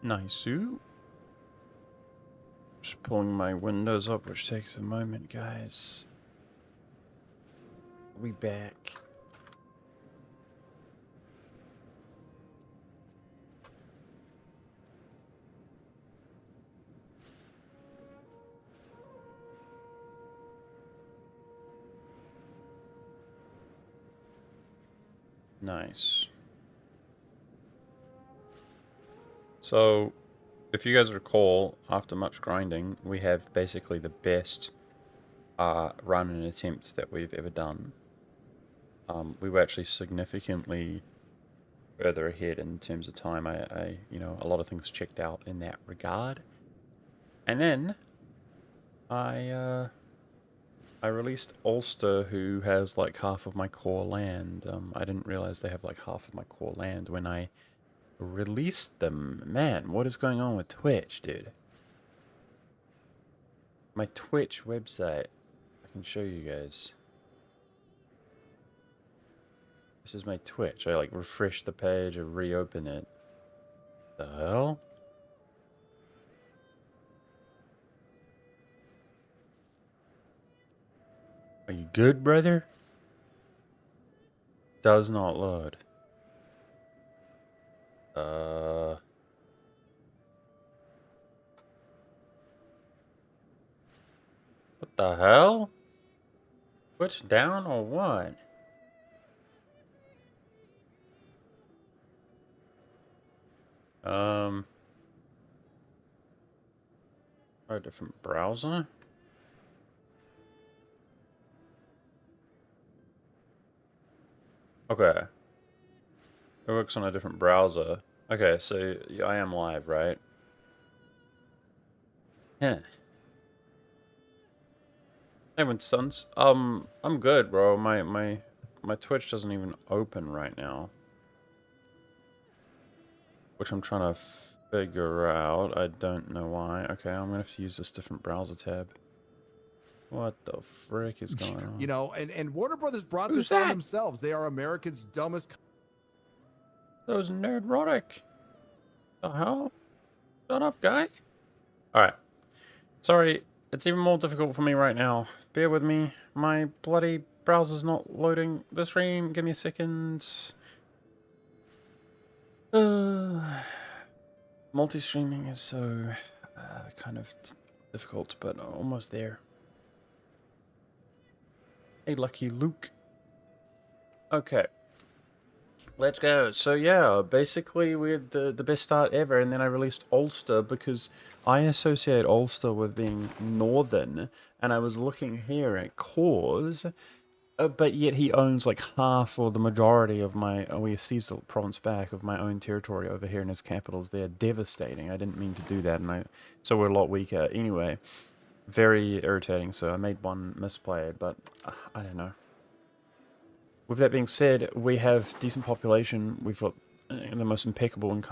Nice. Just pulling my windows up, which takes a moment, guys. We back. Nice. So, if you guys recall, after much grinding, we have basically the best run and attempt that we've ever done. We were actually significantly further ahead in terms of time. You know, a lot of things checked out in that regard. And then I released Ulster, who has like half of my core land. I didn't realize they have like half of my core land when I released them. Man, what is going on with Twitch, dude? My Twitch website. I can show you guys. This is my Twitch. I like refresh the page or reopen it. The hell? Are you good, brother? Does not load. What the hell? Switch down or what? Try a different browser. Okay. It works on a different browser. Okay, so yeah, I am live, right? Yeah. Hey, Winston's. I'm good, bro. My Twitch doesn't even open right now, which I'm trying to figure out. I don't know why. Okay, I'm gonna have to use this different browser tab. What the frick is going on? You know, and Warner Brothers brought Who's this on that? themselves. They are America's dumbest. That was Nerdrotic. The hell? Shut up, guy. Alright. Sorry, it's even more difficult for me right now. Bear with me. My bloody browser's not loading the stream. Give me a second. Multi-streaming is so kind of difficult, but almost there. Hey, lucky Luke. Okay. Let's go. So yeah, basically we had the best start ever, and then I released Ulster because I associate Ulster with being northern, and I was looking here at cores, but yet he owns like half or the majority of my, we have seized the province back of my own territory over here in his capitals. They're devastating. I didn't mean to do that, and so we're a lot weaker. Anyway, very irritating, so I made one misplay, but I don't know. With that being said, we have decent population. We've got the most impeccable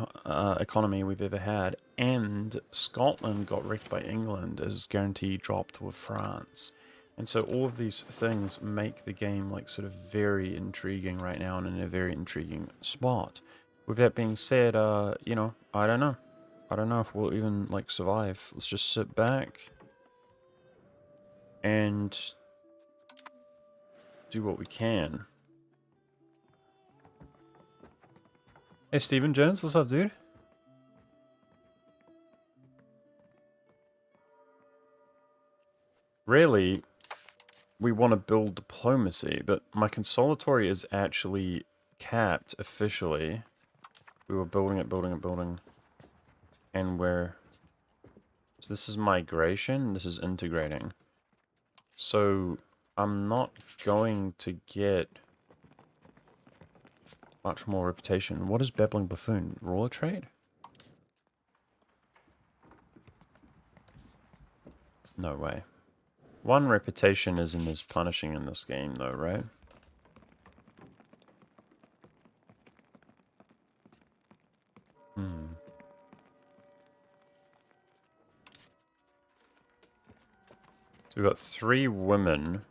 economy we've ever had, and Scotland got wrecked by England as guarantee dropped with France. And so all of these things make the game like sort of very intriguing right now and in a very intriguing spot. With that being said, you know, I don't know. I don't know if we'll even like survive. Let's just sit back and do what we can. Hey, Steven Jones, what's up, dude? Really, we want to build diplomacy, but my consolatory is actually capped officially. We were building it, and we're... So this is migration, this is integrating. So I'm not going to get much more reputation. What is Babbling Buffoon? Ruler trade? No way. One reputation isn't as punishing in this game though, right? So we've got 3 women.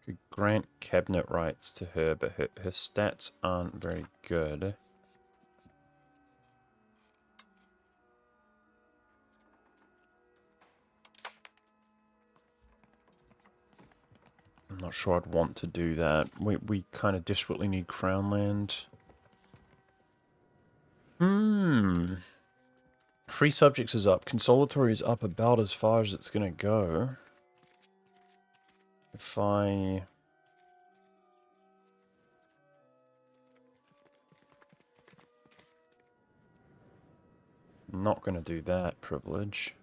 Could grant cabinet rights to her, but her stats aren't very good. I'm not sure I'd want to do that. We kind of desperately need crown land. Free subjects is up. Consolatory is up about as far as it's gonna go. If I... not gonna do that privilege.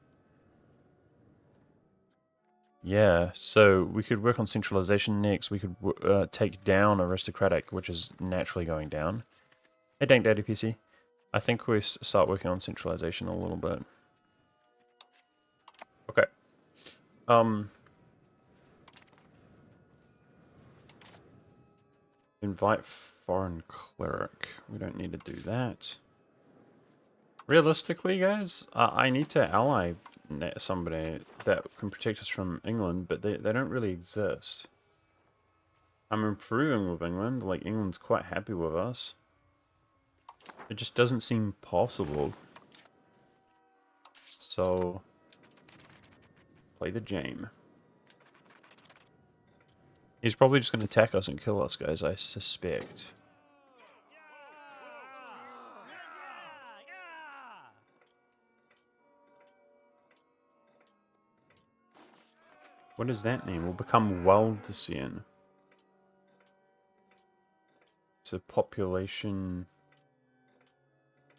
Yeah, so we could work on centralization next. We could take down aristocratic, which is naturally going down. Hey, Dank Daddy PC. I think we start working on centralization a little bit. Okay. Invite foreign cleric. We don't need to do that. Realistically, guys, I need to ally somebody that can protect us from England, but they don't really exist. I'm improving with England, like England's quite happy with us. It just doesn't seem possible. So, play the game. He's probably just going to attack us and kill us, guys, I suspect. What does that mean? We'll become Waldesian. It's a population...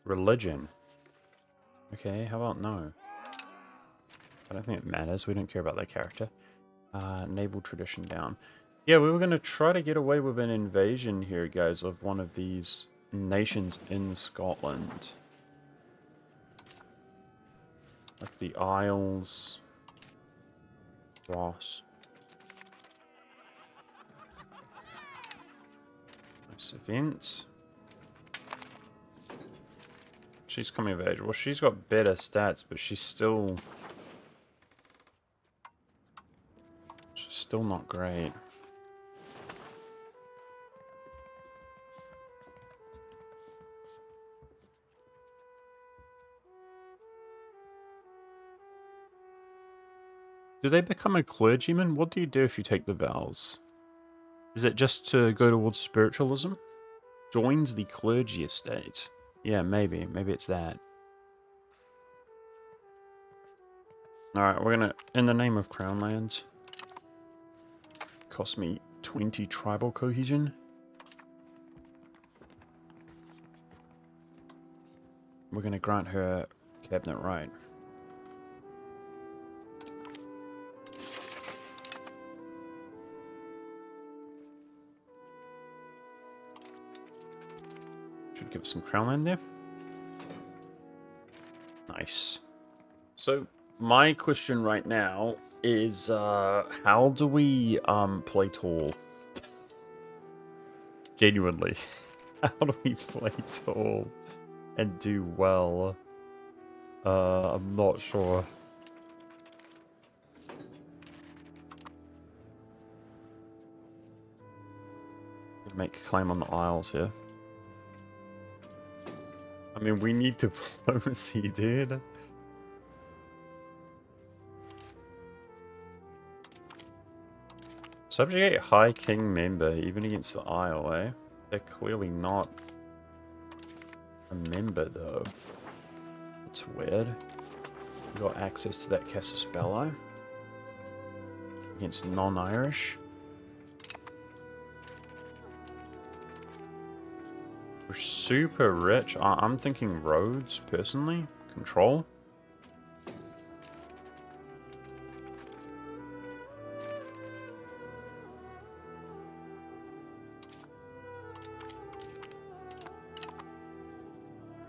religion. Okay, how about no? I don't think it matters. We don't care about that character. Naval tradition down. Yeah, we were going to try to get away with an invasion here, guys, of one of these nations in Scotland. Like the Isles... Ross. Nice events. She's coming of age. Well, she's got better stats, but she's still not great. Do they become a clergyman? What do you do if you take the vows? Is it just to go towards spiritualism? Joins the clergy estate. Yeah, maybe. Maybe it's that. Alright, we're gonna... in the name of Crown Lands. Cost me 20 tribal cohesion. We're gonna grant her cabinet right. Should give some crown land there. Nice. So, my question right now is, how do we, play tall? Genuinely. How do we play tall and do well? I'm not sure. Make a claim on the Isles here. I mean, we need diplomacy, dude. Subjugate High King member, even against the Isle, eh? They're clearly not a member, though. It's weird. We got access to that Casus Belli. Against non-Irish. We're super rich. I'm thinking roads, personally. Control.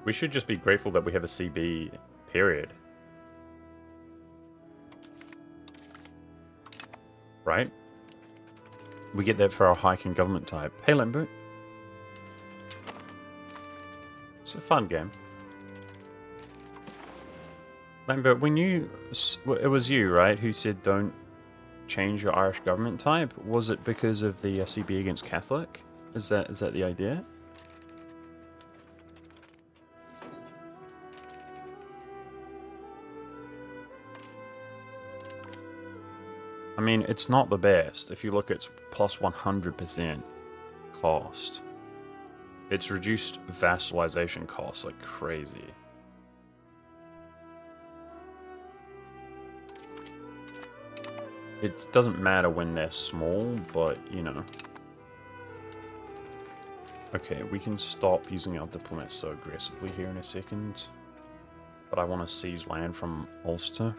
We should just be grateful that we have a CB, period. Right? We get that for our hiking government type. Hey, Limbo. It's a fun game. Lambert, when you... it was you, right, who said don't change your Irish government type? Was it because of the CB against Catholic? Is that the idea? I mean, it's not the best. If you look, it's plus 100% cost. It's reduced vassalization costs like crazy. It doesn't matter when they're small, but, you know. Okay, we can stop using our diplomats so aggressively here in a second. But I want to seize land from Ulster.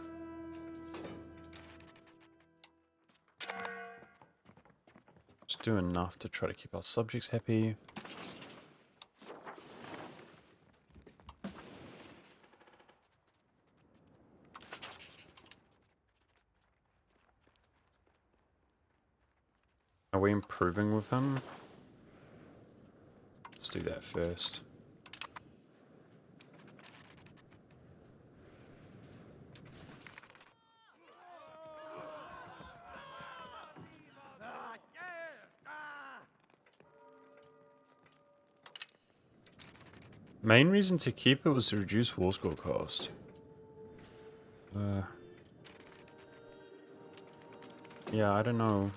Just do enough to try to keep our subjects happy. Are we improving with him? Let's do that first. Main reason to keep it was to reduce war score cost. Yeah, I don't know.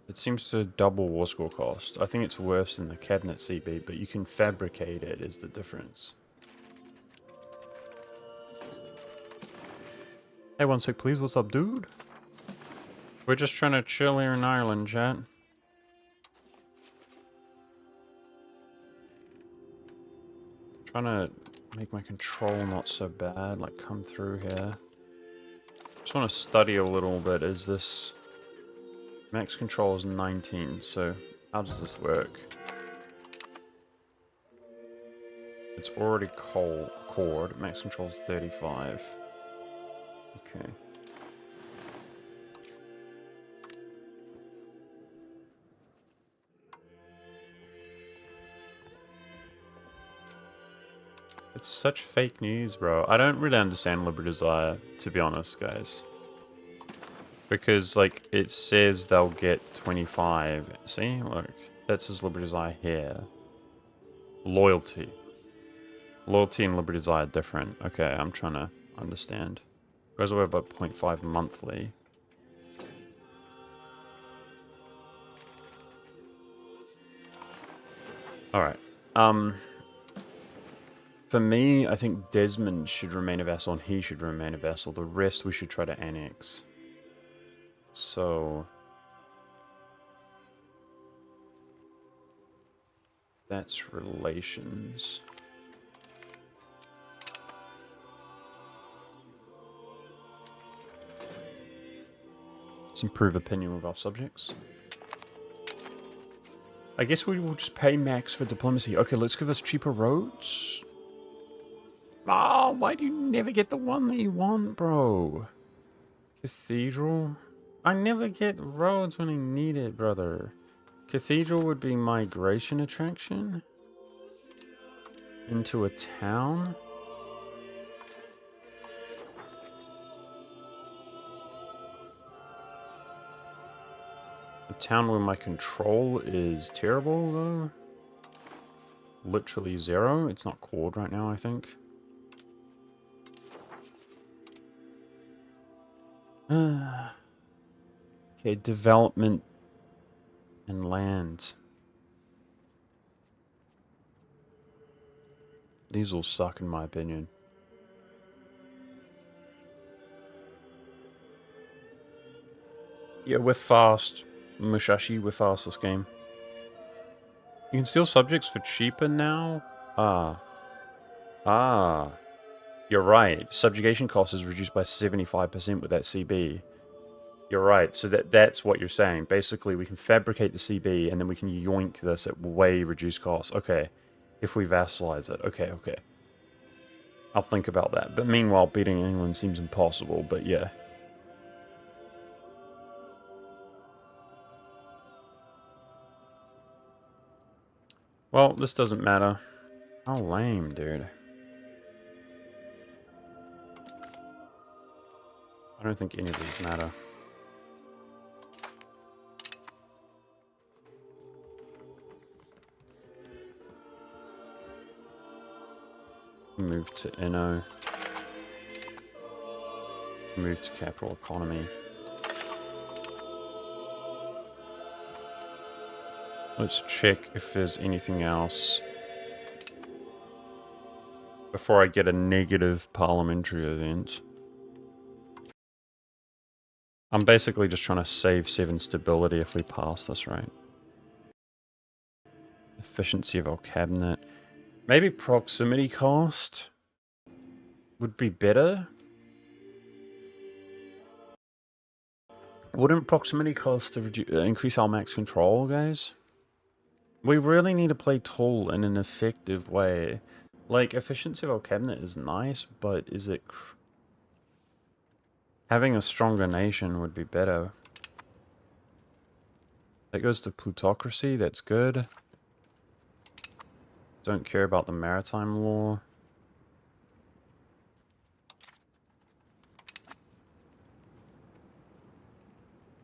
It seems to double war score cost. I think it's worse than the cabinet CB, but you can fabricate it is the difference. Hey, one sec please, what's up, dude? We're just trying to chill here in Ireland, chat. Trying to make my control not so bad, like come through here. Just want to study a little bit. Is this... Max control is 19, so how does this work? It's already cored. Max control is 35. Okay. It's such fake news, bro. I don't really understand Liberty Desire, to be honest, guys. Because, like, it says they'll get 25. See? Look. That says Liberty Desire here. Loyalty. Loyalty and Liberty Desire are different. Okay, I'm trying to understand. Goes away about 0.5 monthly. Alright. For me, I think Desmond should remain a vassal and he should remain a vassal. The rest we should try to annex. So... that's relations. Let's improve opinion with our subjects. I guess we will just pay max for diplomacy. Okay, let's give us cheaper roads. Oh, why do you never get the one that you want, bro? Cathedral? I never get roads when I need it, brother. Cathedral would be migration attraction? Into a town? A town where my control is terrible, though? Literally 0. It's not cored right now, I think. Okay, development and land. These all suck in my opinion. Yeah, we're fast. Mushashi, we're fast this game. You can steal subjects for cheaper now? You're right. Subjugation cost is reduced by 75% with that CB. You're right. So that's what you're saying. Basically, we can fabricate the CB and then we can yoink this at way reduced cost. Okay. If we vassalize it. Okay, okay. I'll think about that. But meanwhile, beating England seems impossible, but yeah. Well, this doesn't matter. How lame, dude. I don't think any of these matter. Move to Inno. Move to capital economy. Let's check if there's anything else before I get a negative parliamentary event. I'm basically just trying to save 7 stability if we pass this, right? Efficiency of our cabinet. Maybe proximity cost would be better. Wouldn't proximity cost increase our max control, guys? We really need to play tall in an effective way. Like, efficiency of our cabinet is nice, but is it... Having a stronger nation would be better. That goes to plutocracy, that's good. Don't care about the maritime law.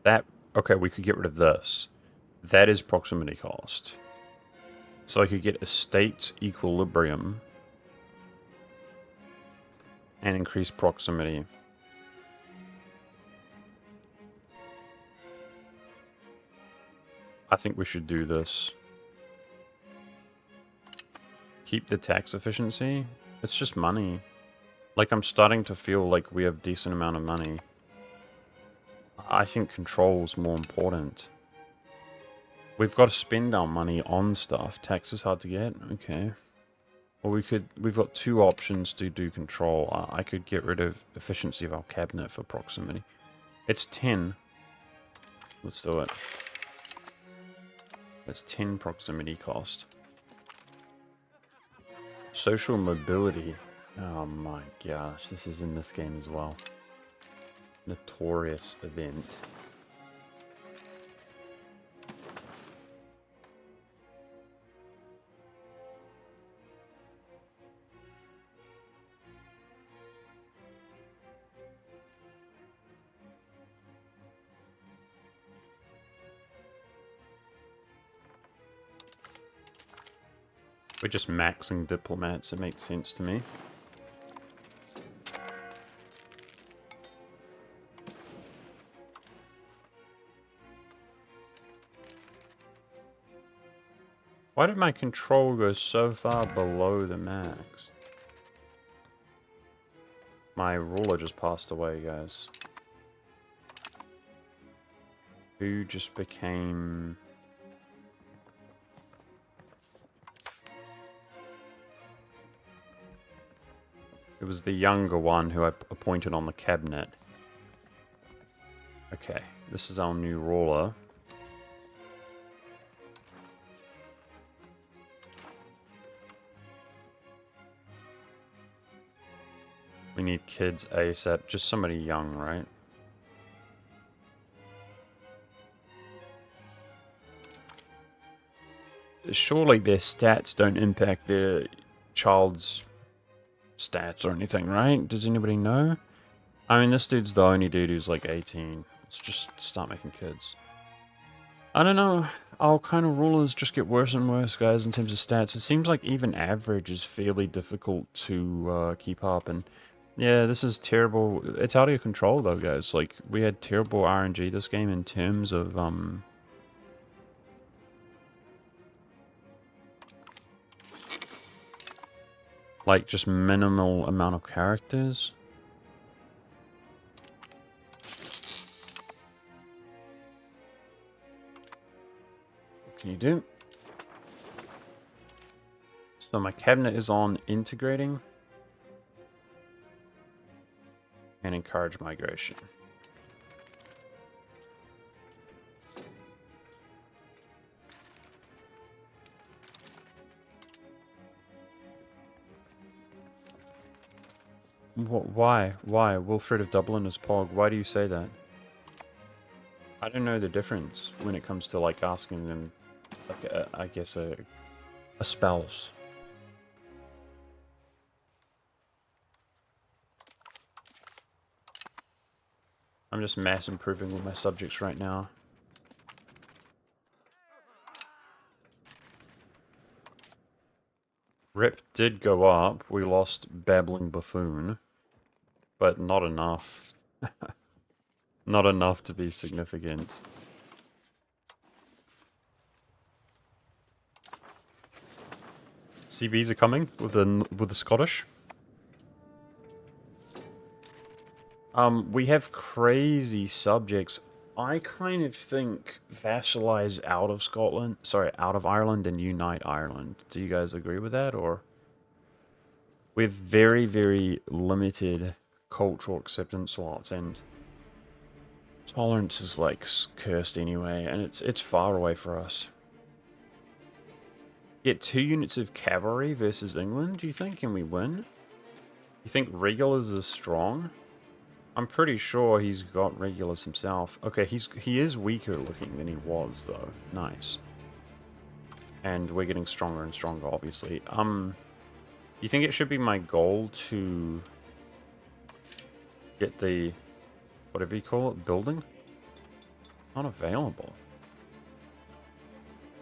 That... Okay, we could get rid of this. That is proximity cost. So I could get estates equilibrium and increase proximity. I think we should do this. Keep the tax efficiency. It's just money. Like, I'm starting to feel like we have decent amount of money. I think control is more important. We've got to spend our money on stuff. Tax is hard to get. Okay. Well, we've got 2 options to do control. I could get rid of efficiency of our cabinet for proximity. It's 10. Let's do it. That's 10 proximity cost. Social mobility. Oh my gosh, this is in this game as well. Notorious event. We're just maxing diplomats, it makes sense to me. Why did my control go so far below the max? My ruler just passed away, guys. Who just became... It was the younger one who I appointed on the cabinet. Okay, this is our new ruler. We need kids ASAP, just somebody young, right? Surely their stats don't impact their child's stats or anything, right? Does anybody know? I mean, this dude's the only dude who's like 18. Let's just start making kids. I don't know. Our kind of rulers just get worse and worse, guys, in terms of stats. It seems like even average is fairly difficult to keep up, and yeah, this is terrible. It's out of your control, though, guys. Like, we had terrible RNG this game in terms of, like, just minimal amount of characters. What can you do? So my cabinet is on integrating and encourage migration. Why? Why? Wilfred of Dublin is Pog. Why do you say that? I don't know the difference when it comes to, like, asking them, like, I guess, a spouse. I'm just mass improving with my subjects right now. Rep did go up. We lost Babbling Buffoon. But not enough. Not enough to be significant. CBs are coming with the Scottish. We have crazy subjects. I kind of think vassalize out of Scotland, sorry, out of Ireland and unite Ireland. Do you guys agree with that, or? We have very, very limited cultural acceptance slots, and tolerance is like cursed anyway, and it's far away for us. Get 2 units of cavalry versus England, do you think? Can we win? You think regulars are strong? I'm pretty sure he's got regulars himself. Okay, he is weaker looking than he was, though. Nice. And we're getting stronger and stronger, obviously. You think it should be my goal to get the, whatever you call it, building? Not available.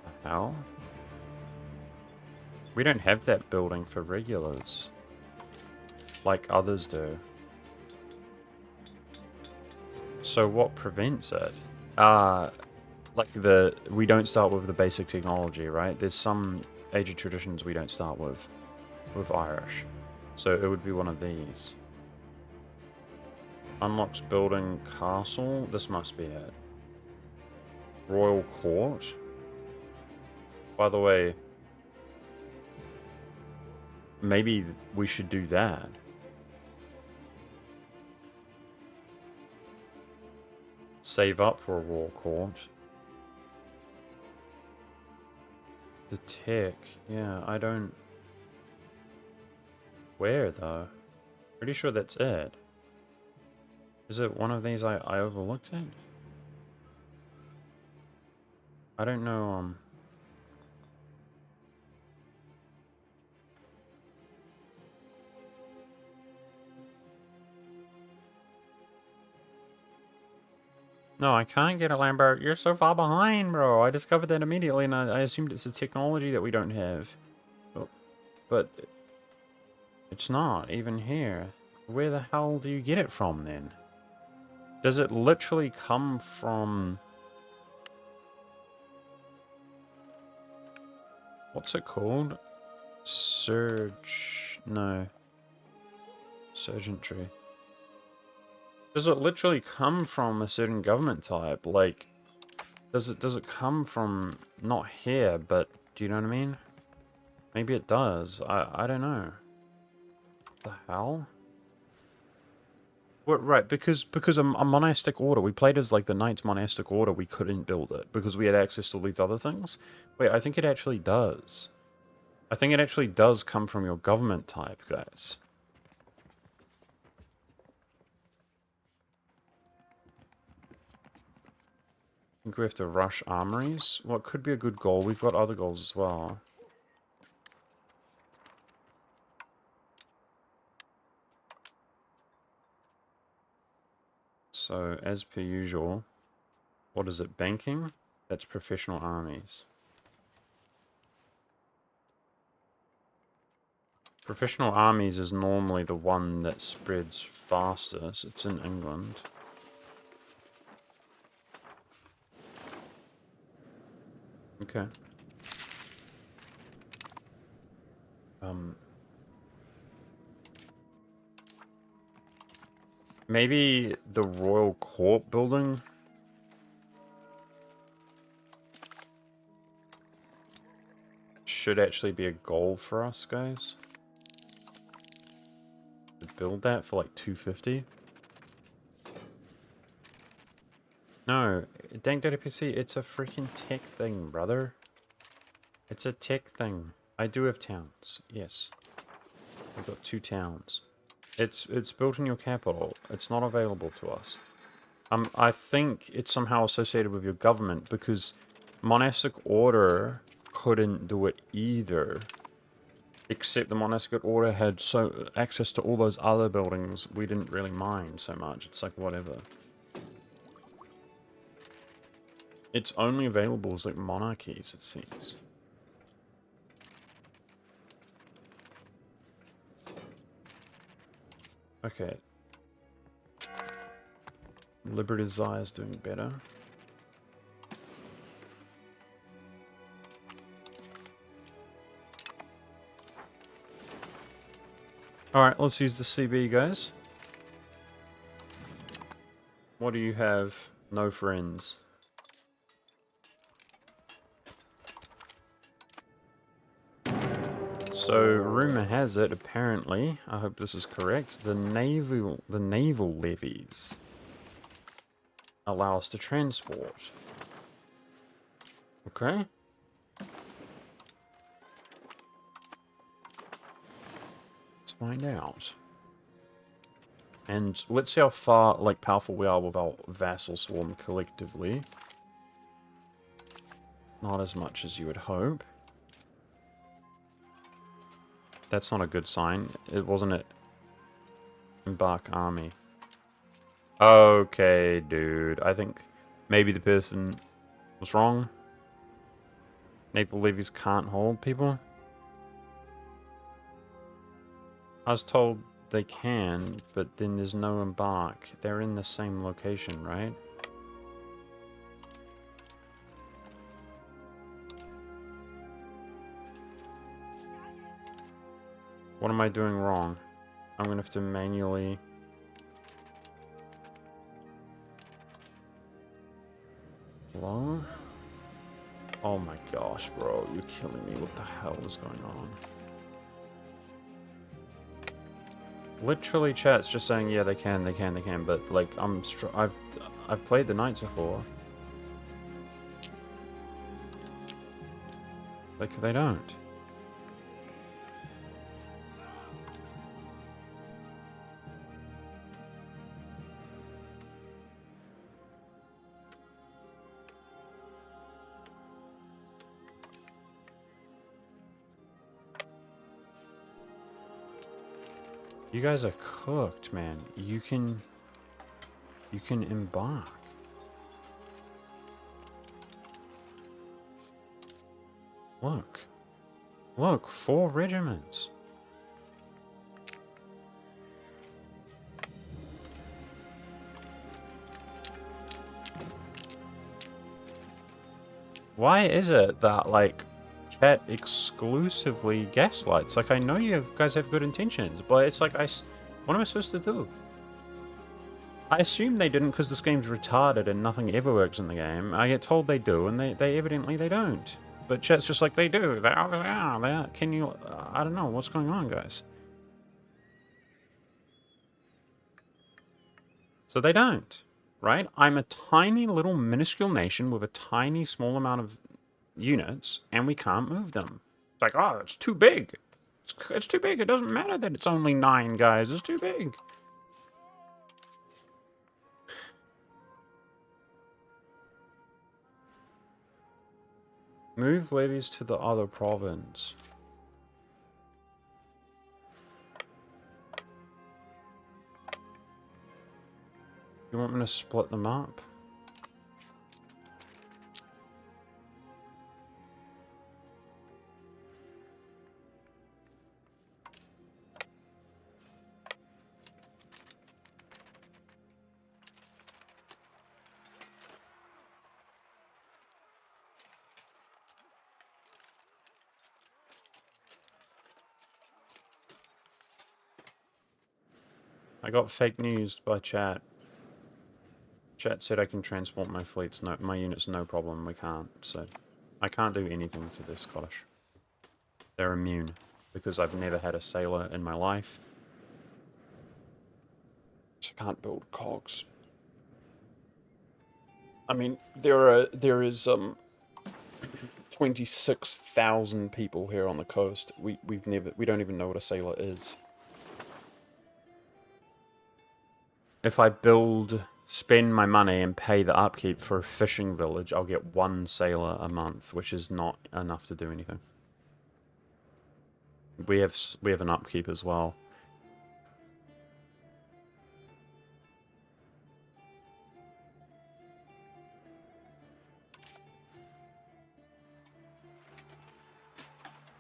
The hell? We don't have that building for regulars, like others do. So what prevents it? Like we don't start with the basic technology, right? There's some Age of Traditions we don't start with Irish. So it would be one of these. Unlocks building castle. This must be it. Royal Court. By the way, maybe we should do that. Save up for a Royal Court. The tech. Yeah, I don't... Where, though? Pretty sure that's it. Is it one of these I overlooked it? I don't know, No, I can't get a Lambert. You're so far behind, bro. I discovered that immediately, and I assumed it's a technology that we don't have. Oh, but it's not, even here. Where the hell do you get it from, then? Does it literally come from... What's it called? Surge... No. Surgeantry. Does it literally come from a certain government type? Like, does it come from... Not here, but... Do you know what I mean? Maybe it does. I don't know. The hell? Well, right, because a monastic order, we played as like the Knights monastic order, we couldn't build it because we had access to all these other things. Wait, I think it actually does. I think it actually does come from your government type, guys. I think we have to rush armories. Well, it could be a good goal. We've got other goals as well. So, as per usual, what is it? Banking? That's professional armies. Professional armies is normally the one that spreads fastest. It's in England. Okay. Maybe the Royal Court building? Should actually be a goal for us, guys. To build that for like 250. No, dang PC, it's a freaking tech thing, brother. It's a tech thing. I do have towns, yes. I've got 2 towns. It's built in your capital. It's not available to us. I think it's somehow associated with your government because monastic order couldn't do it either. Except the monastic order had access to all those other buildings we didn't really mind so much. It's like whatever. It's only available as like monarchies, it seems. Okay. Liberty Desire is doing better. Alright, let's use the CB, guys. What do you have? No friends. So, rumor has it, apparently, I hope this is correct, the naval levies allow us to transport. Okay. Let's find out. And let's see how far, like, powerful we are with our vassal swarm collectively. Not as much as you would hope. That's not a good sign. It wasn't it. Embark army. Okay, dude. I think maybe the person was wrong. Naval levies can't hold people. I was told they can, but then there's no embark. They're in the same location, right? What am I doing wrong? I'm gonna have to manually... Hello? Oh my gosh, bro. You're killing me. What the hell is going on? Literally, chat's just saying, yeah, they can, but, like, I've played the knights before. Like, they don't. You guys are cooked, man. You can embark. Look. Look, 4 regiments. Why is it that, like, chat exclusively gaslights? Like, I know guys have good intentions, but it's like, what am I supposed to do? I assume they didn't because this game's retarded and nothing ever works in the game. I get told they do, and they evidently they don't. But chat's just like, they do. They are. Can you... I don't know. What's going on, guys? So they don't, right? I'm a tiny little minuscule nation with a tiny small amount of units, and we can't move them. It's like, oh, it's too big. It's too big. It doesn't matter that it's only 9 guys. It's too big. Move levies to the other province. You want me to split them up? I got fake news by chat. Chat said I can transport my fleets, my units, no problem. We can't, so I can't do anything to this Scottish. They're immune because I've never had a sailor in my life. So I can't build cogs. I mean, there is 26,000 people here on the coast. We don't even know what a sailor is. If I spend my money and pay the upkeep for a fishing village, I'll get 1 sailor a month, which is not enough to do anything. We have an upkeep as well.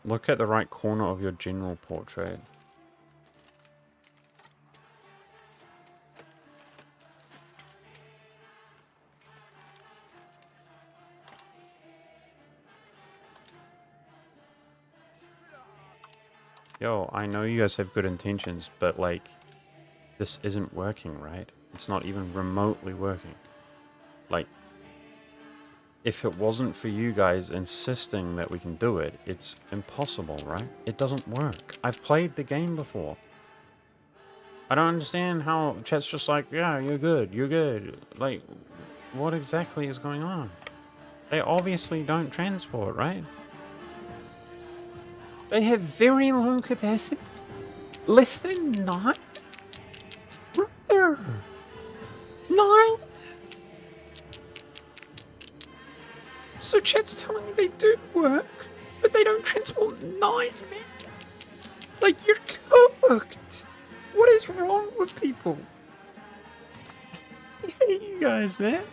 Look at the right corner of your general portrait. yo, I know you guys have good intentions, but like, this isn't working, right? It's not even remotely working. Like, if it wasn't for you guys insisting that we can do it, it's impossible, right? It doesn't work. I've played the game before. I don't understand how chat's just like, yeah, you're good, you're good. Like, what exactly is going on? They obviously don't transport, right? They have very low capacity. Less than 9? Brother! 9? So chat's telling me they do work, but they don't transport 9 men? Like, you're cooked! What is wrong with people? I hate you guys, man.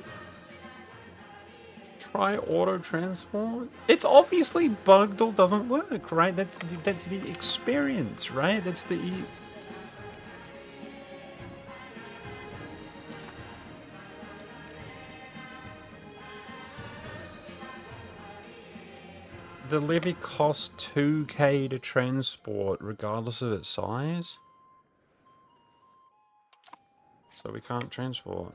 Try auto transport. It's obviously bugged or doesn't work, right? That's the experience, right? That's the levy costs 2k to transport, regardless of its size. So we can't transport.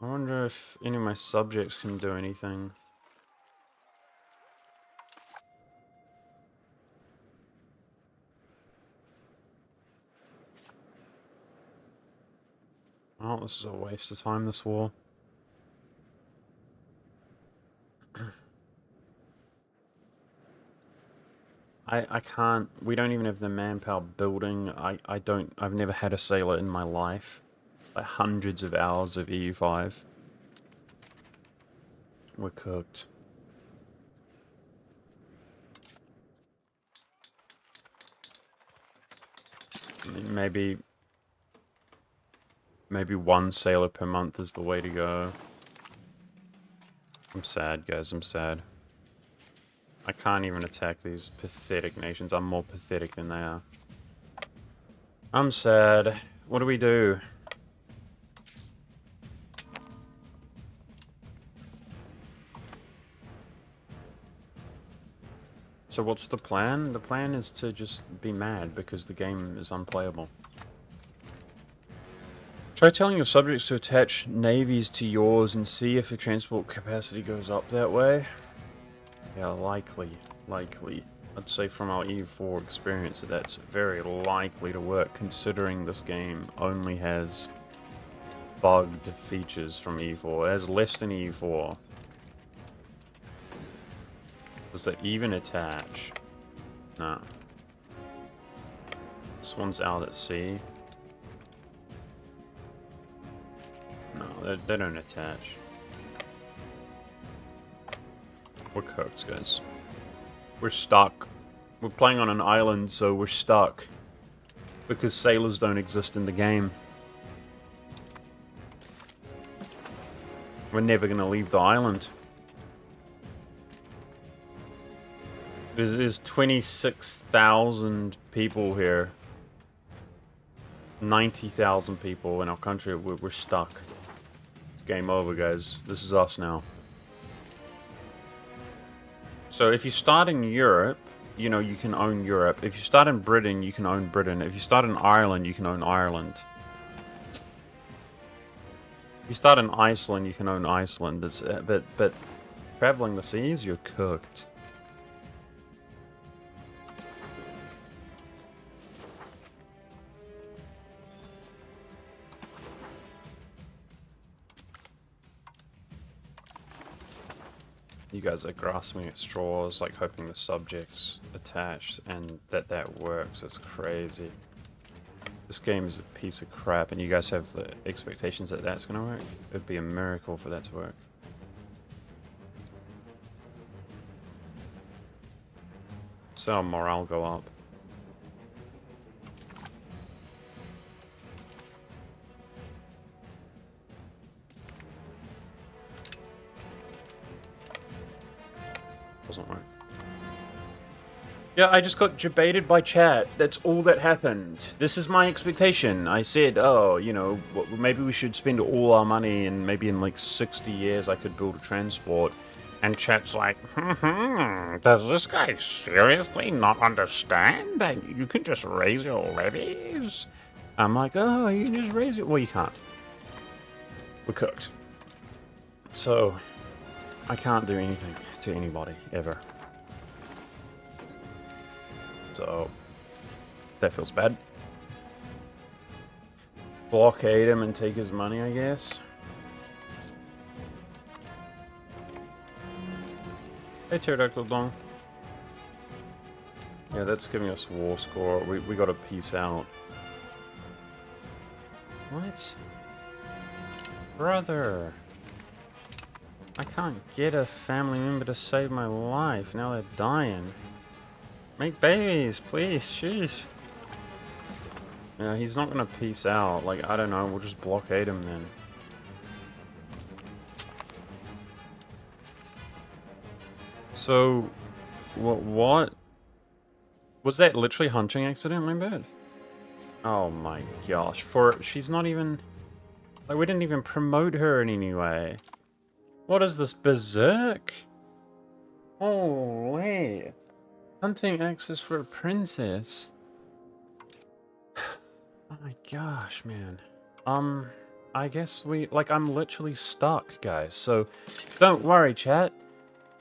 I wonder if any of my subjects can do anything. Oh, this is a waste of time, this war. I can't, we don't even have the manpower building. I've never had a sailor in my life. Like hundreds of hours of EU5. We're cooked. I mean, maybe one sailor per month is the way to go. I'm sad, guys, I'm sad. I can't even attack these pathetic nations. I'm more pathetic than they are. I'm sad. What do we do? So what's the plan? The plan is to just be mad because the game is unplayable. Try telling your subjects to attach navies to yours and see if the transport capacity goes up that way. Yeah, likely. I'd say from our EU4 experience that that's very likely to work, considering this game only has bugged features from EU4. It has less than EU4. Does that even attach? No. This one's out at sea. No, they don't attach. We're cooked, guys. We're stuck. We're playing on an island, so we're stuck. Because sailors don't exist in the game. We're never gonna leave the island. There's 26,000 people here. 90,000 people in our country. We're stuck. Game over, guys. This is us now. So if you start in Europe, you know, you can own Europe. If you start in Britain, you can own Britain. If you start in Ireland, you can own Ireland. If you start in Iceland, you can own Iceland. But traveling the seas, you're cooked. You guys are grasping at straws, like hoping the subject's attached and that works. It's crazy. This game is a piece of crap, and you guys have the expectations that that's gonna work? It'd be a miracle for that to work. So our morale go up. Doesn't work. Yeah, I just got debated by chat. That's all that happened. This is my expectation. I said, oh, you know, maybe we should spend all our money and maybe in like 60 years I could build a transport. And chat's like, does this guy seriously not understand that you can just raise your levies? I'm like, oh, you can just raise it. Well, you can't. We're cooked. So, I can't do anything to anybody, ever. So, that feels bad. Blockade him and take his money, I guess. Hey, Pterodactyl Dong. Yeah, that's giving us war score. We gotta peace out. What? Brother! I can't get a family member to save my life. Now they're dying. Make babies, please. Sheesh. Yeah, he's not gonna peace out. Like, I don't know. We'll just blockade him then. So, what? Was that literally hunting accident, my bad? Oh my gosh. She's not even... Like, we didn't even promote her in any way. What is this, berserk? Holy. Hunting access for a princess. Oh my gosh, man. I guess I'm literally stuck, guys. So, don't worry, chat.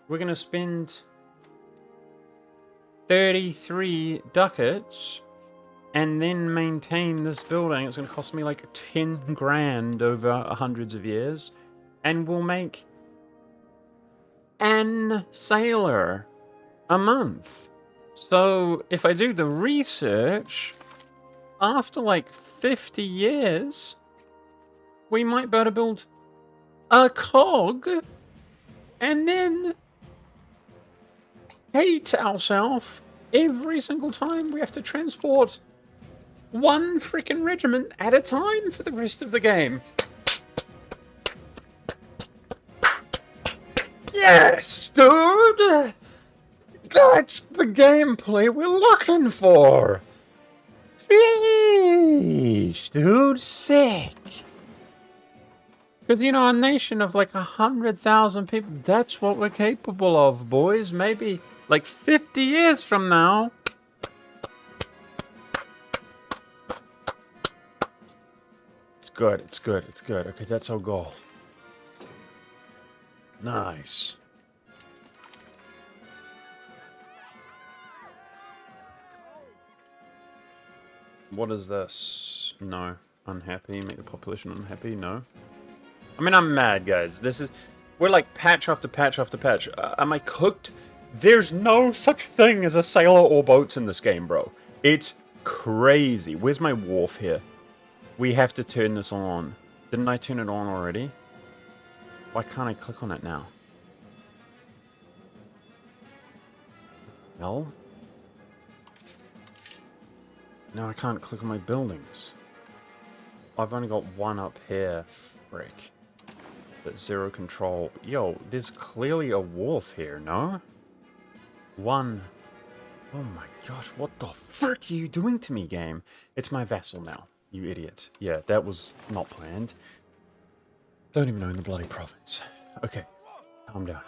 We're gonna spend 33 ducats and then maintain this building. It's gonna cost me like 10 grand over hundreds of years. And we'll make an sailor a month. So if I do the research, after like 50 years, we might be able to build a cog and then hate ourselves every single time we have to transport one freaking regiment at a time for the rest of the game. Yes, dude! That's the gameplay we're looking for! Sheesh, dude, sick! Because, you know, a nation of like 100,000 people, that's what we're capable of, boys. Maybe like 50 years from now. It's good, it's good, it's good. Okay, that's our goal. Nice. What is this? No. Unhappy. Make the population unhappy? No. I mean, I'm mad, guys. We're like patch after patch after patch. Am I cooked? There's no such thing as a sailor or boats in this game, bro. It's crazy. Where's my wharf here? We have to turn this on. Didn't I turn it on already? Why can't I click on it now? No? Now I can't click on my buildings. I've only got one up here. Frick. That's zero control. Yo, there's clearly a wharf here, no? One. Oh my gosh, what the frick are you doing to me, game? It's my vassal now, you idiot. Yeah, that was not planned. Don't even own the bloody province. Okay, calm down.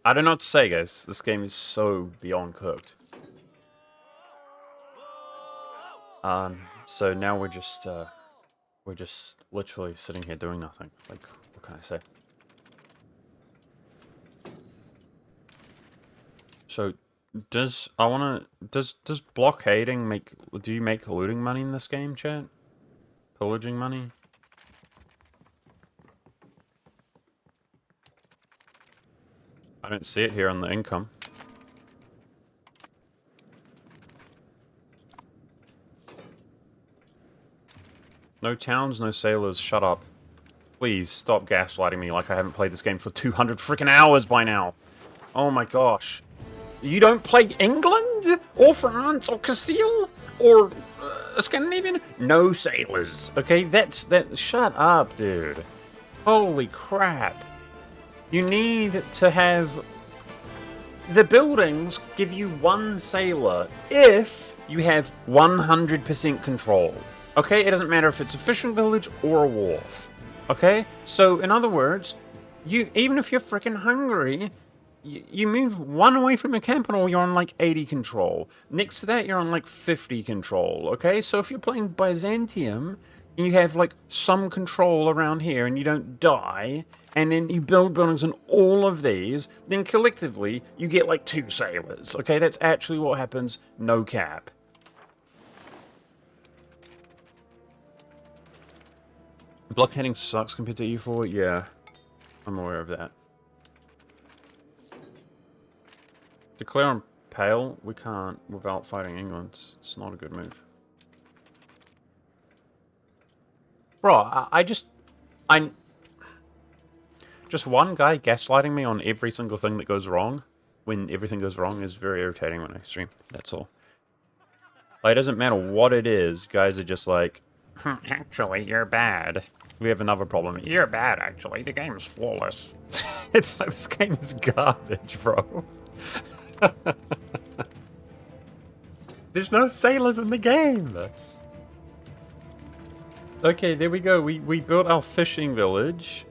I don't know what to say, guys. This game is so beyond cooked. So now we're just literally sitting here doing nothing. Like, what can I say? So, does blockading do you make looting money in this game, chat? Pillaging money? I don't see it here on the income. No towns, no sailors, shut up. Please, stop gaslighting me like I haven't played this game for 200 freaking hours by now. Oh my gosh. You don't play England? Or France? Or Castile? Or Scandinavian? No sailors. Okay, shut up, dude. Holy crap. You need to have... The buildings give you one sailor if you have 100% control. Okay, it doesn't matter if it's a fishing village or a wharf. Okay, so in other words, even if you're freaking hungry, you move one away from your capital, you're on like 80 control. Next to that, you're on like 50 control. Okay, so if you're playing Byzantium, and you have like some control around here, and you don't die, and then you build buildings in all of these, then collectively you get like 2 sailors. Okay, that's actually what happens. No cap. Blockading sucks compared to E4? Yeah, I'm aware of that. Declare on pale? We can't without fighting England. It's not a good move. Bro, just one guy gaslighting me on every single thing that goes wrong, when everything goes wrong, is very irritating when I stream. That's all. Like, it doesn't matter what it is, guys are just like, actually, you're bad. We have another problem. You're bad, actually. The game's flawless. It's like, this game is garbage, bro. There's no sailors in the game. Okay, there we go. We built our fishing village.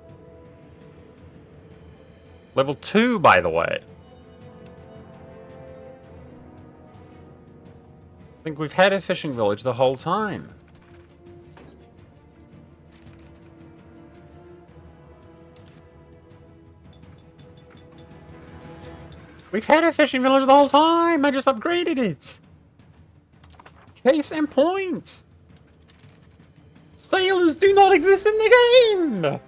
Level 2, by the way. I think we've had a fishing village the whole time. We've had a fishing village the whole time. I just upgraded it. Case in point. Sailors do not exist in the game.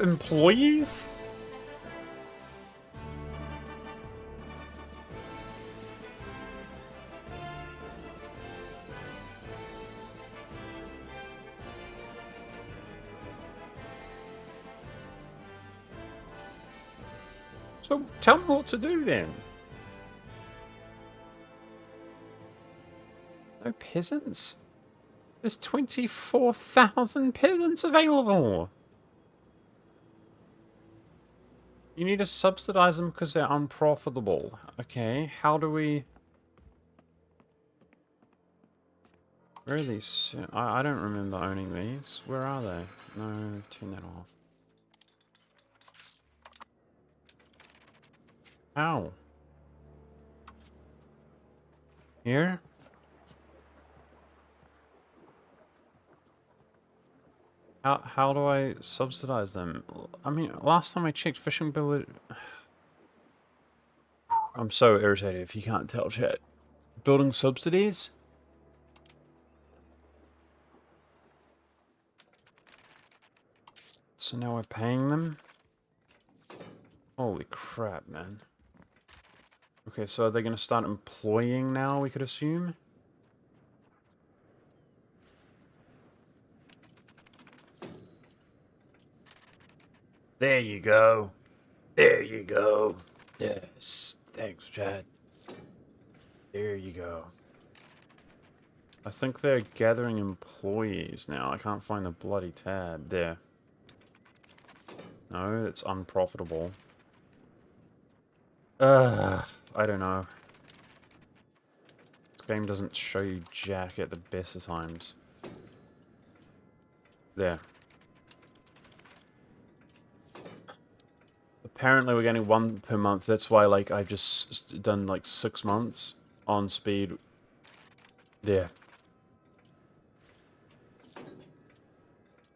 Employees? So tell me what to do then. No peasants? There's 24,000 peasants available. You need to subsidize them because they're unprofitable. Okay, how do we... Where are these? I don't remember owning these. Where are they? No, turn that off. How? Here? How do I subsidize them? I mean, last time I checked fishing village... I'm so irritated if you can't tell, chat. Building subsidies? So now we're paying them? Holy crap, man. Okay, so are they going to start employing now, we could assume? There you go. There you go. Yes. Thanks, Chad. There you go. I think they're gathering employees now. I can't find the bloody tab. There. No, it's unprofitable. I don't know. This game doesn't show you jack at the best of times. There. Apparently we're getting 1 per month. That's why, like, I've just done, like, 6 months on speed. There.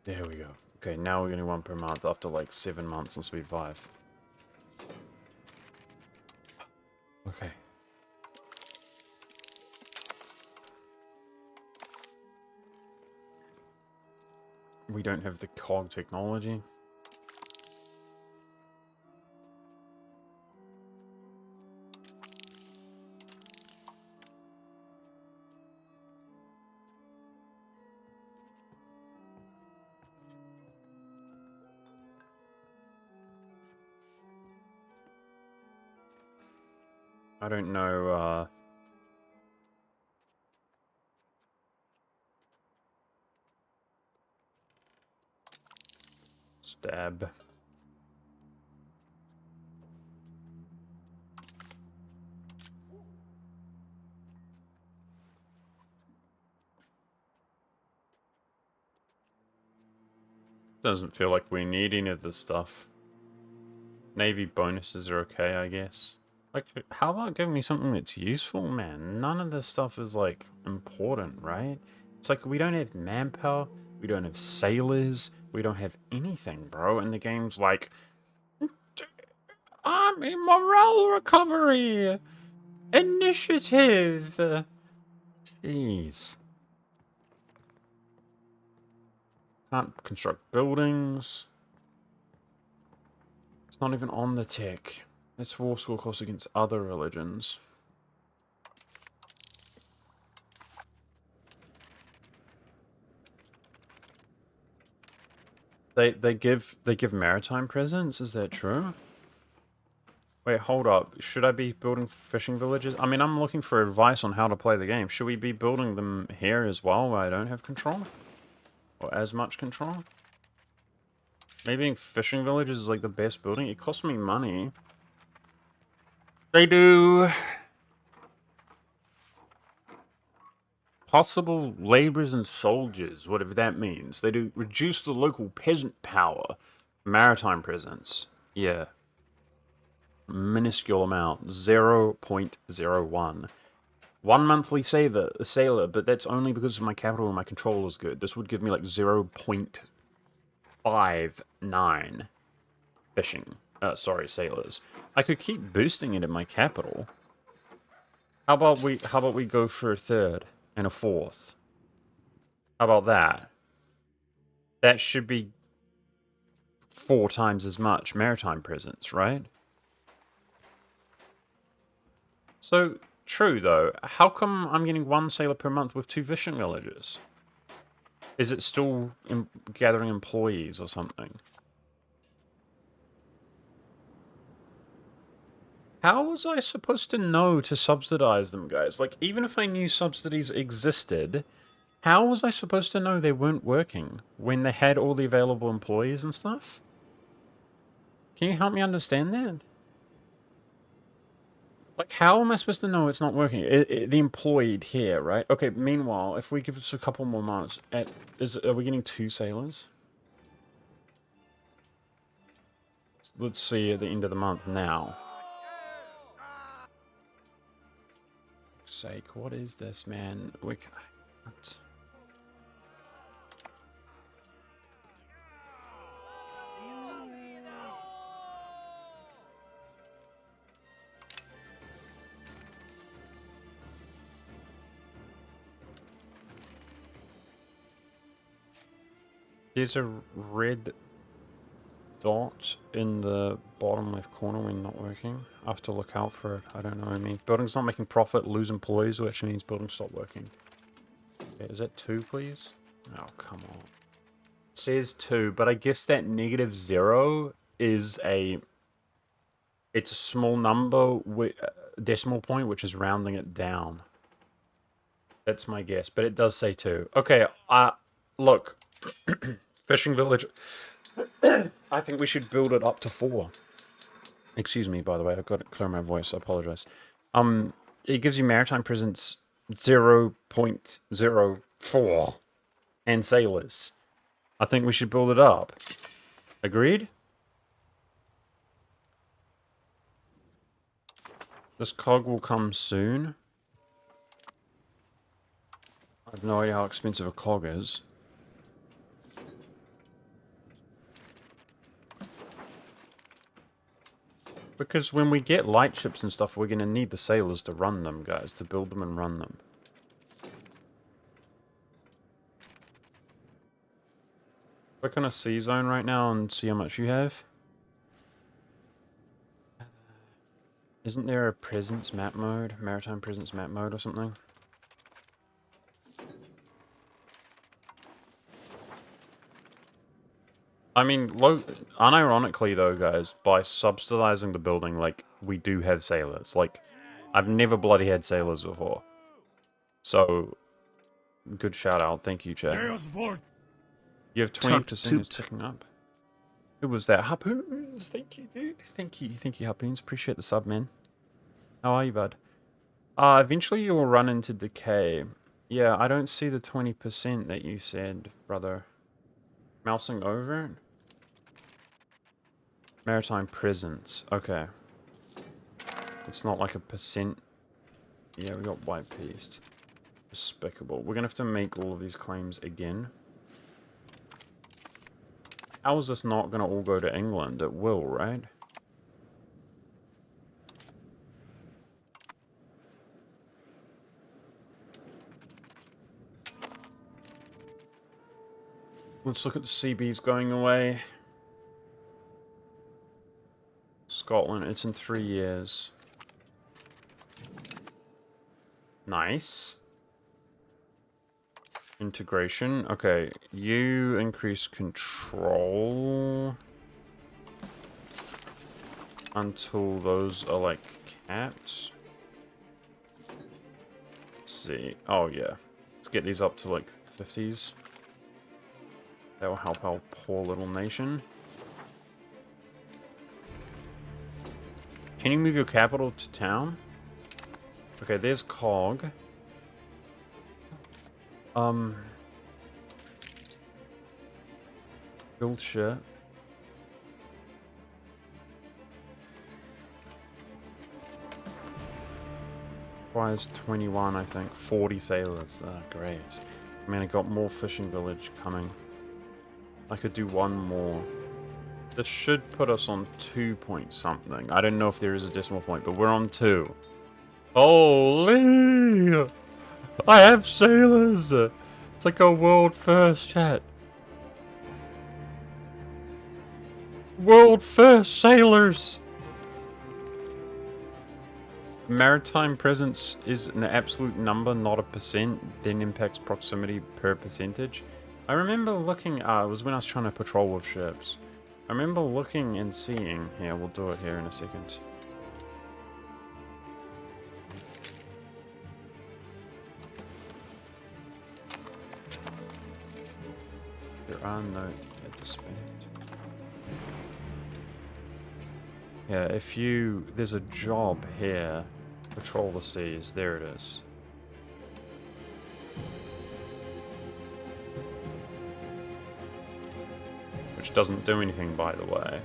There we go. Okay, now we're getting 1 per month after, like, 7 months on speed 5. Okay. We don't have the cog technology. I don't know, stab. Doesn't feel like we need any of this stuff. Navy bonuses are okay, I guess. Like, how about giving me something that's useful, man? None of this stuff is, like, important, right? It's like, we don't have manpower, we don't have sailors, we don't have anything, bro. And the game's like, Army morale recovery! Initiative! Jeez. Can't construct buildings. It's not even on the tick. It's war score course against other religions. They give maritime presence, is that true? Wait, hold up. Should I be building fishing villages? I mean, I'm looking for advice on how to play the game. Should we be building them here as well where I don't have control? Or as much control? Maybe fishing villages is like the best building. It costs me money. They do. Possible laborers and soldiers, whatever that means. They do reduce the local peasant power. Maritime presence. Yeah. Minuscule amount. 0.01. One monthly sailor, but that's only because my capital and my control is good. This would give me like 0.59 fishing. Sailors. I could keep boosting it in my capital. How about we go for a third and a fourth? How about that? That should be 4 times as much maritime presence, right? So, true though, how come I'm getting 1 sailor per month with 2 fishing villages? Is it still gathering employees or something? How was I supposed to know to subsidize them, guys? Like, even if I knew subsidies existed, how was I supposed to know they weren't working when they had all the available employees and stuff? Can you help me understand that? Like, how am I supposed to know it's not working? The employed here, right? Okay, meanwhile, if we give this a couple more months, are we getting 2 sailors? Let's see at the end of the month now. For sake, what is this, man? We can't. There's a red dot in the bottom left corner when not working. I have to look out for it. I don't know what it means. Building's not making profit, lose employees, which means building stop working. Okay, is that 2, please? Oh, come on. It says 2, but I guess that -0 is it's a small number with decimal point, which is rounding it down. That's my guess, but it does say 2. Okay, look. Fishing village. I think we should build it up to 4. Excuse me, by the way, I've got to clear my voice, I apologize. It gives you maritime presence 0.04 and sailors. I think we should build it up. Agreed? This cog will come soon. I have no idea how expensive a cog is. Because when we get light ships and stuff, we're going to need the sailors to run them, guys. To build them and run them. Click on a sea zone right now and see how much you have. Isn't there a presence map mode? Maritime presence map mode or something? I mean, unironically though, guys, by subsidizing the building, like, we do have sailors. Like, I've never bloody had sailors before. So, good shout out. Thank you, Chad. You have 20% is picking up. Who was that? Harpoons! Thank you, dude. Thank you, Harpoons. Appreciate the sub, man. How are you, bud? Eventually you'll run into decay. Yeah, I don't see the 20% that you said, brother. Mousing over it? Maritime presence. Okay. It's not like a percent. Yeah, we got white pieced. Despicable. We're gonna have to make all of these claims again. How is this not gonna all go to England? It will, right? Let's look at the CBs going away. Scotland, it's in 3 years. Nice. Integration. Okay, you increase control until those are like capped. Let's see. Oh yeah. Let's get these up to like 50s. That will help our poor little nation. Can you move your capital to town? Okay, there's Cog. Build ship. Requires 21, I think. 40 sailors. Ah, great. I mean, I got more fishing village coming. I could do one more. This should put us on 2 point something. I don't know if there is a decimal point, but we're on 2. Holy! I have sailors! It's like a world first, chat. World first sailors! Maritime presence is an absolute number, not a percent, then impacts proximity per percentage. I remember looking, it was when I was trying to patrol with ships. I remember looking and seeing, yeah, we'll do it here in a second. There are no at this point. Yeah, if you, there's a job here, patrol the seas, there it is. Which doesn't do anything, by the way.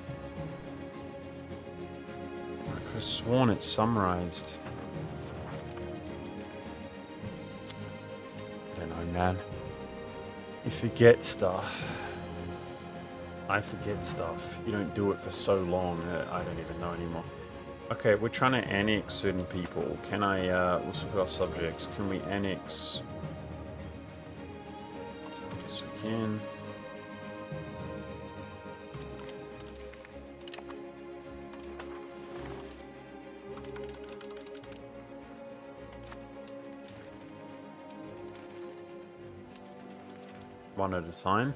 I could have sworn it's summarized. I don't know, man. You forget stuff. I forget stuff. You don't do it for so long that I don't even know anymore. Okay, we're trying to annex certain people. Can I, let's look at our subjects. Can we annex? Yes, we can. One at a time.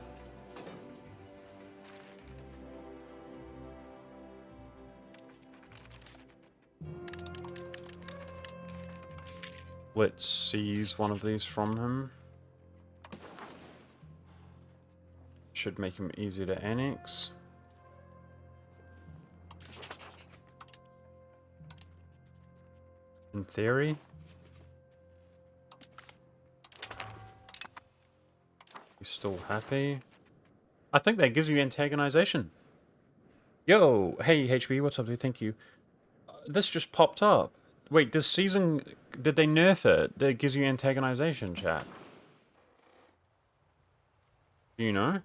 Let's seize one of these from him. Should make him easier to annex. In theory. He's still happy. I think that gives you antagonization. Yo, hey HB, what's up dude? Thank you. This just popped up. Wait, this season, did they nerf it? That gives you antagonization, chat. Do you know?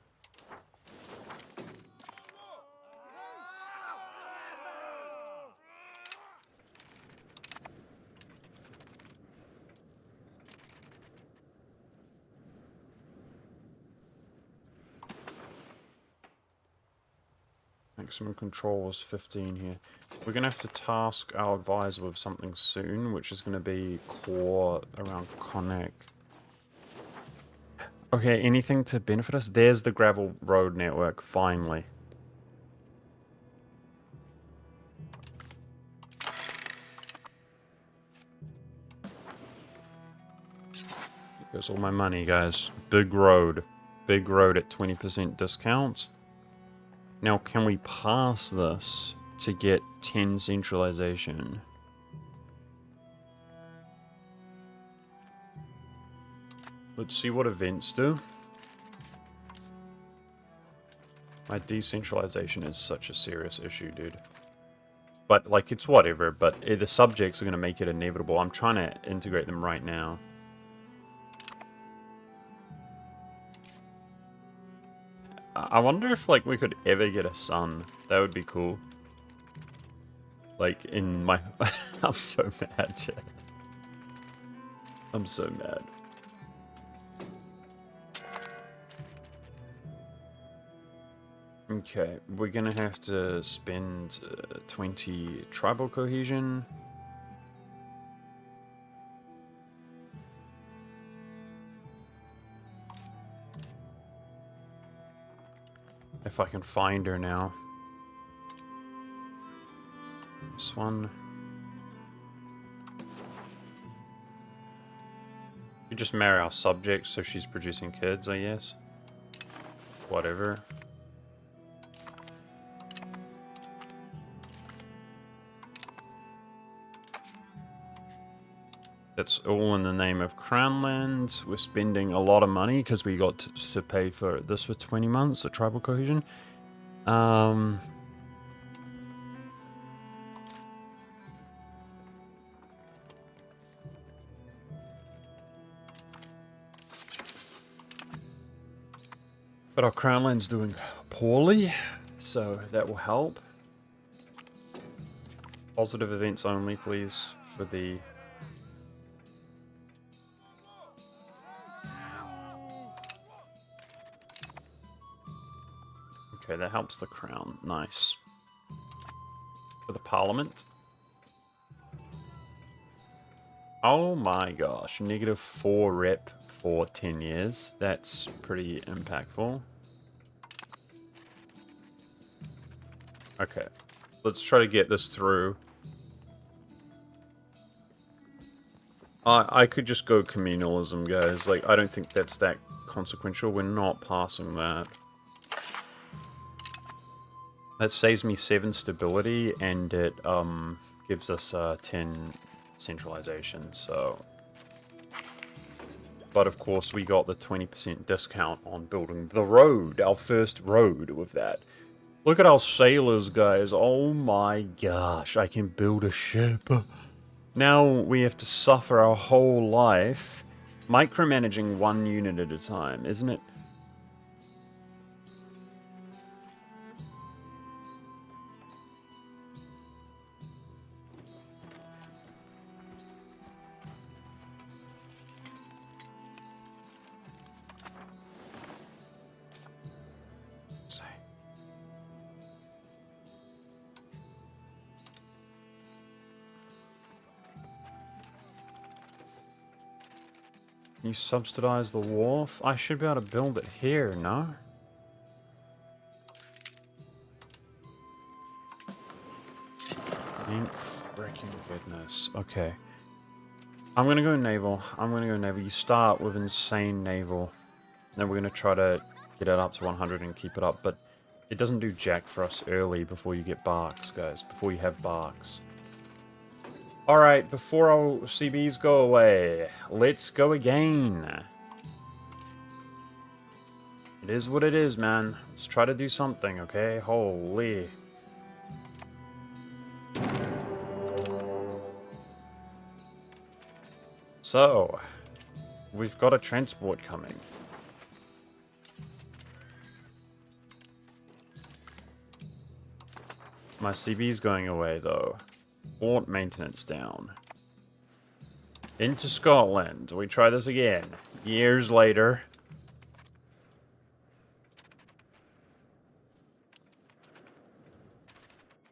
Maximum control was 15 here. We're going to have to task our advisor with something soon, which is going to be core around Connacht. Okay, anything to benefit us? There's the gravel road network, finally. There's all my money, guys. Big road. Big road at 20% discounts. Now, can we pass this to get 10 centralization? Let's see what events do. My decentralization is such a serious issue, dude. But, like, it's whatever, but the subjects are going to make it inevitable. I'm trying to integrate them right now. I wonder if, like, we could ever get a son. That would be cool. Like, in my... I'm so mad, Chad. I'm so mad. Okay, we're gonna have to spend 20 tribal cohesion. If I can find her now. This one. We just marry our subject so she's producing kids, I guess. Whatever. That's all in the name of Crown Lands. We're spending a lot of money because we got to pay for this for 20 months, the tribal cohesion. But our Crown Land's doing poorly, so that will help. Positive events only, please, for the... Okay, that helps the crown. Nice. For the parliament. Oh my gosh. -4 rep for 10 years. That's pretty impactful. Okay. Let's try to get this through. I could just go communalism, guys. Like, I don't think that's that consequential. We're not passing that. That saves me 7 stability, and it gives us 10 centralization, so... But of course, we got the 20% discount on building the road, our first road with that. Look at our sailors, guys. Oh my gosh, I can build a ship. Now we have to suffer our whole life micromanaging 1 unit at a time, isn't it? You subsidize the wharf? I should be able to build it here, no? Thank freaking goodness. Okay. I'm gonna go naval. You start with insane naval. Then we're gonna try to get it up to 100 and keep it up, but it doesn't do jack for us early before you get barks, guys. Before you have barks. Alright, before our CBs go away, let's go again. It is what it is, man. Let's try to do something, okay? Holy. So, we've got a transport coming. My CB's going away, though. Fort maintenance down. Into Scotland. We try this again. Years later.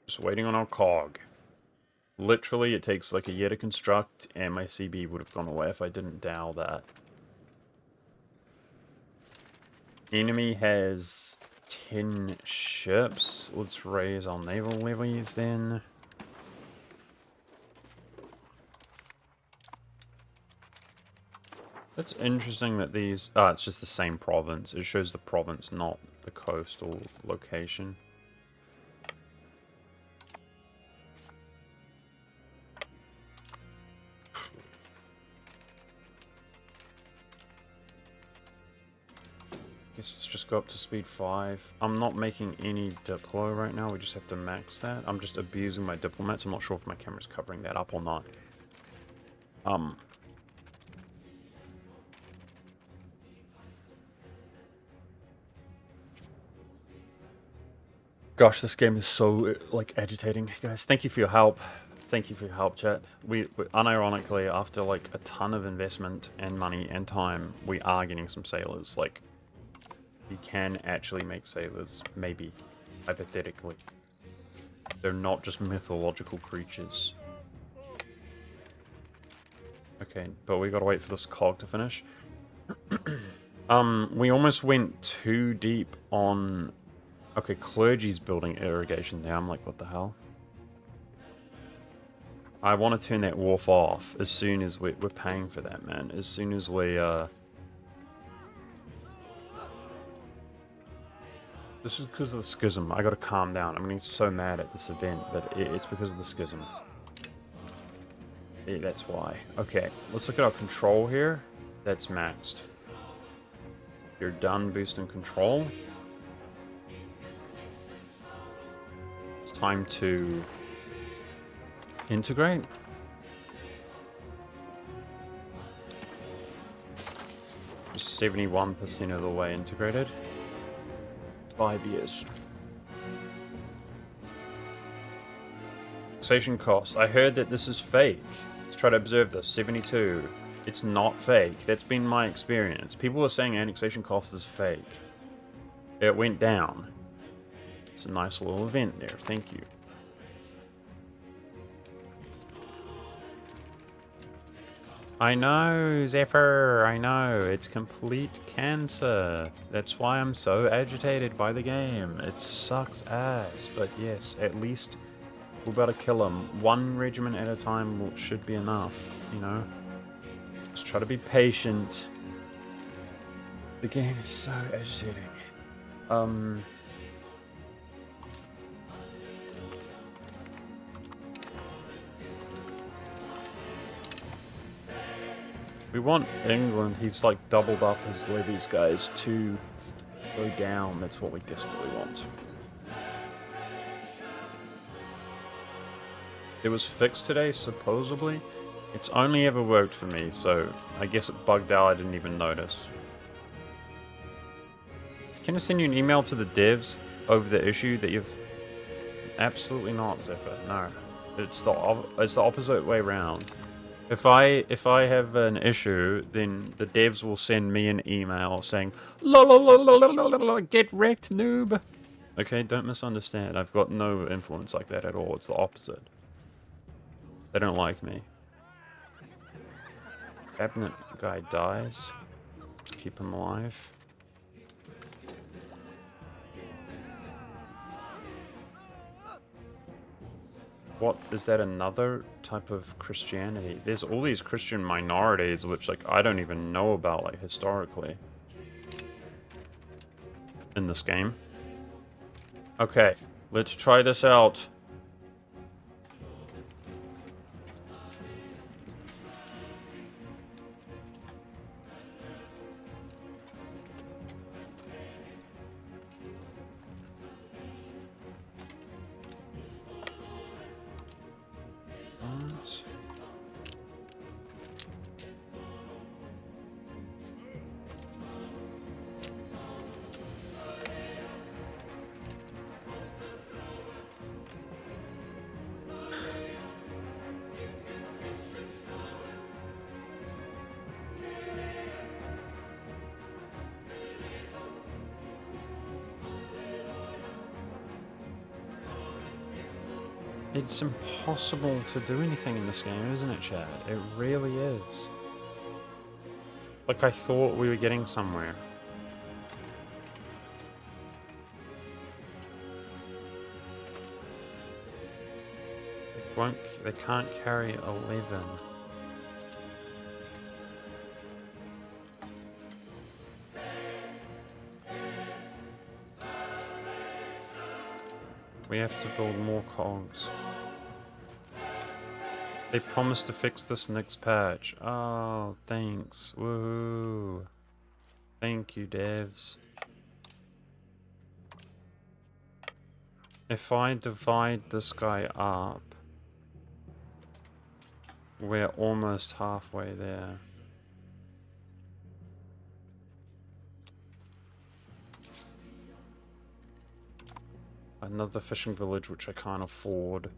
Just waiting on our cog. Literally, it takes like a year to construct, and my CB would have gone away if I didn't dow that. Enemy has 10 ships. Let's raise our naval levies then. It's interesting that these... Ah, it's just the same province. It shows the province, not the coastal location. guess let's just go up to speed 5. I'm not making any diplo right now. We just have to max that. I'm just abusing my diplomats. I'm not sure if my camera's covering that up or not. Gosh, this game is so, like, agitating, guys. Thank you for your help. Thank you for your help, chat. We unironically, after, like, a ton of investment and money and time, we are getting some sailors. Like, we can actually make sailors, maybe, hypothetically. They're not just mythological creatures. Okay, but we gotta wait for this cog to finish. We almost went too deep on... Okay, clergy's building irrigation there. I'm like, what the hell? I want to turn that wharf off as soon as we're paying for that, man. As soon as we, This is because of the schism. I gotta calm down. I'm getting so mad at this event, but it's because of the schism. Yeah, that's why. Okay, let's look at our control here. That's maxed. You're done boosting control. It's time to integrate. Just 71% of the way integrated. 5 years. Annexation cost. I heard that this is fake. Let's try to observe this. 72. It's not fake. That's been my experience. People are saying annexation cost is fake. It went down. It's a nice little event there. Thank you. I know, Zephyr, I know. It's complete cancer. That's why I'm so agitated by the game. It sucks ass, but yes, at least we're about to kill him. One regiment at a time should be enough, you know? Just try to be patient. The game is so agitating. We want England. He's like doubled up his levies, guys, to go down. That's what we desperately want. It was fixed today, supposedly. It's only ever worked for me, so I guess it bugged out. I didn't even notice. Can I send you an email to the devs over the issue that you've... Absolutely not, Zephyr. No. It's the opposite way around. If I have an issue, then the devs will send me an email saying, get wrecked, noob. Okay, don't misunderstand. I've got no influence like that at all. It's the opposite. They don't like me. Cabinet guy dies. Let's keep him alive. What is that? Another type of Christianity? There's all these Christian minorities which, like, I don't even know about, like, historically in this game. Okay, let's try this out. It's impossible to do anything in this game, isn't it, Chad? It really is. Like, I thought we were getting somewhere. They can't carry 11. We have to build more cogs. They promised to fix this next patch. Oh, thanks. Woohoo. Thank you, devs. If I divide this guy up, we're almost halfway there. Another fishing village, which I can't afford.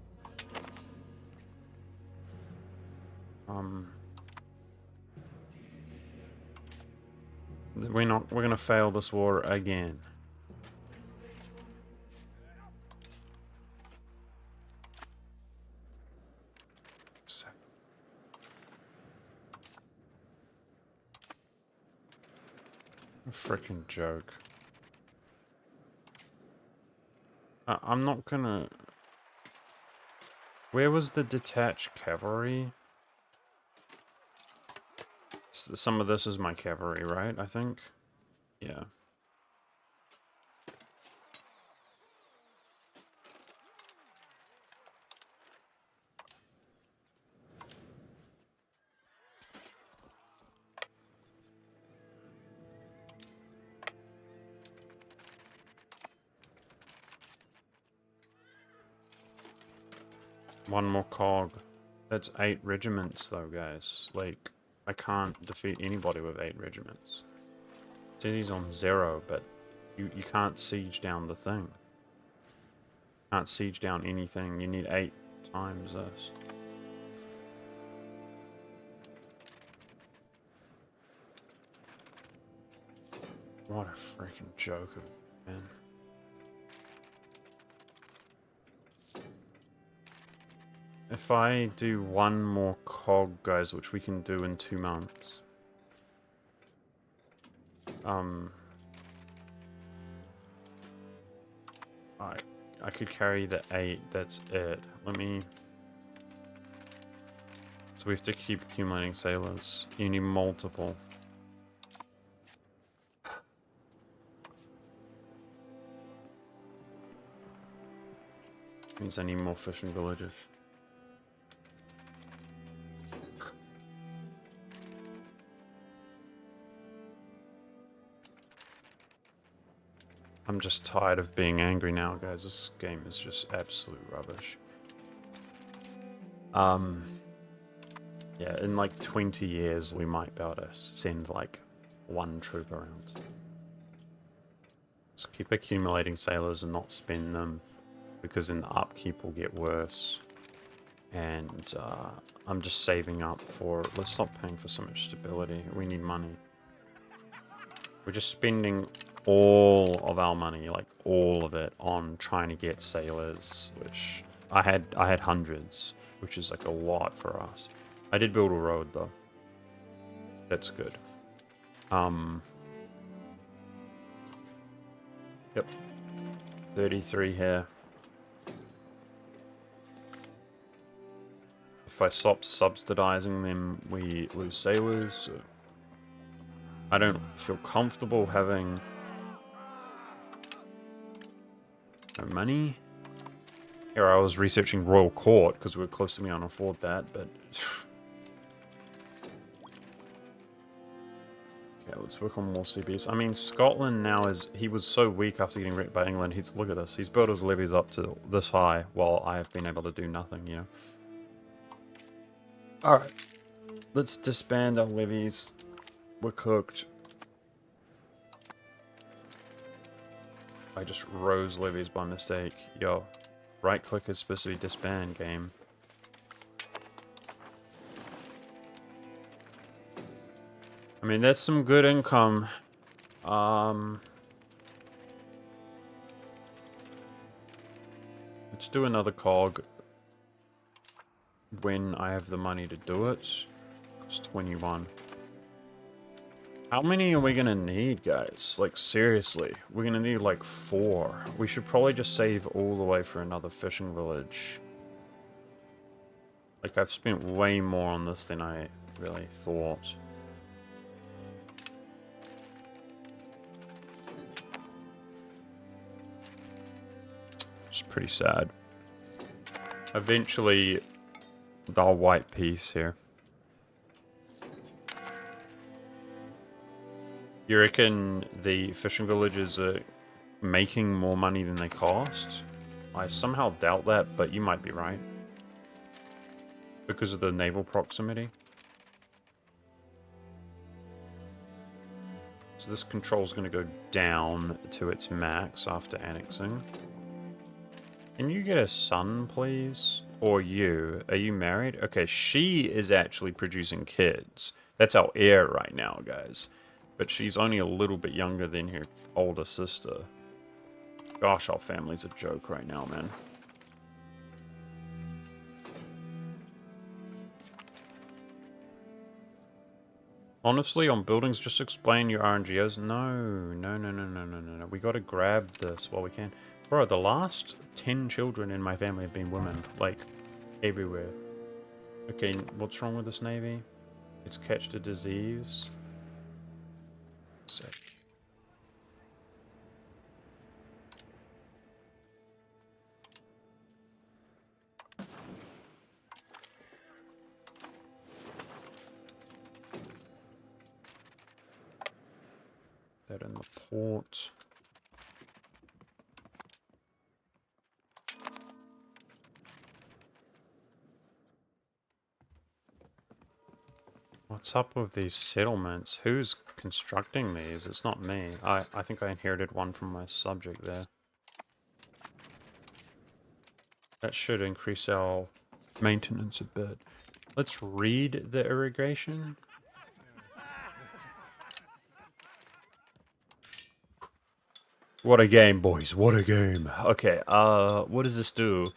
We're gonna fail this war again. A freaking joke. I'm not gonna... Where was the detached cavalry? Some of this is my cavalry, right? I think? Yeah. One more cog. That's 8 regiments though, guys. Like, I can't defeat anybody with 8 regiments. City's on 0, but you can't siege down the thing. Can't siege down anything. You need 8 times this. What a freaking joke of a man. If I do one more cog, guys, which we can do in 2 months. I could carry the 8, that's it. Let me... So we have to keep accumulating sailors. You need multiple. Means I need more fishing villages. I'm just tired of being angry now, guys. This game is just absolute rubbish. Yeah, in like 20 years, we might be able to send like 1 troop around. Just keep accumulating sailors and not spend them, because then the upkeep will get worse. And I'm just saving up for... Let's stop paying for so much stability. We need money. We're just spending all of our money, like all of it, on trying to get sailors, which I had hundreds, which is like a lot for us. I did build a road though. That's good. Yep. 33 here. If I stop subsidizing them, we lose sailors. So I don't feel comfortable having no money. Here I was researching Royal Court because we were close to me on afford that, but okay, let's work on more CBs. I mean, Scotland now he was so weak after getting wrecked by England. Look at this. He's built his levies up to this high while I have been able to do nothing, you know. All right, let's disband our levies. We're cooked. I just rose levies by mistake. Yo, right click is supposed to be disband, game. I mean, that's some good income. Let's do another cog when I have the money to do it. It's 21. How many are we gonna need, guys? Like, seriously. We're gonna need, like, 4. We should probably just save all the way for another fishing village. Like, I've spent way more on this than I really thought. It's pretty sad. Eventually, they'll white peace here. You reckon the fishing villages are making more money than they cost? I somehow doubt that, but you might be right. Because of the naval proximity. So this control's going to go down to its max after annexing. Can you get a son, please? Or you? Are you married? Okay, she is actually producing kids. That's our heir right now, guys. But she's only a little bit younger than her older sister. Gosh, our family's a joke right now, man. Honestly, on buildings, just explain your RNGOs. No. We gotta grab this while we can. Bro, the last 10 children in my family have been women. Like, everywhere. Okay, what's wrong with this navy? It's catched a disease. Sick. That in the port. What's up with these settlements? Who's constructing these? It's not me. I think I inherited one from my subject there. That should increase our maintenance a bit. Let's read the irrigation. What a game, boys. What a game. Okay, what does this do?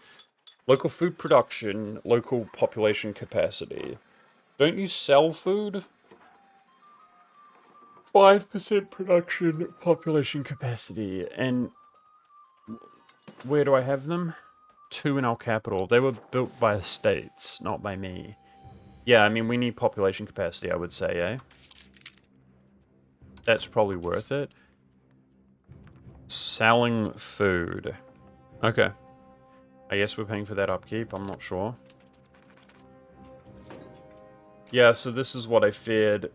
Local food production, local population capacity. Don't you sell food? 5% production, population capacity. And where do I have them? 2 in our capital. They were built by estates, not by me. Yeah, I mean, we need population capacity, I would say, eh? That's probably worth it. Selling food. Okay. I guess we're paying for that upkeep, I'm not sure. Yeah, so this is what I feared.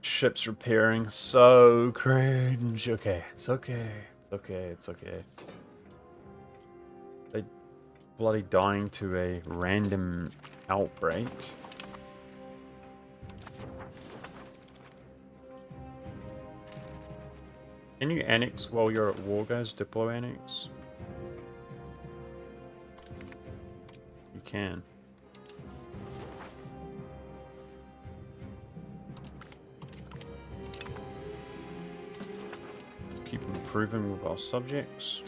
Ships repairing. So cringe. Okay, it's okay. It's okay, it's okay. They bloody dying to a random outbreak. Can you annex while you're at war, guys? Diplo annex? You can. Let's keep improving with our subjects.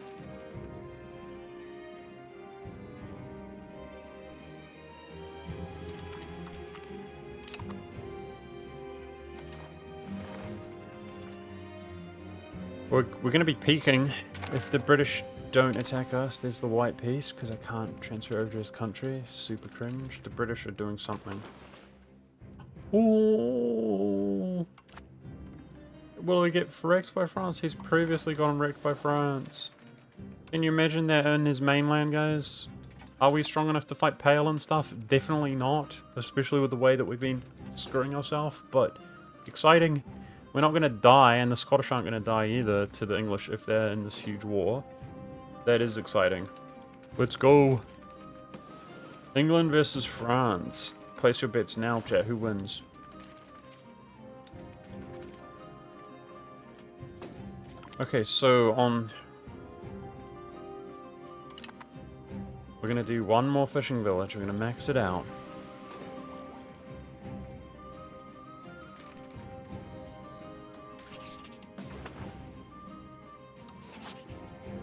We're going to be peaking if the British don't attack us. There's the white piece, because I can't transfer over to his country. Super cringe. The British are doing something. Ooh. Will he get wrecked by France? He's previously gotten wrecked by France. Can you imagine that in his mainland, guys? Are we strong enough to fight Pale and stuff? Definitely not. Especially with the way that we've been screwing ourselves. But exciting. We're not going to die, and the Scottish aren't going to die either to the English if they're in this huge war. That is exciting. Let's go. England versus France. Place your bets now, chat. Who wins? Okay, so on... We're going to do one more fishing village. We're going to max it out.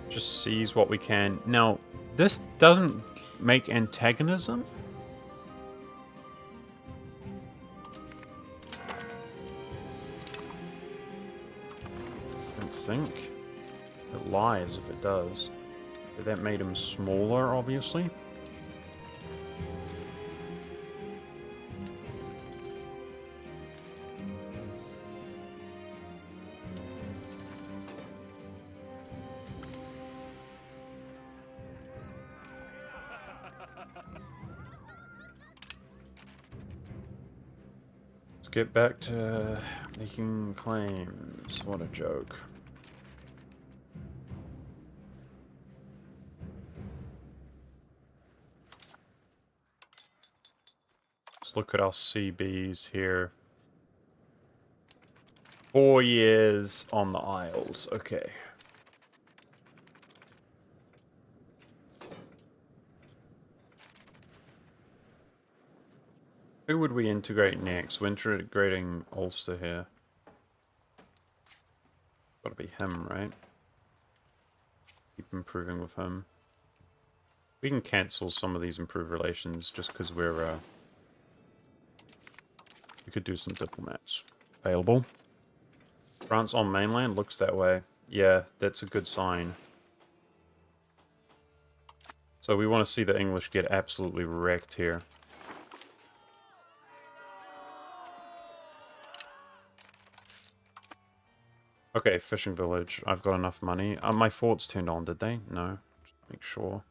Just seize what we can. Now, this doesn't make antagonism. I don't think. It lies if it does. But that made him smaller, obviously. Let's get back to making claims. What a joke. Let's look at our CBs here. 4 years on the Isles. Okay. Who would we integrate next? We're integrating Ulster here. Gotta be him, right? Keep improving with him. We can cancel some of these improved relations just because we're, we could do some diplomats. Available. France on mainland looks that way. Yeah, that's a good sign. So we want to see the English get absolutely wrecked here. Okay, fishing village. I've got enough money. My forts turned on, did they? No. Just make sure.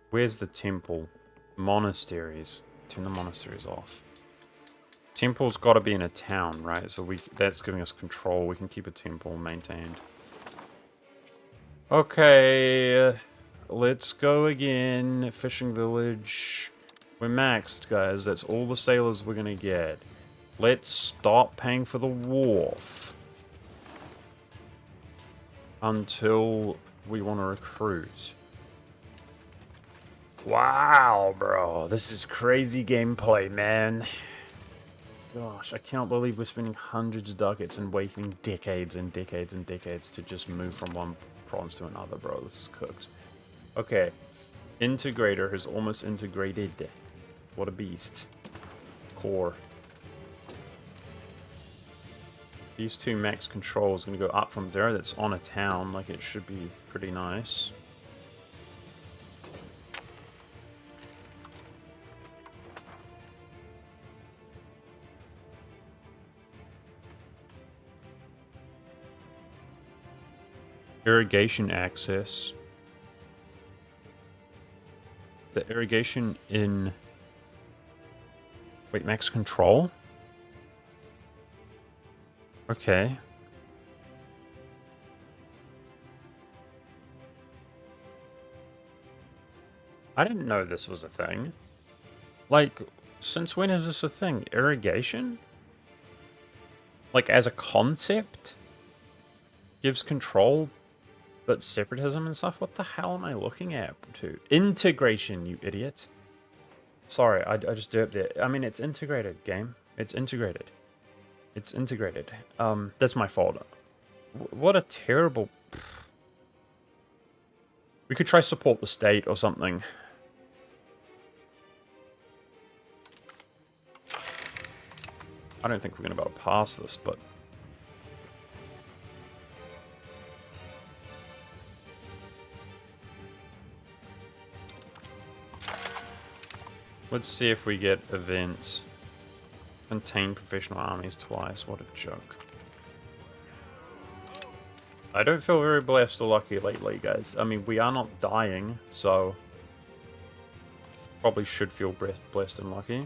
Where's the temple? Monasteries. Turn the monasteries off. Temple's got to be in a town, right? So that's giving us control. We can keep a temple maintained. Okay, let's go again. Fishing village. We're maxed, guys. That's all the sailors we're gonna get. Let's stop paying for the wharf until we want to recruit. Wow, bro. This is crazy gameplay, man. Gosh, I can't believe we're spending hundreds of ducats and waiting decades and decades and decades to just move from one province to another, bro. This is cooked. Okay. Integrator has almost integrated. What a beast. Core. These two max control is going to go up from 0. That's on a town. Like, it should be pretty nice. Irrigation access. The irrigation in... Wait, max control? Okay. I didn't know this was a thing. Like, since when is this a thing? Irrigation? Like, as a concept? Gives control, but separatism and stuff? What the hell am I looking at? Integration, you idiot. Sorry, I just derped it. I mean, it's integrated, game. It's integrated. It's integrated. That's my fault. What a terrible... We could try support the state or something. I don't think we're going to be able to pass this, but... Let's see if we get events. Contain professional armies twice. What a joke. I don't feel very blessed or lucky lately, guys. I mean, we are not dying, so... Probably should feel blessed and lucky.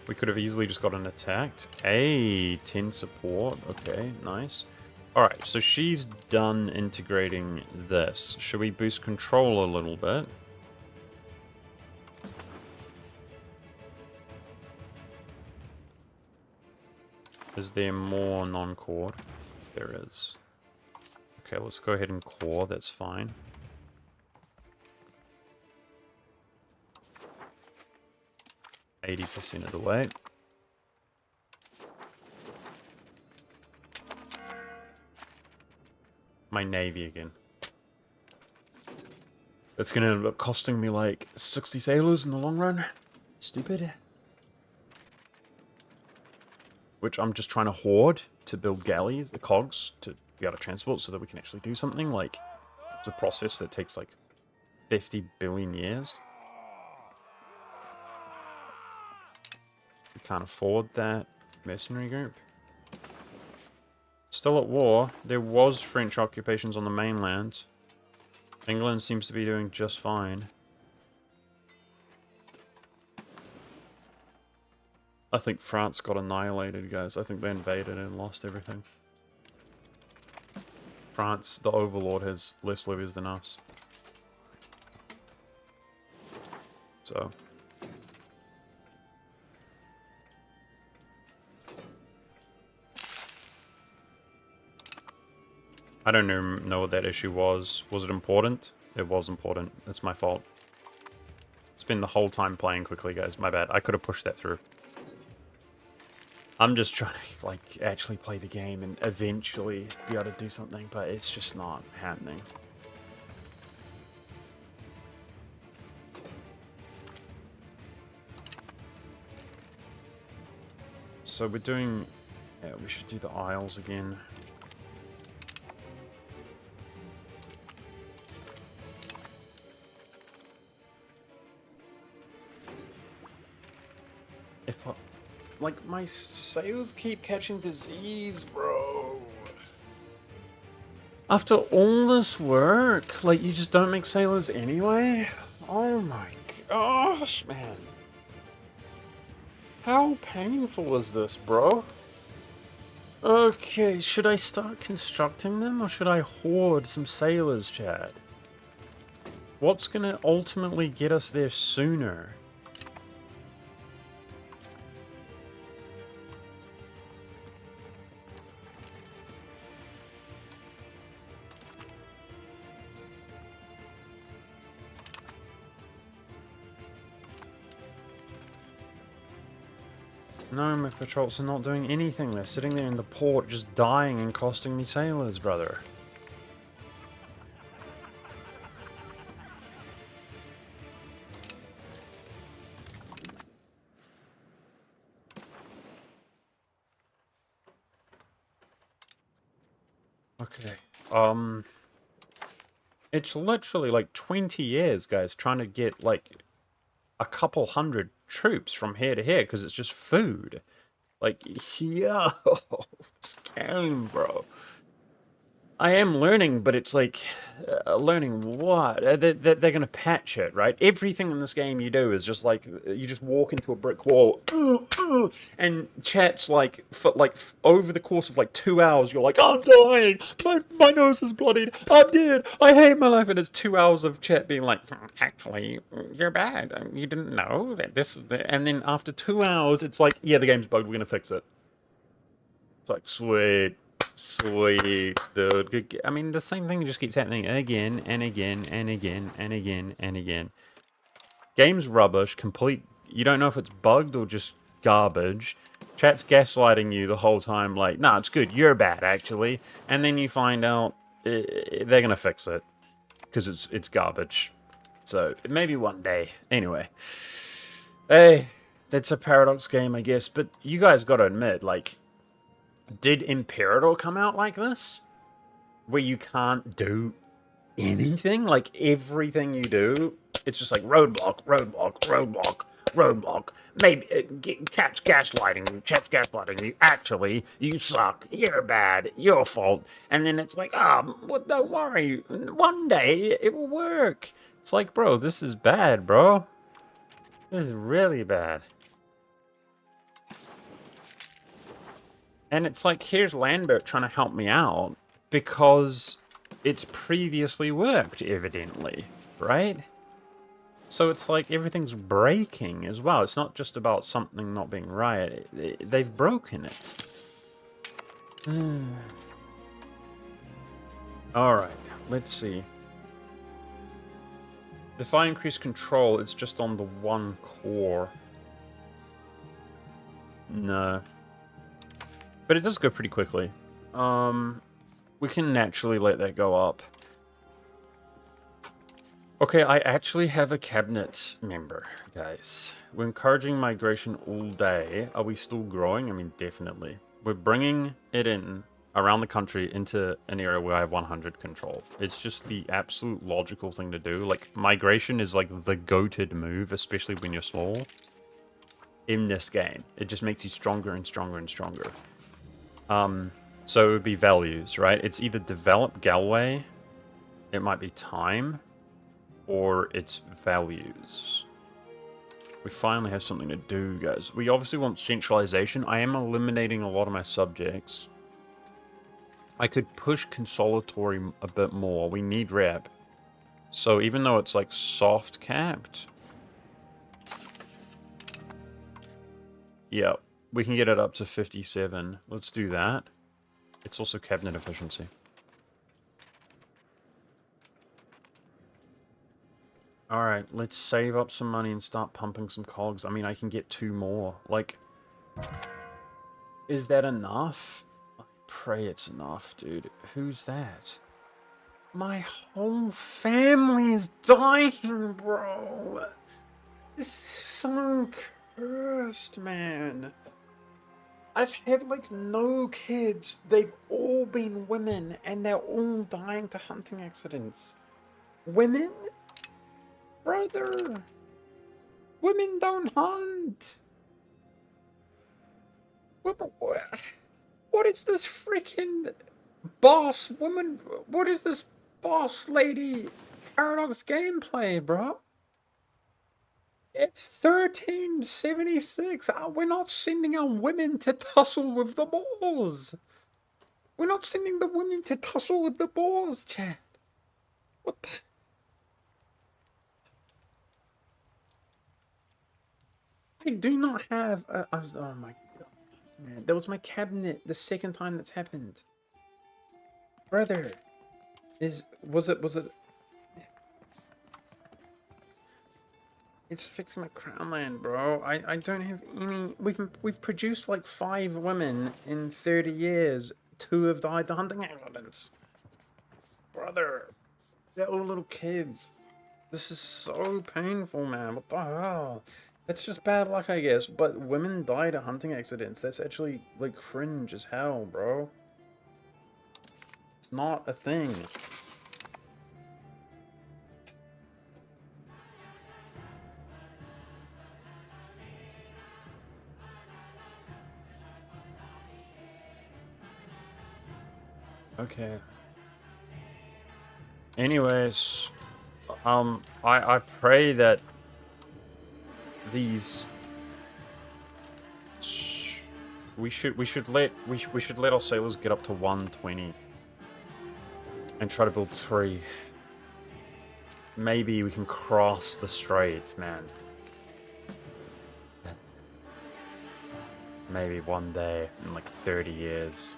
We could have easily just gotten attacked. Hey, 10 support. Okay, nice. Alright, so she's done integrating this. Should we boost control a little bit? Is there more non-core? There is. Okay, let's go ahead and core, that's fine. %, of the way. My navy again. That's gonna end up costing me like 60 sailors in the long run. Stupid. Which I'm just trying to hoard to build galleys, the cogs, to be able to transport so that we can actually do something. Like, it's a process that takes like 50 billion years. We can't afford that mercenary group. Still at war. There was French occupations on the mainland. England seems to be doing just fine. I think France got annihilated, guys. I think they invaded and lost everything. France, the overlord, has less levies than us. So... I don't even know what that issue was. Was it important? It was important. It's my fault. It's been the whole time playing quickly, guys. My bad. I could have pushed that through. I'm just trying to, like, actually play the game and eventually be able to do something, but it's just not happening. So we're doing... Yeah, we should do the Isles again. If I... Like, my sails keep catching disease, bro. After all this work, like, you just don't make sailors anyway? Oh my gosh, man. How painful is this, bro? Okay, should I start constructing them, or should I hoard some sailors, Chad? What's gonna ultimately get us there sooner? No, my patrols are not doing anything. They're sitting there in the port just dying and costing me sailors, brother. Okay. It's literally like 20 years, guys, trying to get like a couple hundred troops from here to here because it's just food. Like, yo, this game, bro. I am learning, but it's like, learning what? They're going to patch it, right? Everything in this game you do is just like, you just walk into a brick wall, and chat's like, over the course of like 2 hours, you're like, I'm dying, my nose is bloodied, I'm dead, I hate my life, and it's 2 hours of chat being like, actually, you're bad, you didn't know that this, and then after 2 hours, it's like, yeah, the game's bugged, we're going to fix it. It's like, sweet. Sweet, dude. I mean, the same thing just keeps happening again and again and again and again and again. Game's rubbish, complete... You don't know if it's bugged or just garbage. Chat's gaslighting you the whole time, like, nah, it's good, you're bad, actually. And then you find out they're gonna fix it. Because it's garbage. So, maybe one day. Anyway. Hey, that's a Paradox game, I guess. But you guys gotta admit, like... Did Imperator come out like this? Where you can't do anything? Like, everything you do, it's just like roadblock, roadblock, roadblock, roadblock. Maybe, chat's gaslighting you. Actually, you suck, you're bad, your fault. And then it's like, well, don't worry, one day it will work. It's like, bro, this is bad, bro. This is really bad. And it's like, here's Lambert trying to help me out because it's previously worked, evidently, right? So it's like everything's breaking as well. It's not just about something not being right. They've broken it. Alright, let's see. If I increase control, it's just on the one core. No. But it does go pretty quickly. We can naturally let that go up. Okay, I actually have a cabinet member, guys. We're encouraging migration all day. Are we still growing? I mean, definitely. We're bringing it in around the country into an area where I have 100 control. It's just the absolute logical thing to do. Like, migration is like the goated move, especially when you're small. In this game. It just makes you stronger and stronger and stronger. So it would be values, right? It's either develop Galway, it might be time, or it's values. We finally have something to do, guys. We obviously want centralization. I am eliminating a lot of my subjects. I could push consolatory a bit more. We need rep. So even though it's like soft capped, yeah, we can get it up to 57. Let's do that. It's also cabinet efficiency. Alright, let's save up some money and start pumping some cogs. I mean, I can get 2 more. Like, is that enough? I pray it's enough, dude. Who's that? My whole family is dying, bro. This is so cursed, man. I've had, like, no kids. They've all been women, and they're all dying to hunting accidents. Women? Brother! Women don't hunt! What is this freaking boss woman? What is this boss lady Paradox gameplay, bro? It's 1376. We're not sending our women to tussle with the boars. We're not sending the women to tussle with the boars, chat. What the... I do not have oh my god, man. That was my cabinet the second time that's happened. Brother, was it it's fixing my crown land, bro. I don't have any. We've produced like 5 women in 30 years. 2 have died to hunting accidents. Brother, they're all little kids. This is so painful, man. What the hell? It's just bad luck, I guess. But women die to hunting accidents. That's actually like cringe as hell, bro. It's not a thing. Okay. Anyways, I pray that these we should let our sailors get up to 120 and try to build 3. Maybe we can cross the strait, man. Maybe one day in like 30 years.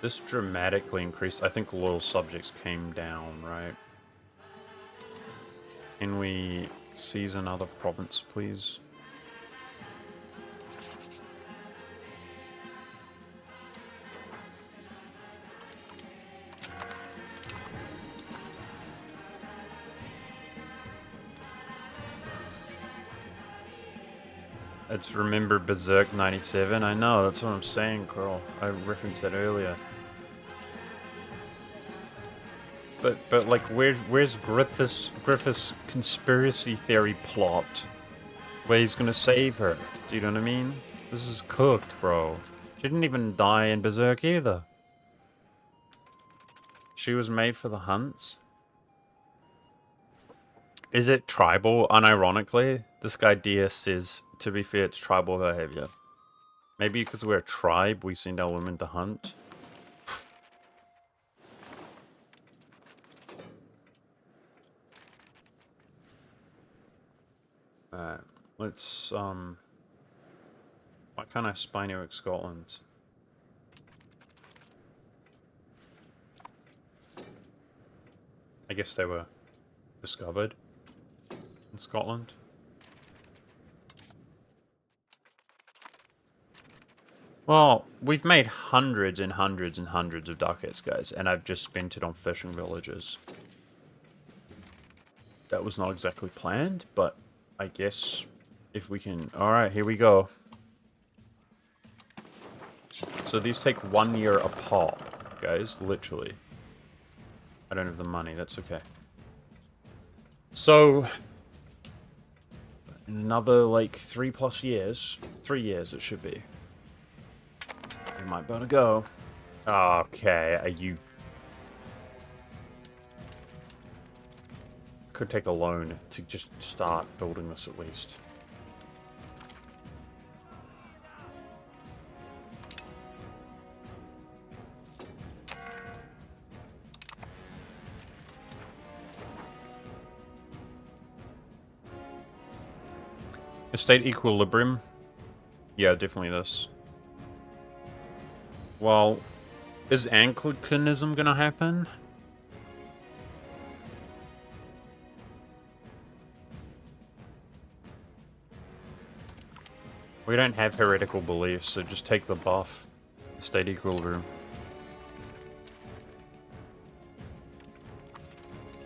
This dramatically increased. I think loyal subjects came down, right? Can we seize another province, please? It's remember Berserk 97. I know, that's what I'm saying, Carl. I referenced that earlier. But like, where's Griffith's conspiracy theory plot, where he's gonna save her? Do you know what I mean? This is cooked, bro. She didn't even die in Berserk either. She was made for the hunts. Is it tribal? Unironically, this guy DS says, to be fair, it's tribal behavior. Maybe because we're a tribe, we send our women to hunt. Alright, let's, why can't I spy Newark, Scotland? I guess they were discovered in Scotland. Well, we've made hundreds and hundreds and hundreds of ducats, guys, and I've just spent it on fishing villages. That was not exactly planned, but I guess if we can... Alright, here we go. So these take 1 year a pop, guys, literally. I don't have the money, that's okay. So, in another, like, 3+ years, 3 years it should be, we might better go. Okay, are you... could take a loan to just start building this at least. Estate equilibrium. Yeah, definitely this. Well, is Anglicanism gonna happen? We don't have heretical beliefs, so just take the buff. Estate equilibrium.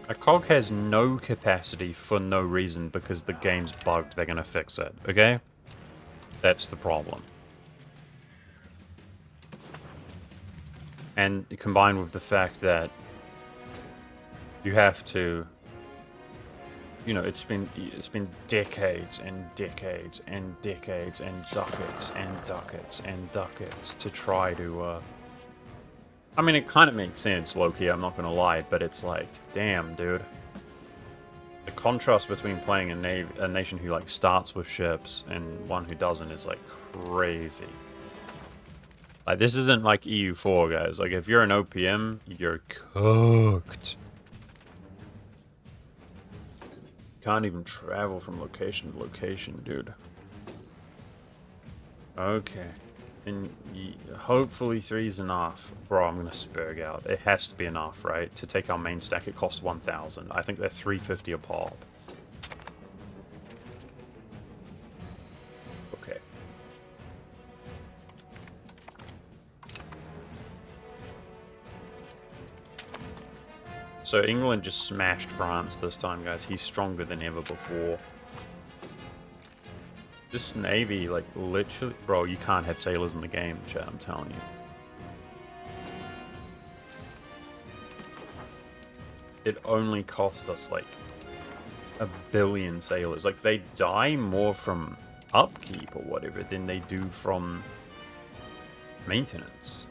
A cog has no capacity for no reason because the game's bugged. They're gonna fix it, okay? That's the problem. And combined with the fact that you have to, you know, it's been decades and decades and decades and ducats and ducats and ducats to try to, I mean, it kind of makes sense, low-key, I'm not gonna lie, but it's like, damn, dude. The contrast between playing a nation who, like, starts with ships and one who doesn't is, like, crazy. Like, this isn't like EU4, guys. Like, if you're an OPM, you're cooked. Can't even travel from location to location, dude. Okay. And hopefully 3's enough. Bro, I'm gonna spurg out. It has to be enough, right? To take our main stack, it costs 1,000. I think they're 350 a pop. Okay. So England just smashed France this time, guys. He's stronger than ever before. This navy, like, literally... Bro, you can't have sailors in the game, chat, I'm telling you. It only costs us, like, 1 billion sailors. Like, they die more from upkeep or whatever than they do from maintenance.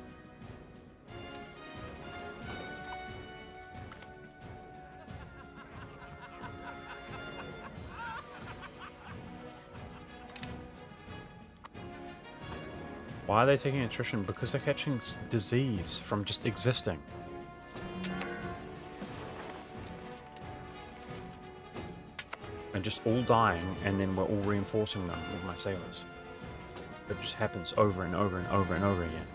Why are they taking attrition? Because they're catching disease from just existing. And just all dying, and then we're all reinforcing them with my sailors. It just happens over and over and over and over again.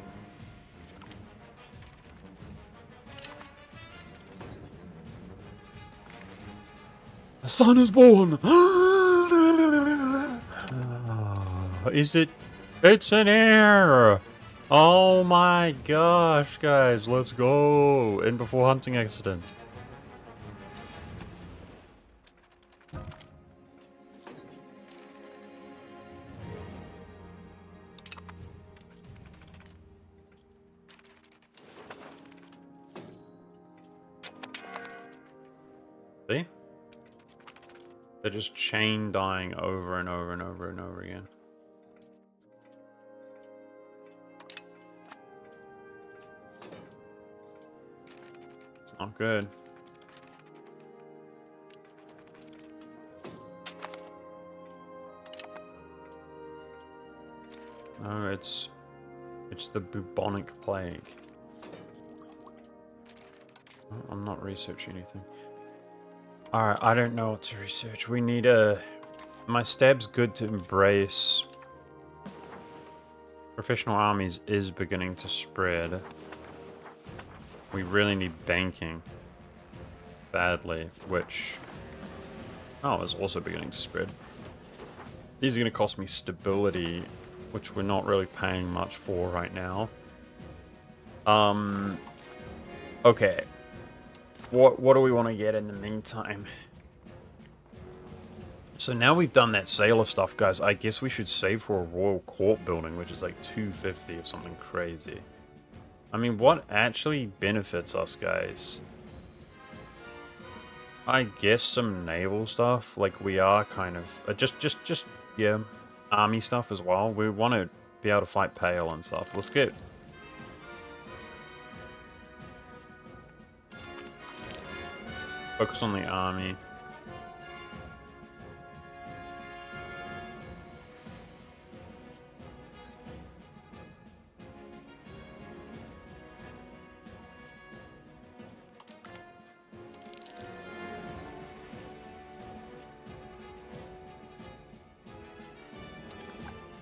A son is born! Is it? It's an heir! Oh my gosh, guys, let's go! In before hunting accident. See? They're just chain dying over and over and over and over again. It's not good. No, it's the bubonic plague. Oh, I'm not researching anything. Alright, I don't know what to research. We need a... My stab's good to embrace. Professional armies is beginning to spread. We really need banking. Badly, which... Oh, is also beginning to spread. These are going to cost me stability, which we're not really paying much for right now. Okay. What do we want to get in the meantime? So now we've done that sailor stuff, guys. I guess we should save for a royal court building, which is like 250 or something crazy. I mean, what actually benefits us, guys? I guess some naval stuff. Like, we are kind of... just yeah, army stuff as well. We want to be able to fight Pale and stuff. Let's get... Focus on the army.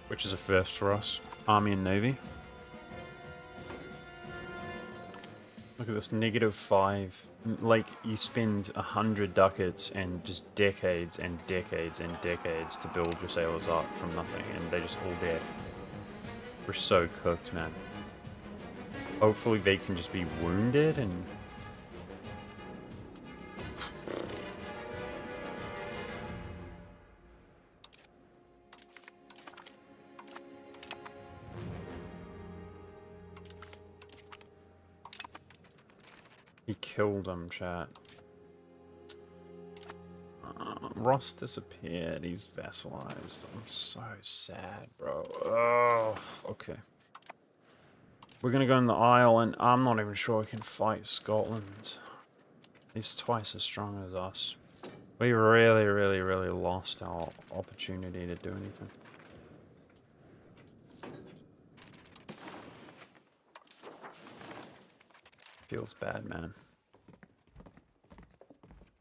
which is a first for us, Army and Navy. Look at this, -5. Like, you spend 100 ducats and just decades and decades and decades to build your sailors up from nothing, and they just all dead. We're so cooked, man. Hopefully they can just be wounded and... He killed him, chat. Ross disappeared. He's vassalized. I'm so sad, bro. Oh, okay. We're gonna go in the Isle, and I'm not even sure I can fight Scotland. He's twice as strong as us. We really, really, really lost our opportunity to do anything. Feels bad, man.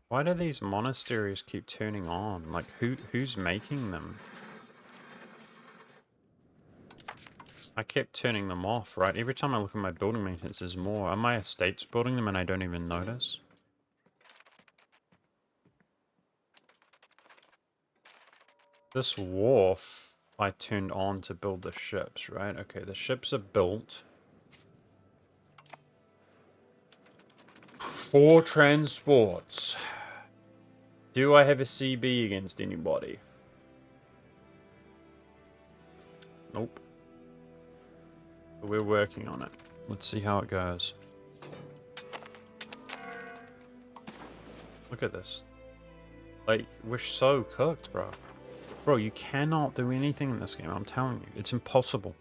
Why do these monasteries keep turning on? Like, who's making them? I kept turning them off, right? Every time I look at my building maintenance, there's more. Are my estates building them and I don't even notice? This wharf I turned on to build the ships, right? Okay, the ships are built. 4 transports. Do I have a CB against anybody? Nope. But we're working on it. Let's see how it goes. Look at this. Like, we're so cooked, bro. Bro, you cannot do anything in this game, I'm telling you. It's impossible.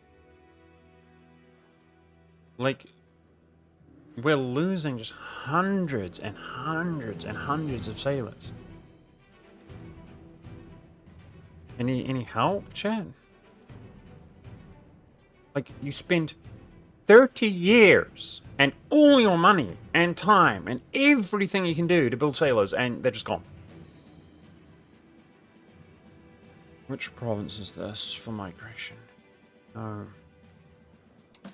Like, we're losing just hundreds and hundreds and hundreds of sailors. Any help, chat? Like, you spend 30 years and all your money and time and everything you can do to build sailors, and they're just gone. Which province is this for migration? Oh. The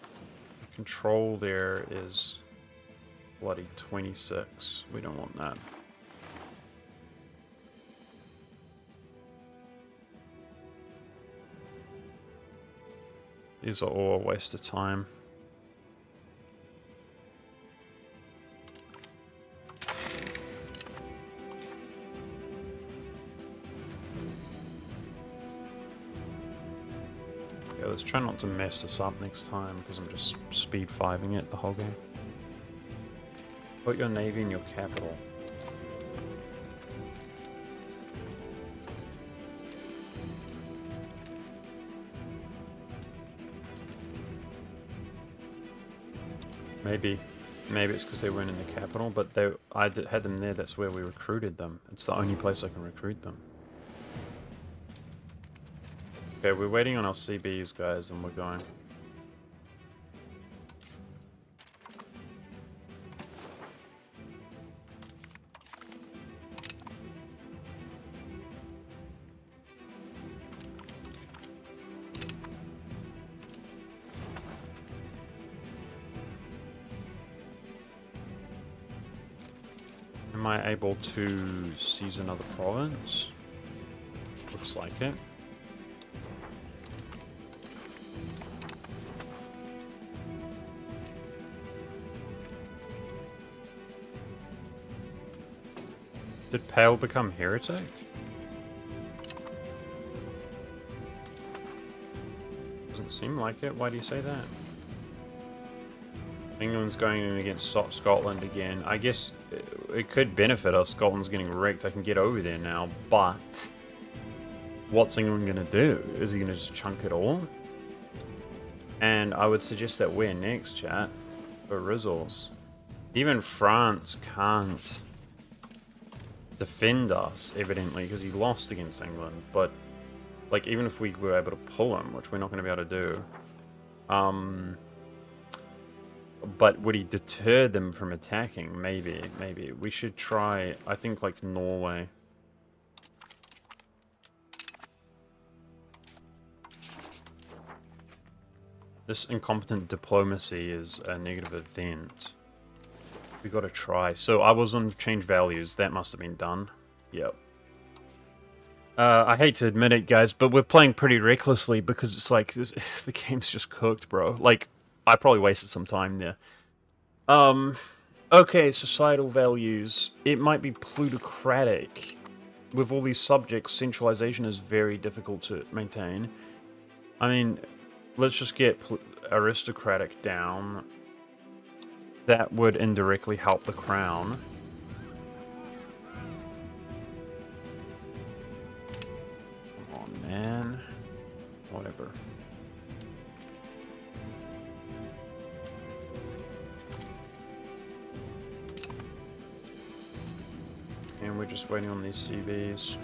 control there is bloody 26. We don't want that. These are all a waste of time. Yeah, let's try not to mess this up next time, because I'm just speed 5ing it the whole game. Put your navy in your capital. Maybe it's because they weren't in the capital, but I had them there. That's where we recruited them. It's the only place I can recruit them. Okay, we're waiting on our CBs, guys, and we're going. Am I able to seize another province? Looks like it. Did Pale become heretic? Doesn't seem like it. Why do you say that? England's going in against Scotland again. I guess it could benefit us. Scotland's getting wrecked. I can get over there now, but what's England going to do? Is he going to just chunk it all? And I would suggest that we're next, chat, for resource. Even France can't defend us, evidently, because he lost against England. But, like, even if we were able to pull him, which we're not going to be able to do, but would he deter them from attacking? Maybe. We should try, I think, like, Norway. This incompetent diplomacy is a negative event. We gotta try. So I was on change values. That must have been done. Yep. I hate to admit it, guys, but we're playing pretty recklessly because it's like this, the game's just cooked, bro. Like, I probably wasted some time there. Okay, societal values. It might be plutocratic. With all these subjects, centralization is very difficult to maintain. I mean, let's just get aristocratic down. That would indirectly help the crown. Come on, man. Whatever. And we're just waiting on these CVs.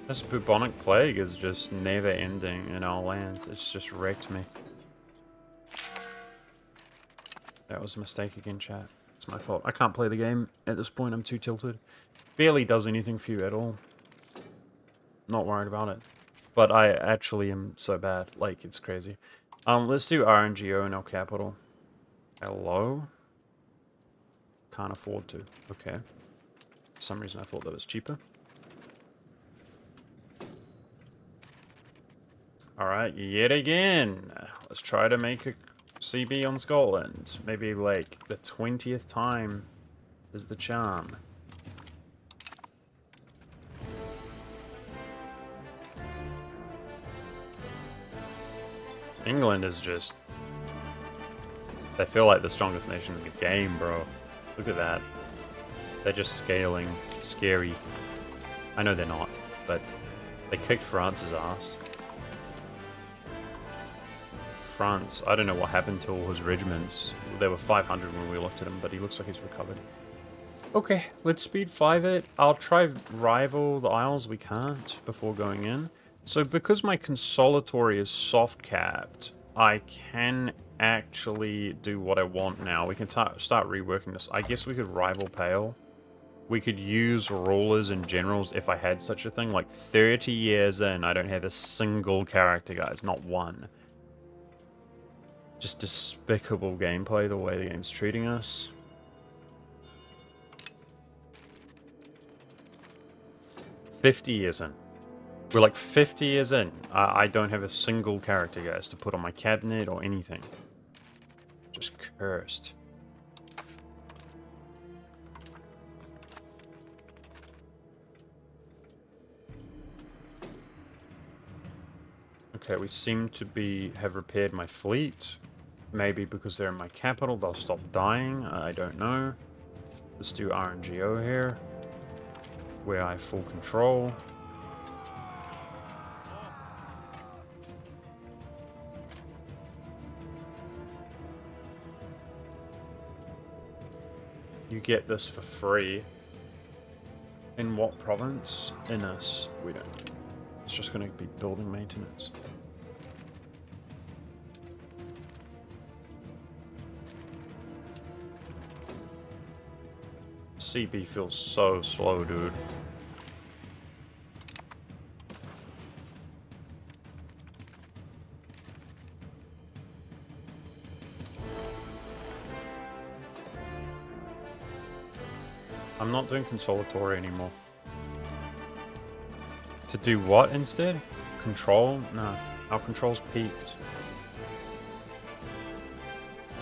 This bubonic plague is just never ending in our lands. It's just wrecked me. That was a mistake again, chat. It's my fault. I can't play the game at this point. I'm too tilted. Barely does anything for you at all. Not worried about it. But I actually am so bad. Like, it's crazy. Let's do RNGO in our capital. Hello? Can't afford to. Okay. For some reason I thought that was cheaper. Alright, yet again. Let's try to make a CB on Scotland. Maybe like the 20th time is the charm. England is just... They feel like the strongest nation in the game, bro. Look at that. They're just scaling. Scary. I know they're not, but they kicked France's ass. France, I don't know what happened to all his regiments. There were 500 when we looked at him, but he looks like he's recovered. Okay, let's speed 5 it. I'll try rival the Isles. We can't before going in. So because my consolatory is soft capped, I can actually do what I want now. We can start reworking this. I guess we could rival Pale. We could use rulers and generals if I had such a thing. Like 30 years in, I don't have a single character, guys. Not one. Just despicable gameplay, the way the game's treating us. "50 years in. We're like 50 years in. I don't have a single character, guys, to put on my cabinet or anything. Just cursed. Okay, we seem to have repaired my fleet. Maybe because they're in my capital, they'll stop dying. I don't know. Let's do RNGO here, where I have full control. You get this for free. In what province? In us. We don't. It's just going to be building maintenance. CB feels so slow, dude. I'm not doing consolatory anymore. To do what instead? Control? No. Our control's peaked.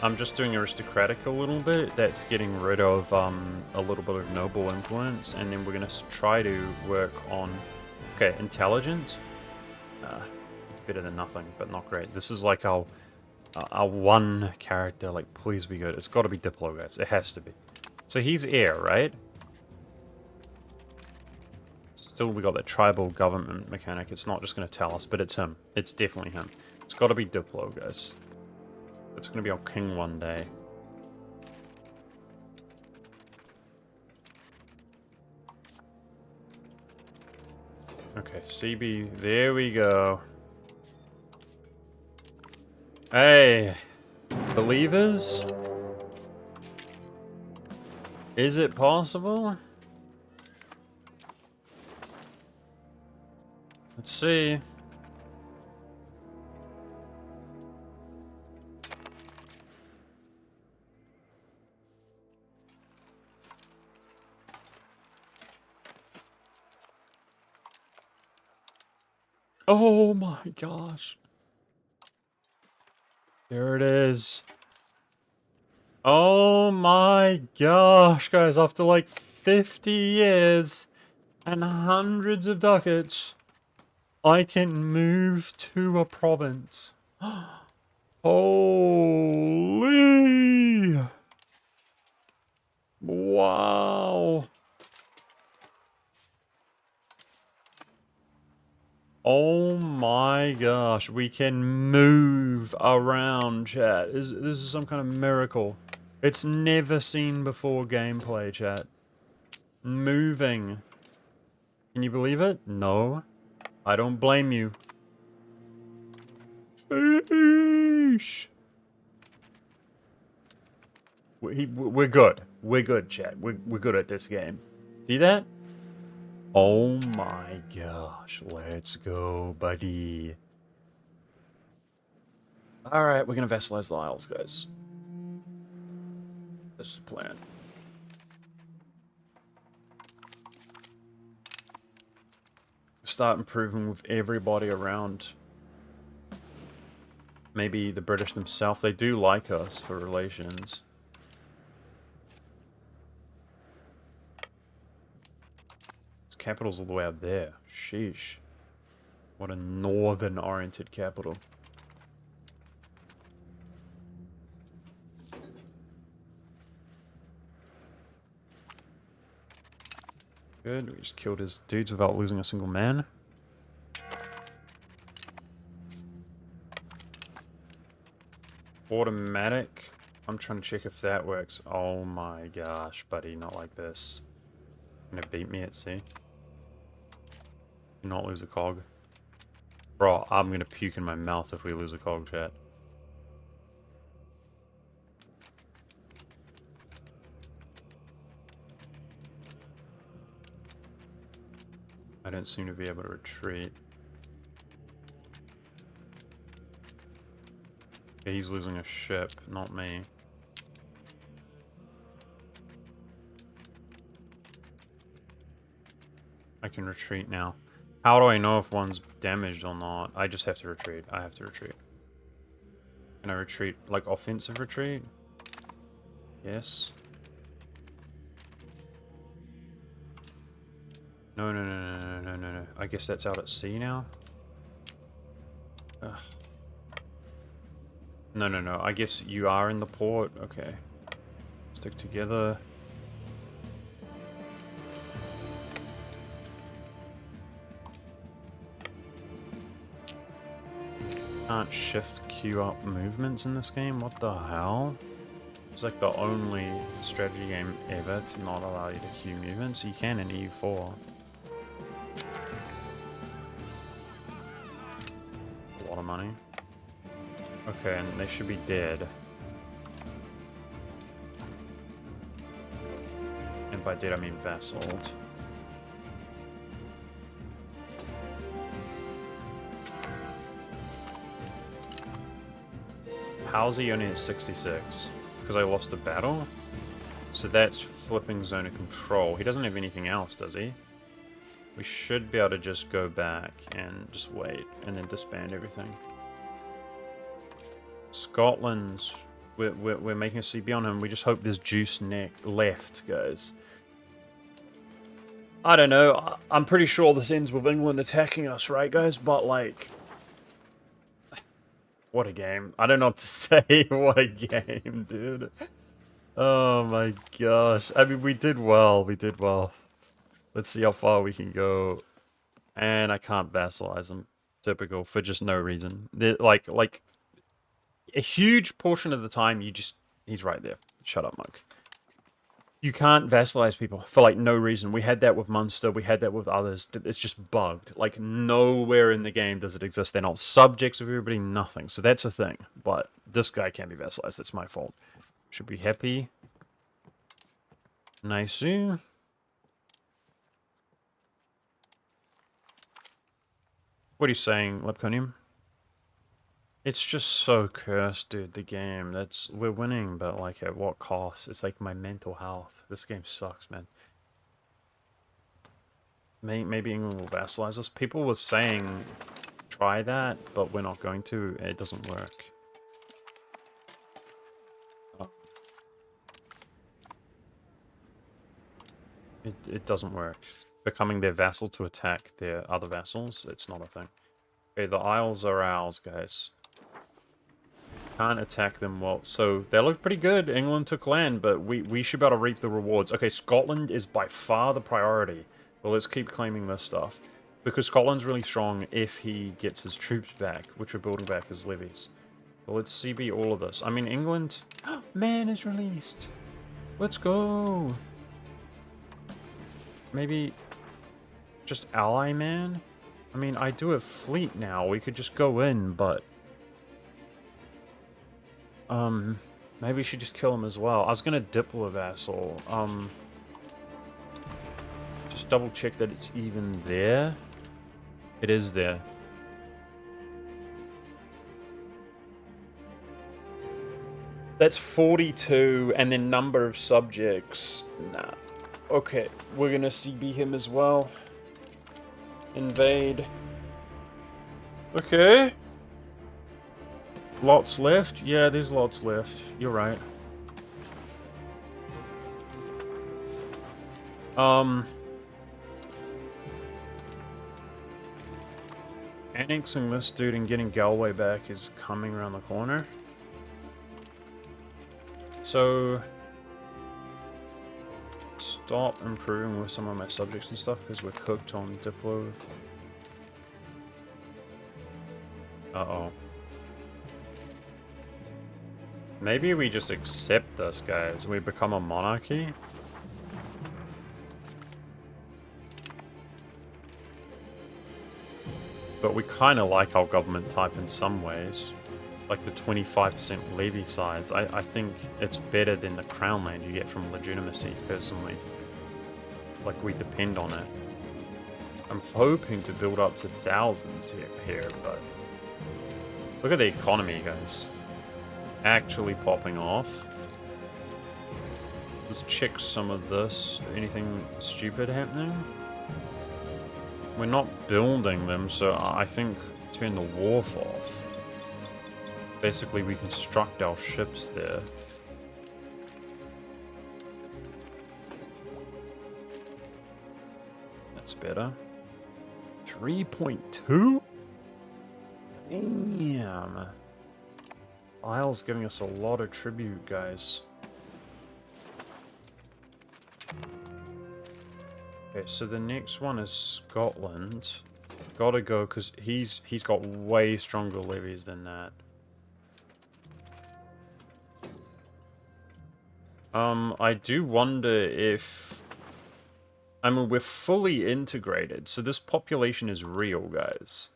I'm just doing aristocratic a little bit. That's getting rid of a little bit of noble influence. And then we're going to try to work on... Okay, intelligence. Better than nothing, but not great. This is like our one character. Like, please be good. It's got to be Diplo, guys. It has to be. So he's heir, right? Still, we got that tribal government mechanic. It's not just going to tell us, but it's him. It's definitely him. It's got to be Diplo, guys. It's going to be our king one day. Okay, CB. There we go. Hey, believers? Is it possible? Let's see. Oh my gosh. There it is. Oh my gosh, guys, after like 50 years and hundreds of ducats, I can move to a province. Holy! Wow! Oh my gosh, we can move around, chat. This is some kind of miracle. It's never seen before gameplay, chat. Moving. Can you believe it? No. I don't blame you. Sheesh. We're good. We're good, chat. We're good at this game. See that? Oh my gosh. Let's go, buddy. Alright, we're gonna vassalize the Isles, guys. This is the plan. Start improving with everybody around. Maybe the British themselves. They do like us for relations. Its capital's all the way out there. Sheesh. What a northern-oriented capital. Good, we just killed his dudes without losing a single man. Automatic. I'm trying to check if that works. Oh my gosh, buddy, not like this. You're gonna beat me at sea. Not lose a cog. Bro, I'm gonna puke in my mouth if we lose a cog, chat. I don't seem to be able to retreat. Yeah, he's losing a ship, not me. I can retreat now. How do I know if one's damaged or not? I just have to retreat. I have to retreat. Can I retreat, like offensive retreat? Yes. No, no, no, no, no, no, no, no. I guess that's out at sea now? Ugh. No, no, no. I guess you are in the port. Okay. Stick together. Can't shift queue up movements in this game? What the hell? It's like the only strategy game ever to not allow you to queue movements. You can in EU4. A lot of money. Okay, and they should be dead. And by dead I mean vassaled. How's he only at 66? Because I lost a battle? So that's flipping zone of control. He doesn't have anything else, does he? We should be able to just go back and just wait and then disband everything. Scotland's... We're making a CB on him. We just hope there's juice left, guys. I don't know. I'm pretty sure this ends with England attacking us, right, guys? But, like... What a game. I don't know what to say. What a game, dude. Oh my gosh. I mean, we did well. We did well. Let's see how far we can go. And I can't vassalize him. Typical. For just no reason. Like, a huge portion of the time, you just... He's right there. Shut up, Monk. You can't vassalize people for, like, no reason. We had that with Munster. We had that with others. It's just bugged. Like, nowhere in the game does it exist. They're not subjects of everybody, nothing. So that's a thing. But this guy can't be vassalized. That's my fault. Should be happy. Nice. What are you saying, Lepconium? It's just so cursed, dude, the game. We're winning, but like at what cost? It's like my mental health. This game sucks, man. Maybe England will vassalize us. People were saying try that, but we're not going to. It doesn't work. Oh. It doesn't work. Becoming their vassal to attack their other vassals, it's not a thing. Okay, the Isles are ours, guys. Can't attack them well. So, they look pretty good. England took land, but we should be able to reap the rewards. Okay, Scotland is by far the priority. Well, let's keep claiming this stuff. Because Scotland's really strong if he gets his troops back, which are building back his levies. Well, let's CB all of this. I mean, England... Man is released! Let's go! Maybe... just ally man? I mean, I do have fleet now. We could just go in, but... maybe we should just kill him as well. I was gonna Diplo vassal. Just double check that it's even there. It is there. That's 42, and then number of subjects. Nah. Okay, we're gonna CB him as well. Invade. Okay. Lots left? Yeah, there's lots left. You're right. Annexing this dude and getting Galway back is coming around the corner. So... stop improving with some of my subjects and stuff because we're cooked on Diplo. Uh-oh. Maybe we just accept this, guys. We become a monarchy. But we kind of like our government type in some ways. Like the 25% levy size. I think it's better than the crown land you get from legitimacy, personally. Like, we depend on it. I'm hoping to build up to thousands here, but... look at the economy, guys. Actually popping off. Let's check some of this. Anything stupid happening? We're not building them, so I think turn the wharf off. Basically, we construct our ships there. That's better. 3.2? Damn. Isle's giving us a lot of tribute, guys. Okay, so the next one is Scotland. Gotta go, because he's got way stronger levies than that. I do wonder if... I mean, we're fully integrated, so this population is real, guys.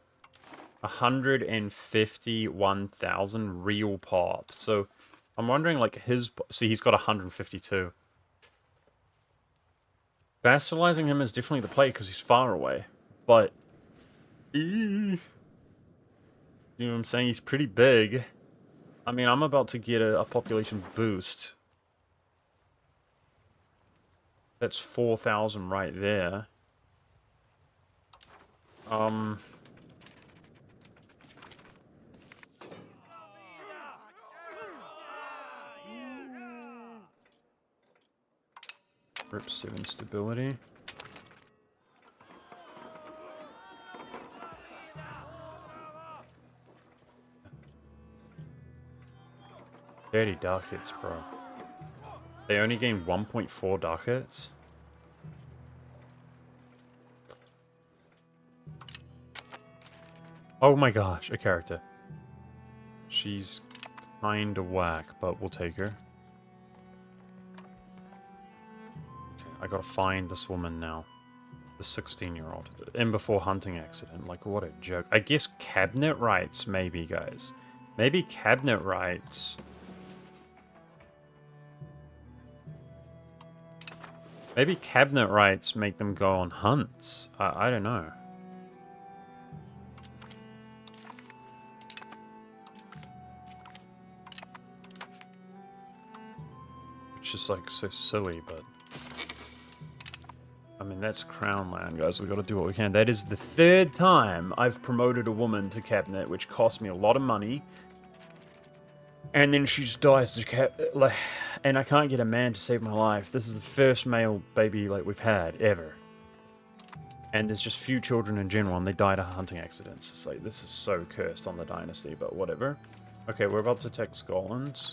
151,000 real pop. So, I'm wondering, like, his... see, he's got 152. Vassalizing him is definitely the play, because he's far away. But... you know what I'm saying? He's pretty big. I mean, I'm about to get a population boost. That's 4,000 right there. Rip 7 stability. $30 ducats, bro. They only gain 1.4 ducats? Oh my gosh, a character. She's kinda whack, but we'll take her. Okay, I gotta find this woman now. The 16-year-old. In before hunting accident. Like, what a joke. I guess cabinet rights, maybe, guys. Maybe cabinet rights. Maybe cabinet rights make them go on hunts. I don't know. Which is like so silly, but I mean that's crown land, guys. We got to do what we can. That is the 3rd time I've promoted a woman to cabinet, which cost me a lot of money. And then she just dies to and I can't get a man to save my life. This is the first male baby like we've had ever. And there's just few children in general, and they die to hunting accidents. It's like, this is so cursed on the dynasty, but whatever. Okay, we're about to attack Scotland.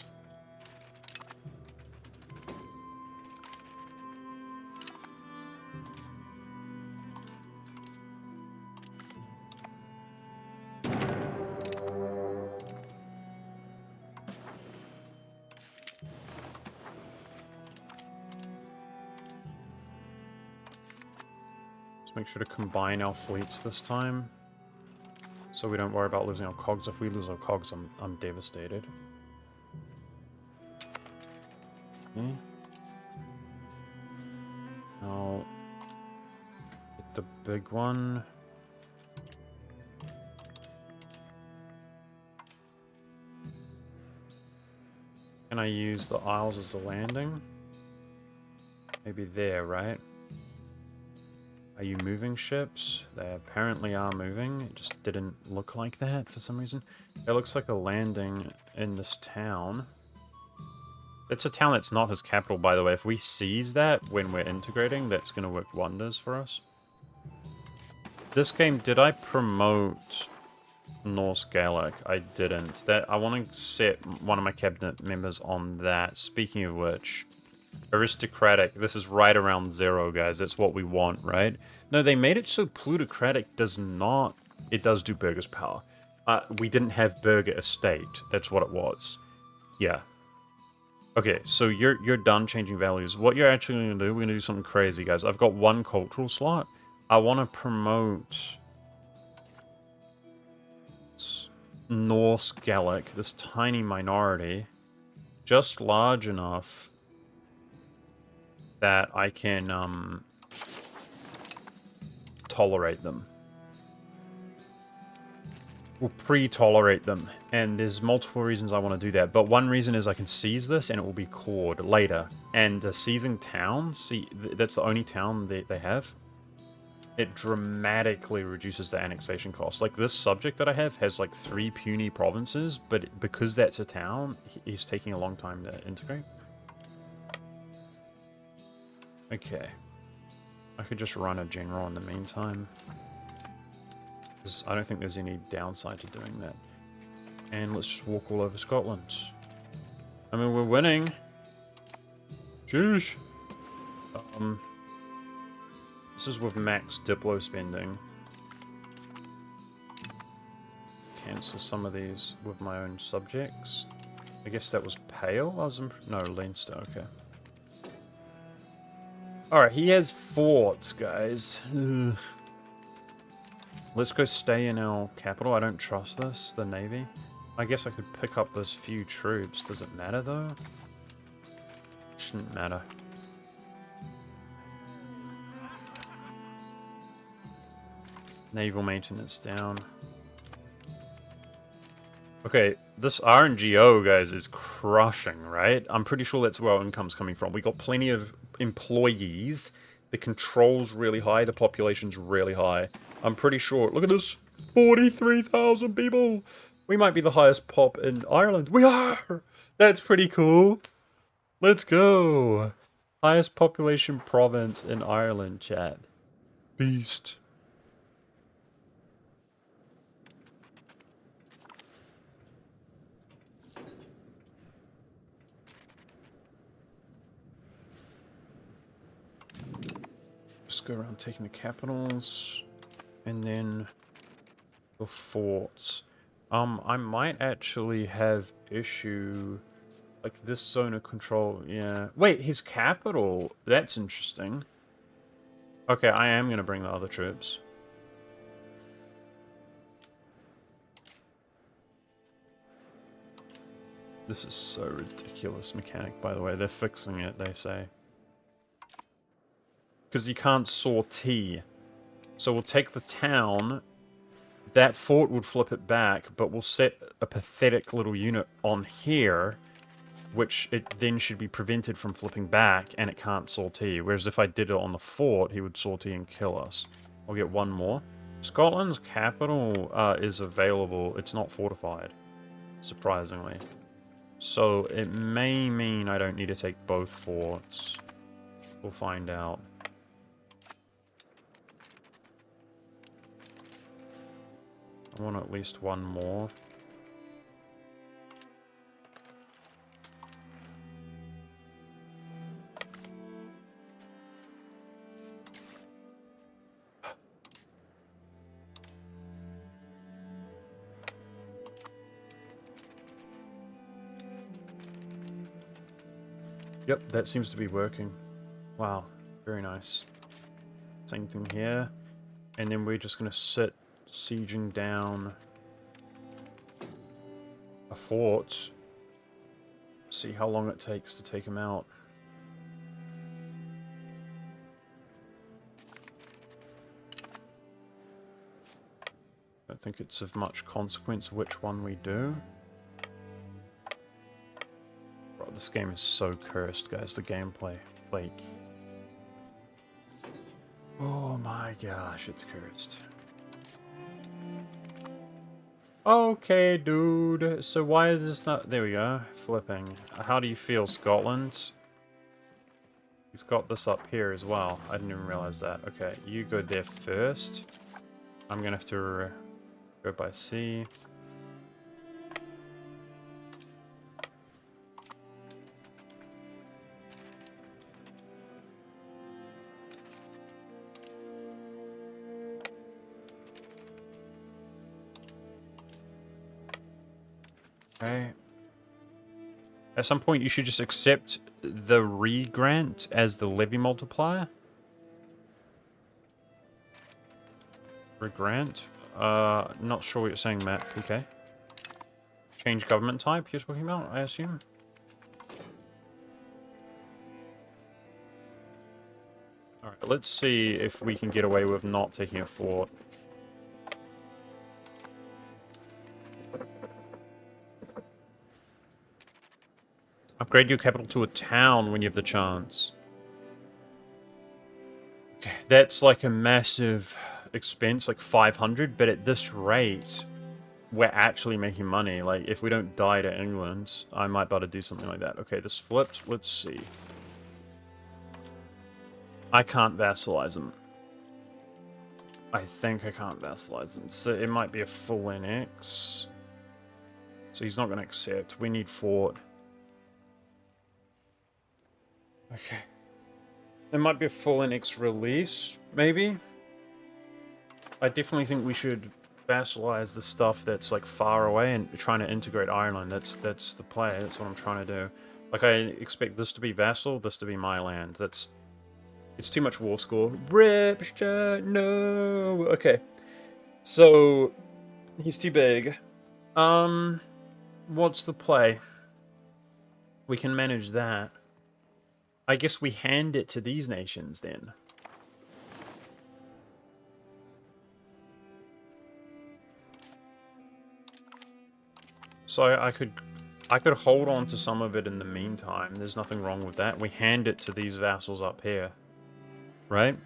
Let's make sure to combine our fleets this time, so we don't worry about losing our cogs. If we lose our cogs, I'm devastated. Okay. Now, get the big one. Can I use the Isles as a landing? Maybe there, right? Are you moving ships? They apparently are moving. It just didn't look like that for some reason. It looks like a landing in this town. It's a town that's not his capital, by the way. If we seize that when we're integrating, that's going to work wonders for us. This game, did I promote Norse Gaelic? I didn't. I want to set one of my cabinet members on that. Speaking of which, aristocratic. This is right around 0, guys. That's what we want, right? No, they made it so plutocratic does not... It does do Burger's power. We didn't have Burger Estate. That's what it was. Yeah. Okay, so you're done changing values. What you're actually going to do, we're going to do something crazy, guys. I've got 1 cultural slot. I want to promote Norse Gaelic, this tiny minority, just large enough that I can tolerate them. We'll pre-tolerate them, and there's multiple reasons I want to do that, but one reason is I can seize this and it will be cored later. And seizing towns, see, that's the only town they have. It dramatically reduces the annexation cost. Like, this subject that I have has like 3 puny provinces, but because that's a town, he's taking a long time to integrate. Okay. I could just run a general in the meantime. I don't think there's any downside to doing that. And let's just walk all over Scotland. I mean, we're winning. Sheesh. This is with max Diplo spending. Cancel some of these with my own subjects. I guess that was Pale? No, Leinster, okay. Alright, he has forts, guys. Ugh. Let's go stay in our capital. I don't trust this, the navy. I guess I could pick up those few troops. Does it matter, though? Shouldn't matter. Naval maintenance down. Okay, this RNGO, guys, is crushing, right? I'm pretty sure that's where our income's coming from. We got plenty of employees. The control's really high. The population's really high. I'm pretty sure. Look at this. 43,000 people. We might be the highest pop in Ireland. We are! That's pretty cool. Let's go. Highest population province in Ireland, chat. Beast. Just go around taking the capitals. And then the forts. I might actually have issue... Like this zone of control, yeah. Wait, his capital? That's interesting. Okay, I am going to bring the other troops. This is so ridiculous mechanic, by the way. They're fixing it, they say. because you can't sortie. So we'll take the town. That fort would flip it back, but we'll set a pathetic little unit on here, which it then should be prevented from flipping back, and it can't sortie. Whereas if I did it on the fort, he would sortie and kill us. I'll get one more. Scotland's capital is available. It's not fortified, surprisingly. So it may mean I don't need to take both forts. We'll find out. I want at least one more. Yep, that seems to be working. Wow, very nice. Same thing here. And then we're just going to sit sieging down a fort. See how long it takes to take him out. I don't think it's of much consequence which one we do. Bro, this game is so cursed, guys. The gameplay. Like... oh my gosh, it's cursed. Okay, dude. So why is this not... there we go. Flipping. How do you feel, Scotland? He's got this up here as well. I didn't even realize that. Okay, you go there first. I'm gonna have to go by sea. Okay. At some point, you should just accept the re-grant as the levy multiplier. Re-grant? Not sure what you're saying, Matt. Okay. Change government type you're talking about, I assume? Alright, let's see if we can get away with not taking a fort. Upgrade your capital to a town when you have the chance. Okay, that's like a massive expense, like 500, but at this rate, we're actually making money. Like, if we don't die to England, I might be able to do something like that. Okay, this flipped. Let's see. I can't vassalize him. I think I can't vassalize him. So it might be a full NX. So he's not going to accept. We need fort. Okay. There might be a full NX release, maybe? I definitely think we should vassalize the stuff that's like far away and trying to integrate Ireland. That's the play. That's what I'm trying to do. Like, I expect this to be vassal, this to be my land. It's too much war score. Ripster, no. Okay. So he's too big. What's the play? We can manage that. I guess we hand it to these nations then. So I could hold on to some of it in the meantime. There's nothing wrong with that. We hand it to these vassals up here. Right?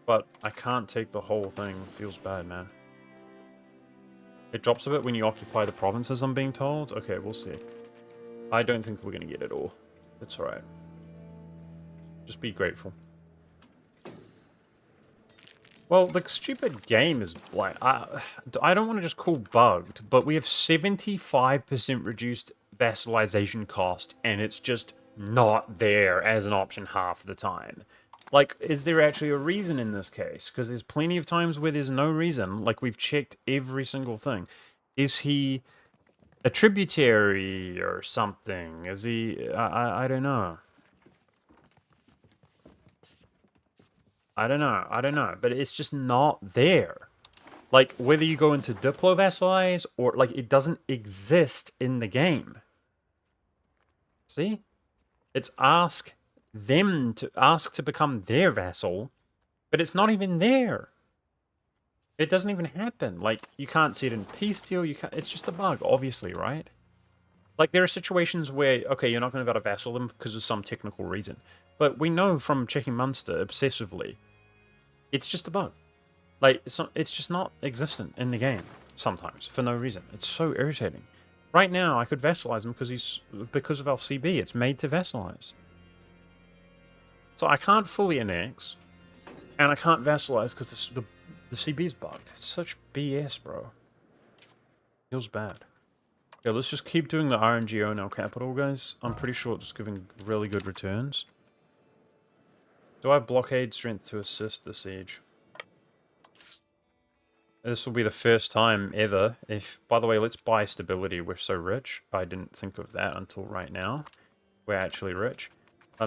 But I can't take the whole thing. Feels bad, man. It drops a bit when you occupy the provinces, I'm being told. Okay, we'll see. I don't think we're going to get it all. It's alright. Just be grateful. Well, the stupid game is like... I don't want to just call bugged, but we have 75% reduced vassalization cost, and it's just not there as an option half the time. Like, is there actually a reason in this case? Because there's plenty of times where there's no reason. Like, we've checked every single thing. Is he a tributary or something? Is he... I don't know. I don't know. But it's just not there. Like, whether you go into Diplo vassalize or... like, it doesn't exist in the game. See? It's ask them to ask to become their vassal, but it's not even there. It doesn't even happen. Like, you can't see it in peace deal. You can't. It's just a bug, obviously, right? Like, there are situations where, okay, you're not going to be able to vassal them because of some technical reason. But we know from checking Munster obsessively, it's just a bug. Like, it's just not existent in the game, sometimes, for no reason. It's so irritating. Right now, I could vassalize him because of our CB. It's made to vassalize. So I can't fully annex, and I can't vassalize because the CB's bugged. It's such BS, bro. Feels bad. Yeah, let's just keep doing the RNGO in our capital, guys. I'm pretty sure it's giving really good returns. Do I have blockade strength to assist the siege? This will be the first time ever. By the way, let's buy stability. We're so rich. I didn't think of that until right now. We're actually rich.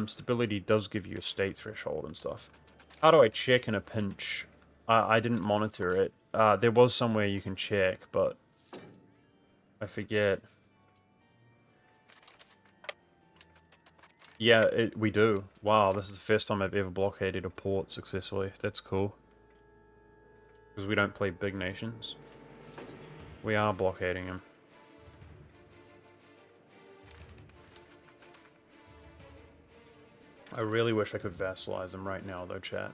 Stability does give you a state threshold and stuff. How do I check in a pinch? I didn't monitor it. There was somewhere you can check, but I forget. Yeah, we do. Wow, this is the first time I've ever blockaded a port successfully. That's cool. Because we don't play big nations. We are blockading him. I really wish I could vassalize him right now, though, chat.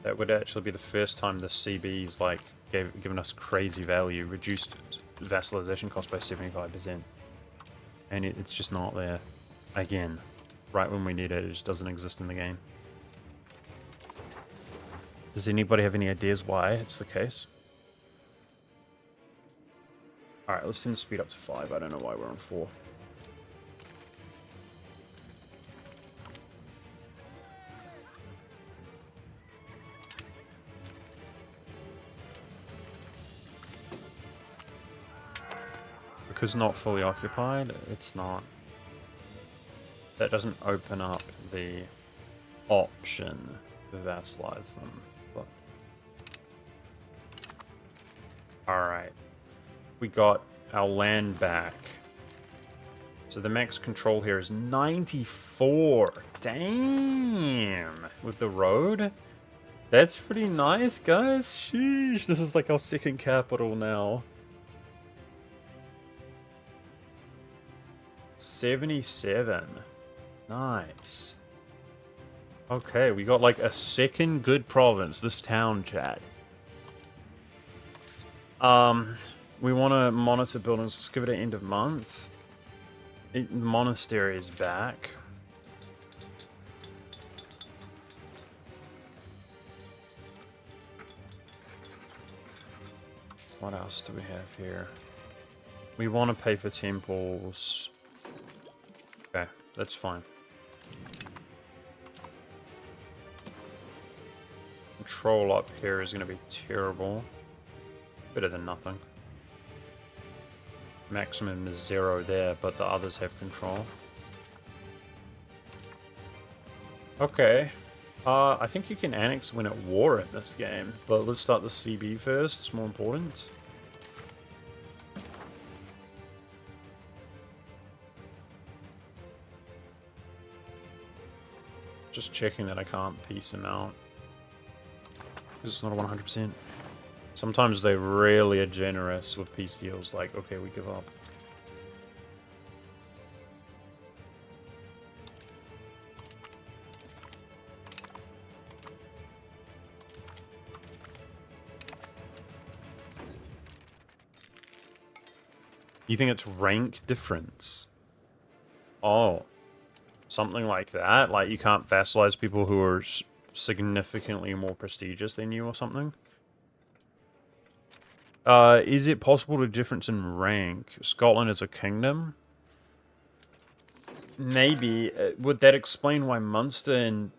That would actually be the first time the CB's, like, given us crazy value, reduced vassalization cost by 75%. And it's just not there. Again, right when we need it, it just doesn't exist in the game. Does anybody have any ideas why it's the case? Alright, let's send the speed up to 5. I don't know why we're on 4. Because not fully occupied, it's not. That doesn't open up the option to vassalize them. But alright. We got our land back. So the max control here is 94. Damn! With the road? That's pretty nice, guys. Sheesh. This is like our second capital now. 77. Nice. Okay, we got like a second good province. This town, chat. We want to monitor buildings. Let's give it an end of month. Monastery is back. What else do we have here? We want to pay for temples. Okay, that's fine. Control up here is going to be terrible. Better than nothing. Maximum is 0 there, but the others have control. Okay. I think you can annex when at war in this game, but let's start the CB first. It's more important. Just checking that I can't piece him out. Because it's not a 100%. Sometimes they really are generous with peace deals, like, okay, we give up. You think it's rank difference? Oh. Something like that? Like you can't vassalize people who are significantly more prestigious than you or something? Is it possible to difference in rank? Scotland is a kingdom? Maybe. Would that explain why Munster and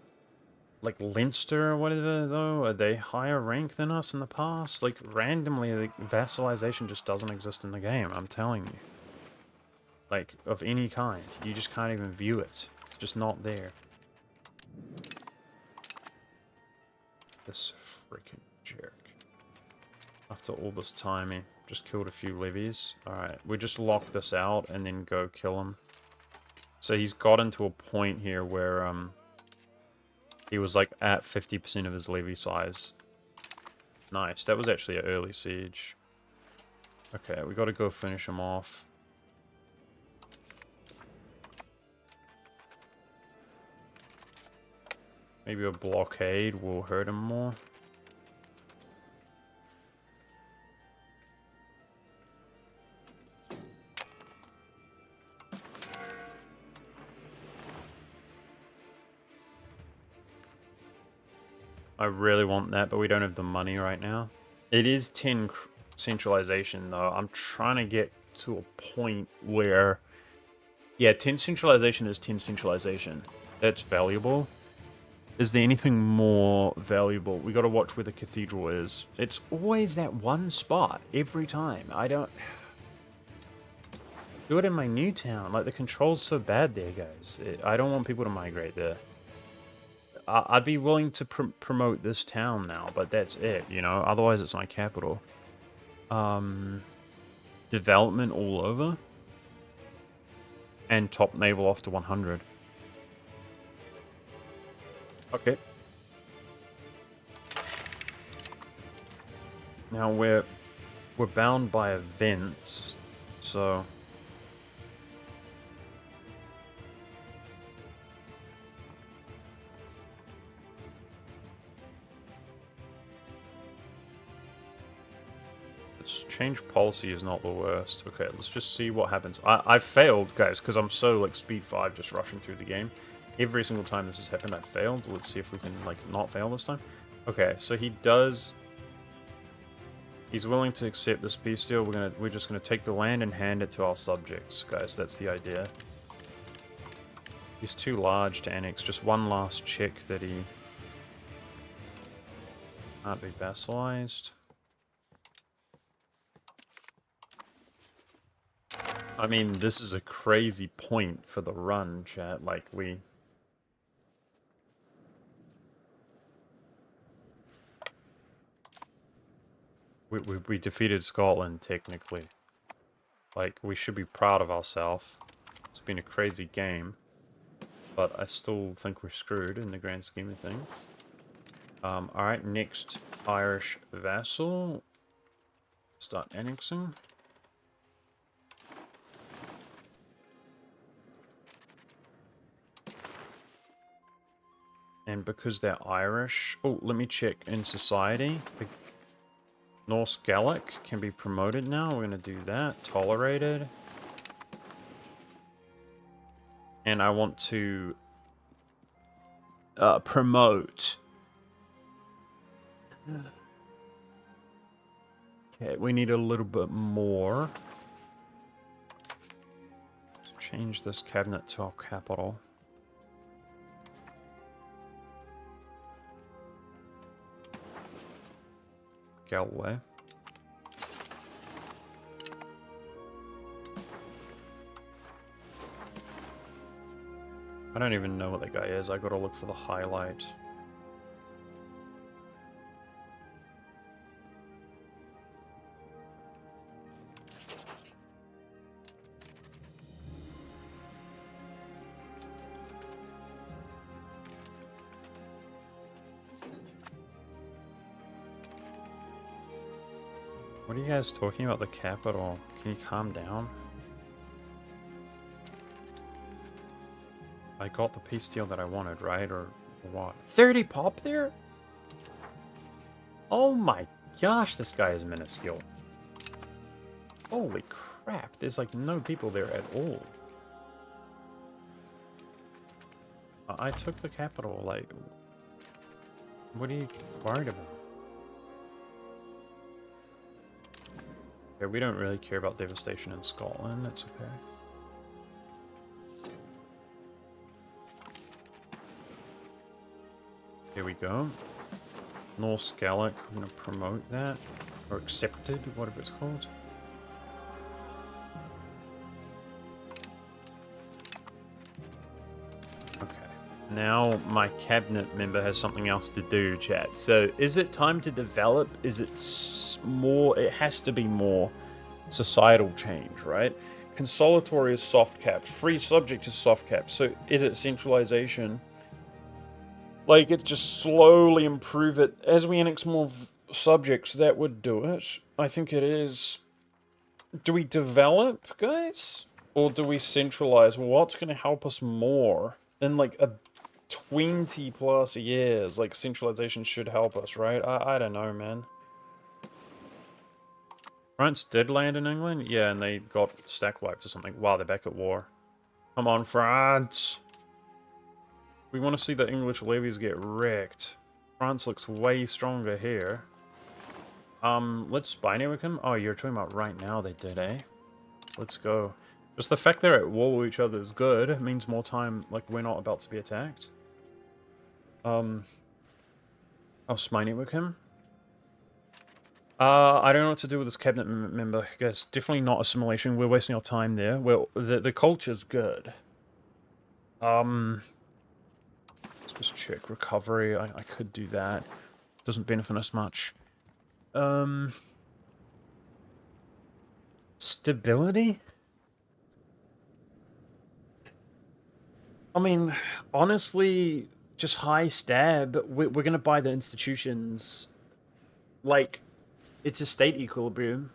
like Leinster or whatever, though, are they higher rank than us in the past? Like, randomly, like, vassalization just doesn't exist in the game, I'm telling you. Like, of any kind. You just can't even view it. It's just not there. This freaking jerk. After all this timing. Just killed a few levies. Alright, we just lock this out and then go kill him. So he's gotten to a point here where he was like at 50% of his levy size. Nice, that was actually an early siege. Okay, we gotta go finish him off. Maybe a blockade will hurt him more. I really want that, but we don't have the money right now. It is 10 centralization, though. I'm trying to get to a point where... Yeah, 10 centralization is 10 centralization. That's valuable. Is there anything more valuable? We got to watch where the cathedral is. It's always that one spot every time. I don't... Do it in my new town. Like, the control's so bad there, guys. I don't want people to migrate there. I'd be willing to promote this town now, but that's it, you know? Otherwise, it's my capital. Development all over. And top naval off to 100. Okay. Now we're bound by events, so change policy is not the worst. Okay, let's just see what happens. I failed, guys, because I'm so like speed 5 just rushing through the game. Every single time this has happened, I've failed. Let's see if we can, like, not fail this time. Okay, so he does... He's willing to accept this peace deal. We're just gonna take the land and hand it to our subjects, guys. That's the idea. He's too large to annex. Just one last check that he can't be vassalized. I mean, this is a crazy point for the run, chat. Like, we defeated Scotland, technically. Like, we should be proud of ourselves. It's been a crazy game. But I still think we're screwed in the grand scheme of things. Alright, next Irish vassal. Start annexing. And because they're Irish... Oh, let me check in society. The Norse Gaelic can be promoted now. We're going to do that. Tolerated. And I want to promote. Okay, we need a little bit more. Let's change this cabinet to our capital. Galway. I don't even know what that guy is. I gotta look for the highlight. What are you guys talking about the capital? Can you calm down? I got the peace deal that I wanted, right? Or what? 30 pop there? Oh my gosh, this guy is minuscule. Holy crap, there's like no people there at all. I took the capital, like... What are you worried about? Okay, we don't really care about devastation in Scotland, that's okay. Here we go. Norse Gaelic, we're going to promote that. Or accepted, whatever it's called. Okay. Now my cabinet member has something else to do, chat. So is it time to develop? Is it more? It has to be more societal change, right? Consolatory is soft capped. Free subject is soft capped. So is it centralization? Like, it just slowly improve it. As we annex more subjects, that would do it. I think it is. Do we develop, guys? Or do we centralize? What's going to help us more? In like a 20 plus years, like centralization should help us, right? I don't know, man. France did land in England? Yeah, and they got stack wiped or something. Wow, they're back at war. Come on, France! We want to see the English levies get wrecked. France looks way stronger here. Let's spy network him. Oh, you're talking about right now they did, eh? Let's go. Just the fact they're at war with each other is good. It means more time, like, we're not about to be attacked. I'll spy network him. I don't know what to do with this cabinet member. Guys, definitely not assimilation. We're wasting our time there. Well, the culture's good. Let's just check recovery. I could do that. Doesn't benefit us much. Stability? I mean, honestly, just high stab. We're gonna buy the institutions. Like, it's a state equilibrium.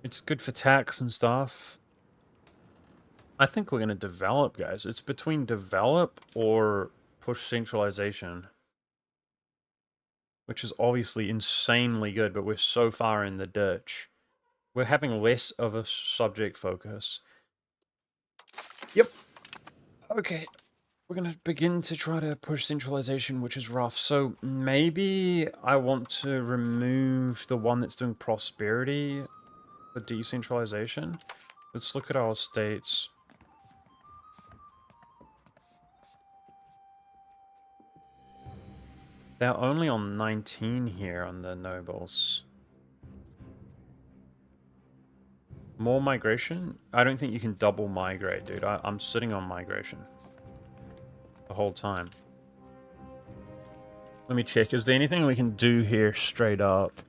It's good for tax and stuff. I think we're gonna develop, guys. It's between develop or push centralization. Which is obviously insanely good, but we're so far in the ditch. We're having less of a subject focus. Yep. Okay. We're going to begin to try to push centralization, which is rough. So maybe I want to remove the one that's doing prosperity for decentralization. Let's look at our states. They're only on 19 here on the nobles. More migration? I don't think you can double migrate, dude. I'm sitting on migration the whole time. Let me check. Is there anything we can do here straight up?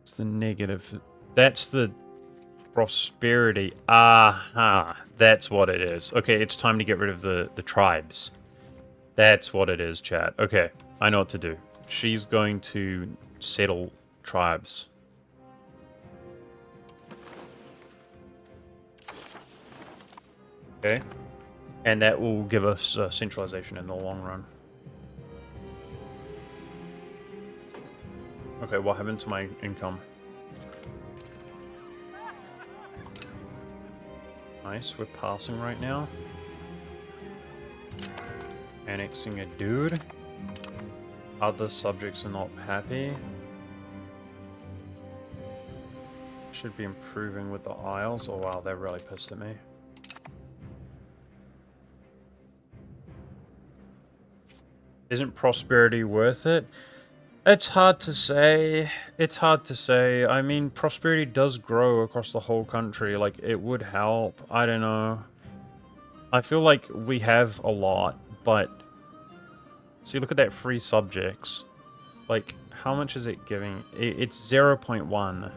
It's the negative. That's the prosperity. Aha. That's what it is. Okay, it's time to get rid of the tribes. That's what it is, chat. Okay, I know what to do. She's going to settle tribes. Okay. And that will give us centralization in the long run. Okay, what happened to my income? Nice, we're passing right now. Annexing a dude. Other subjects are not happy. Should be improving with the Isles. Oh wow, they're really pissed at me. Isn't prosperity worth it? It's hard to say. It's hard to say. I mean, prosperity does grow across the whole country. Like, it would help. I don't know. I feel like we have a lot, but... See, look at that free subjects. Like, how much is it giving? It's 0.1.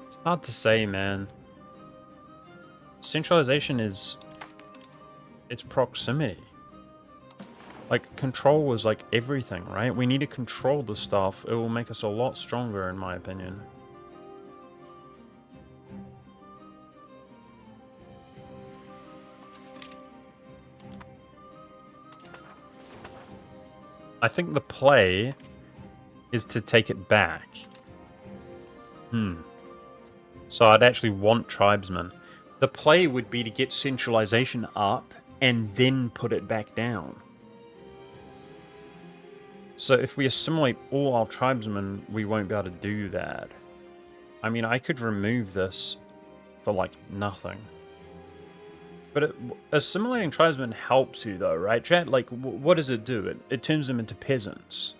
It's hard to say, man. Centralization is... It's proximity. Like, control is like everything, right? We need to control the stuff. It will make us a lot stronger, in my opinion. I think the play is to take it back. So I'd actually want tribesmen. The play would be to get centralization up and then put it back down. So if we assimilate all our tribesmen, we won't be able to do that. I mean, I could remove this for, like, nothing. But assimilating tribesmen helps you, though, right, chat? Like, what does it do? It turns them into peasants.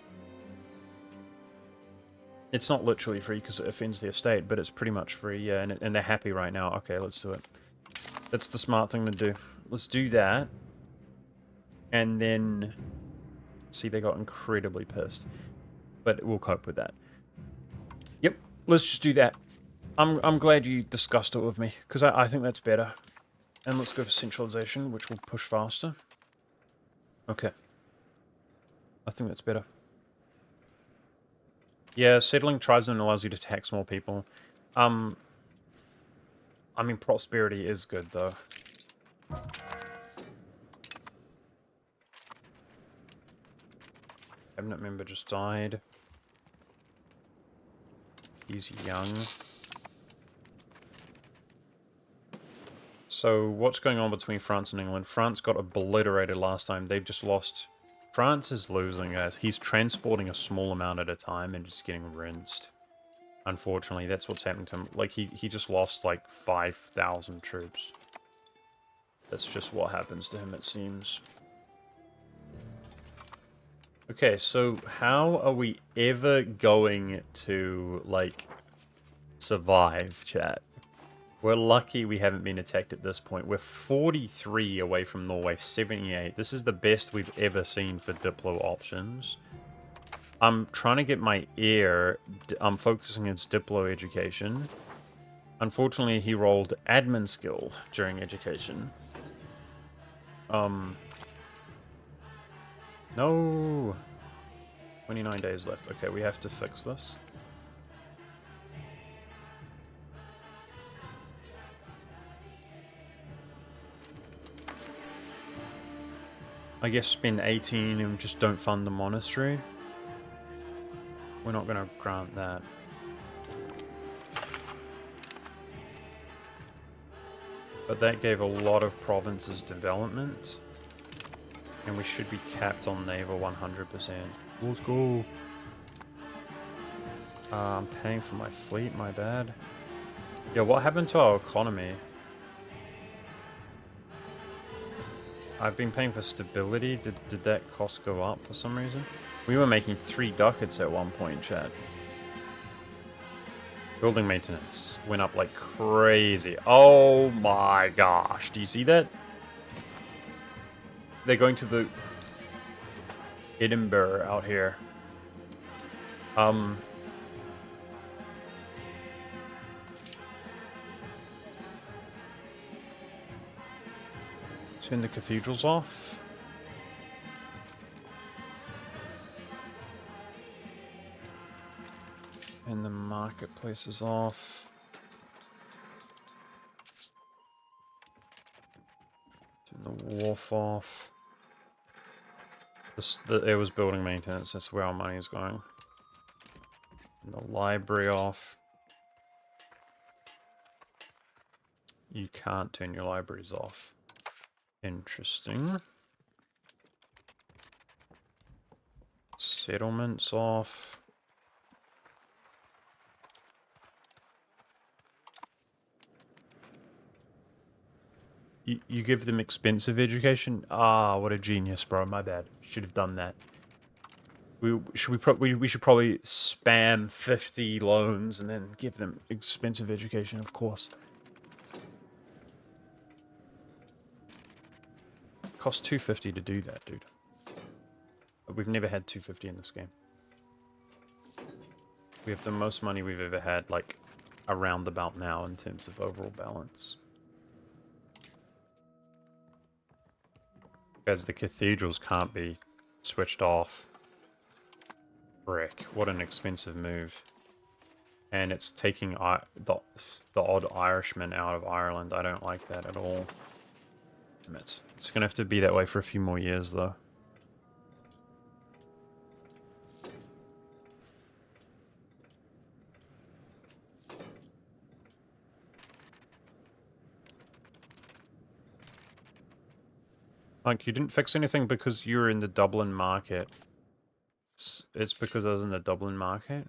It's not literally free because it offends the estate, but it's pretty much free, yeah, and they're happy right now. Okay, let's do it. That's the smart thing to do. Let's do that. And then... See, they got incredibly pissed. But we'll cope with that. Yep, let's just do that. I'm glad you discussed it with me, because I think that's better. And let's go for centralization, which will push faster. Okay. I think that's better. Yeah, settling tribesmen allows you to tax more people. I mean, prosperity is good, though. Cabinet member just died. He's young. So, what's going on between France and England? France got obliterated last time. They've just lost... France is losing, guys. He's transporting a small amount at a time and just getting rinsed. Unfortunately, that's what's happening to him. Like, he just lost, like, 5,000 troops. That's just what happens to him, it seems. Okay, so how are we ever going to, like, survive, chat? We're lucky we haven't been attacked at this point. We're 43 away from Norway, 78. This is the best we've ever seen for Diplo options. I'm trying to get my heir. I'm focusing on his Diplo education. Unfortunately, he rolled admin skill during education. No. 29 days left. Okay, we have to fix this. I guess spend 18 and just don't fund the monastery. We're not going to grant that. But that gave a lot of provinces development. And we should be capped on naval 100%. Let's go. I'm paying for my fleet, my bad. Yeah, what happened to our economy? I've been paying for stability. Did that cost go up for some reason? We were making 3 ducats at one point, chat. Building maintenance went up like crazy. Oh my gosh. Do you see that? They're going to the Edinburgh out here. Turn the cathedrals off. And the marketplace is off. Turn the wharf off. It was building maintenance, that's where our money is going. And the library off. You can't turn your libraries off. Interesting. Settlements off. You give them expensive education? Ah, what a genius, bro. My bad. Should have done that. We should probably spam 50 loans and then give them expensive education, of course. Cost 250 to do that, dude. We've never had 250 in this game. We have the most money we've ever had, like, around about now in terms of overall balance. Guys, the cathedrals can't be switched off. Frick, what an expensive move. And it's taking the odd Irishman out of Ireland. I don't like that at all. Damn it. It's going to have to be that way for a few more years, though. Like, you didn't fix anything because you were in the Dublin market. It's because I was in the Dublin market.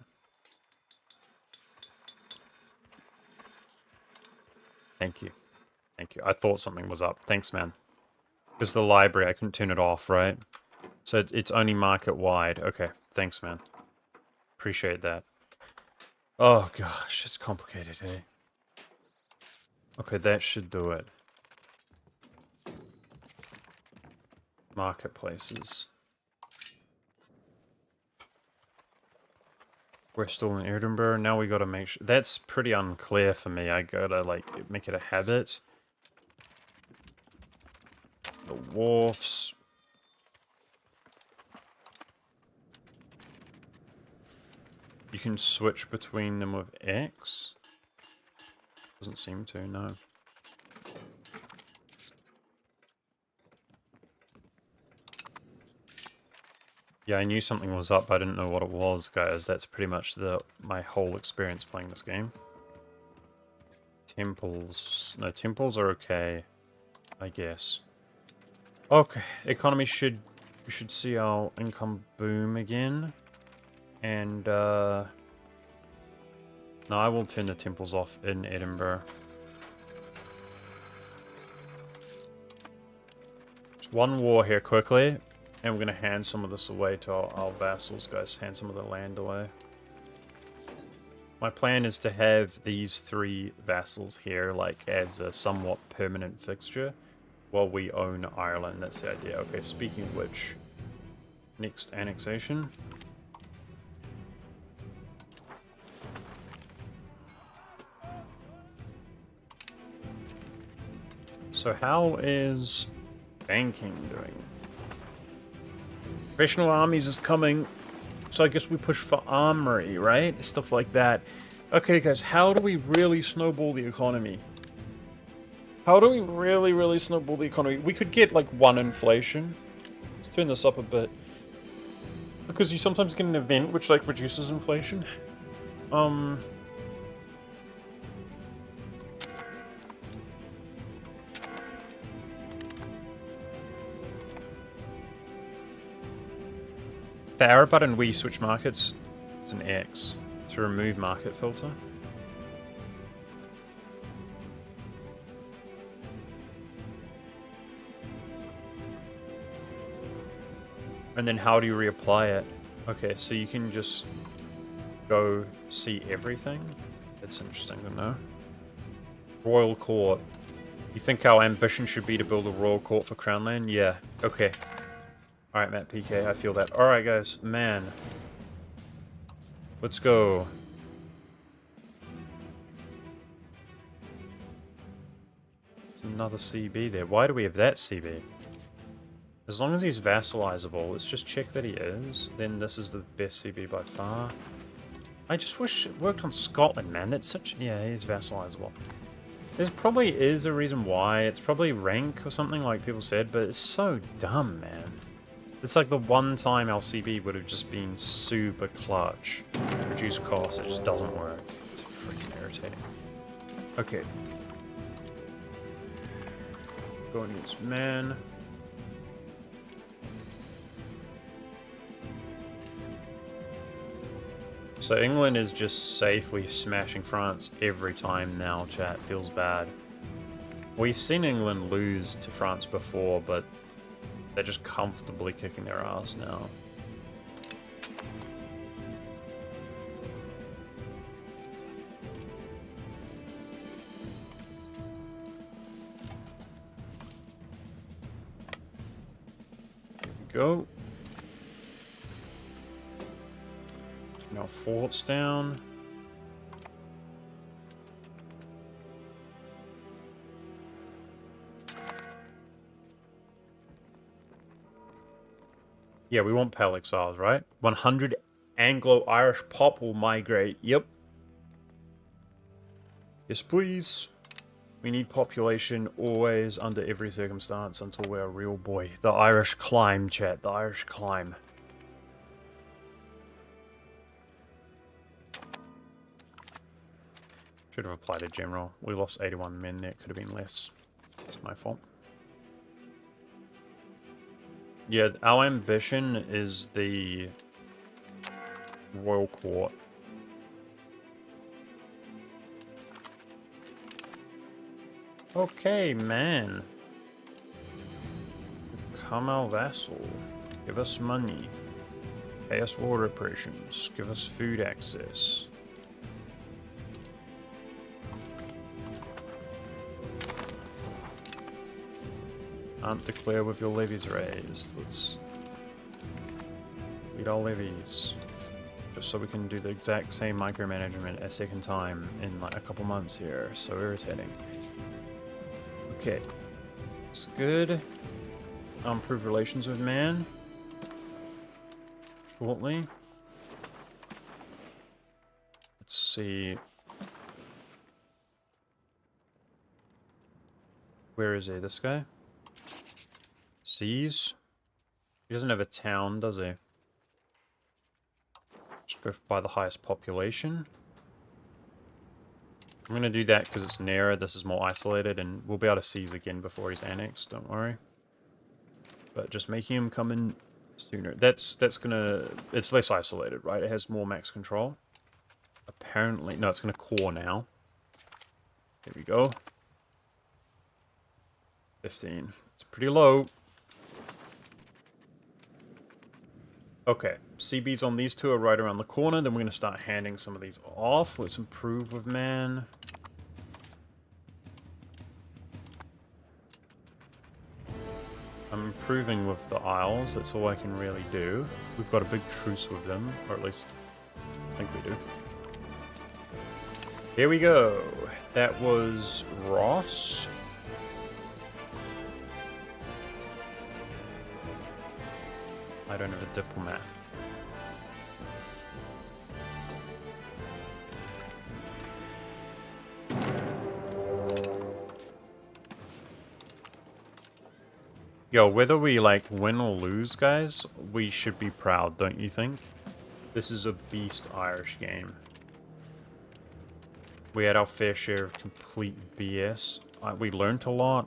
Thank you. Thank you. I thought something was up. Thanks, man. Because the library, I couldn't turn it off, right? So it's only market-wide. Okay, thanks, man. Appreciate that. Oh gosh, it's complicated, eh? Okay, that should do it. Marketplaces. We're still in Edinburgh. Now we gotta make sure. That's pretty unclear for me. I gotta, like, make it a habit. The wharfs. You can switch between them with X? Doesn't seem to, no. Yeah, I knew something was up, but I didn't know what it was, guys. That's pretty much my whole experience playing this game. Temples. No, temples are okay, I guess. Okay, economy we should see our income boom again. And, no, I will turn the temples off in Edinburgh. Just one war here quickly. And we're going to hand some of this away to our vassals, guys. Hand some of the land away. My plan is to have these 3 vassals here, like, as a somewhat permanent fixture, while we own Ireland. That's the idea. Okay, speaking of which, next annexation. So how is banking doing? Professional armies is coming, so I guess we push for armory, right? Stuff like that. Okay, guys, how do we really snowball the economy? How do we really snowball the economy? We could get, like, 1 inflation. Let's turn this up a bit. Because you sometimes get an event which, like, reduces inflation. The arrow button we switch markets, it's an X to remove market filter. And then how do you reapply it? Okay, so you can just go see everything. That's interesting to know. Royal Court. You think our ambition should be to build a Royal Court for Crown Land? Yeah, okay. Alright, Matt PK, I feel that. Alright, guys, man. Let's go. There's another CB there. Why do we have that CB? As long as he's vassalizable, let's just check that he is. Then this is the best CB by far. I just wish it worked on Scotland, man. That's such... Yeah, he's vassalizable. There probably is a reason why. It's probably rank or something, like people said, but it's so dumb, man. It's like the one time LCB would have just been super clutch. Reduce costs, it just doesn't work. It's freaking irritating. Okay. Going against man. So England is just safely smashing France every time now, chat. Feels bad. We've seen England lose to France before, but they're just comfortably kicking their ass now. Here we go. Now forts down. Yeah, we want Pale Exiles, right? 100 Anglo-Irish pop will migrate. Yep. Yes, please. We need population always under every circumstance until we're a real boy. The Irish climb, chat. The Irish climb. Should have applied a general. We lost 81 men there. It could have been less. It's my fault. Yeah, our ambition is the Royal Court. Okay, man. Become our vassal. Give us money. Pay us war reparations. Give us food access. Declare with your levies raised. Let's read all levies. Just so we can do the exact same micromanagement a second time in like a couple months here. So irritating. Okay. It's good. Improve relations with man. Shortly. Let's see. Where is he? This guy? Seas? He doesn't have a town, does he? Just go by the highest population. I'm going to do that because it's nearer. This is more isolated, and we'll be able to seize again before he's annexed, don't worry. But just making him come in sooner. That's gonna... It's less isolated, right? It has more max control. Apparently... No, it's going to core now. Here we go. 15. It's pretty low. Okay, CBs on these two are right around the corner. Then we're going to start handing some of these off. Let's improve with man. I'm improving with the Isles. That's all I can really do. We've got a big truce with them, or at least I think we do. Here we go. That was Ross. I don't have a diplomat. Yo, whether we like win or lose, guys, we should be proud, don't you think? This is a beast Irish game. We had our fair share of complete BS. We learned a lot.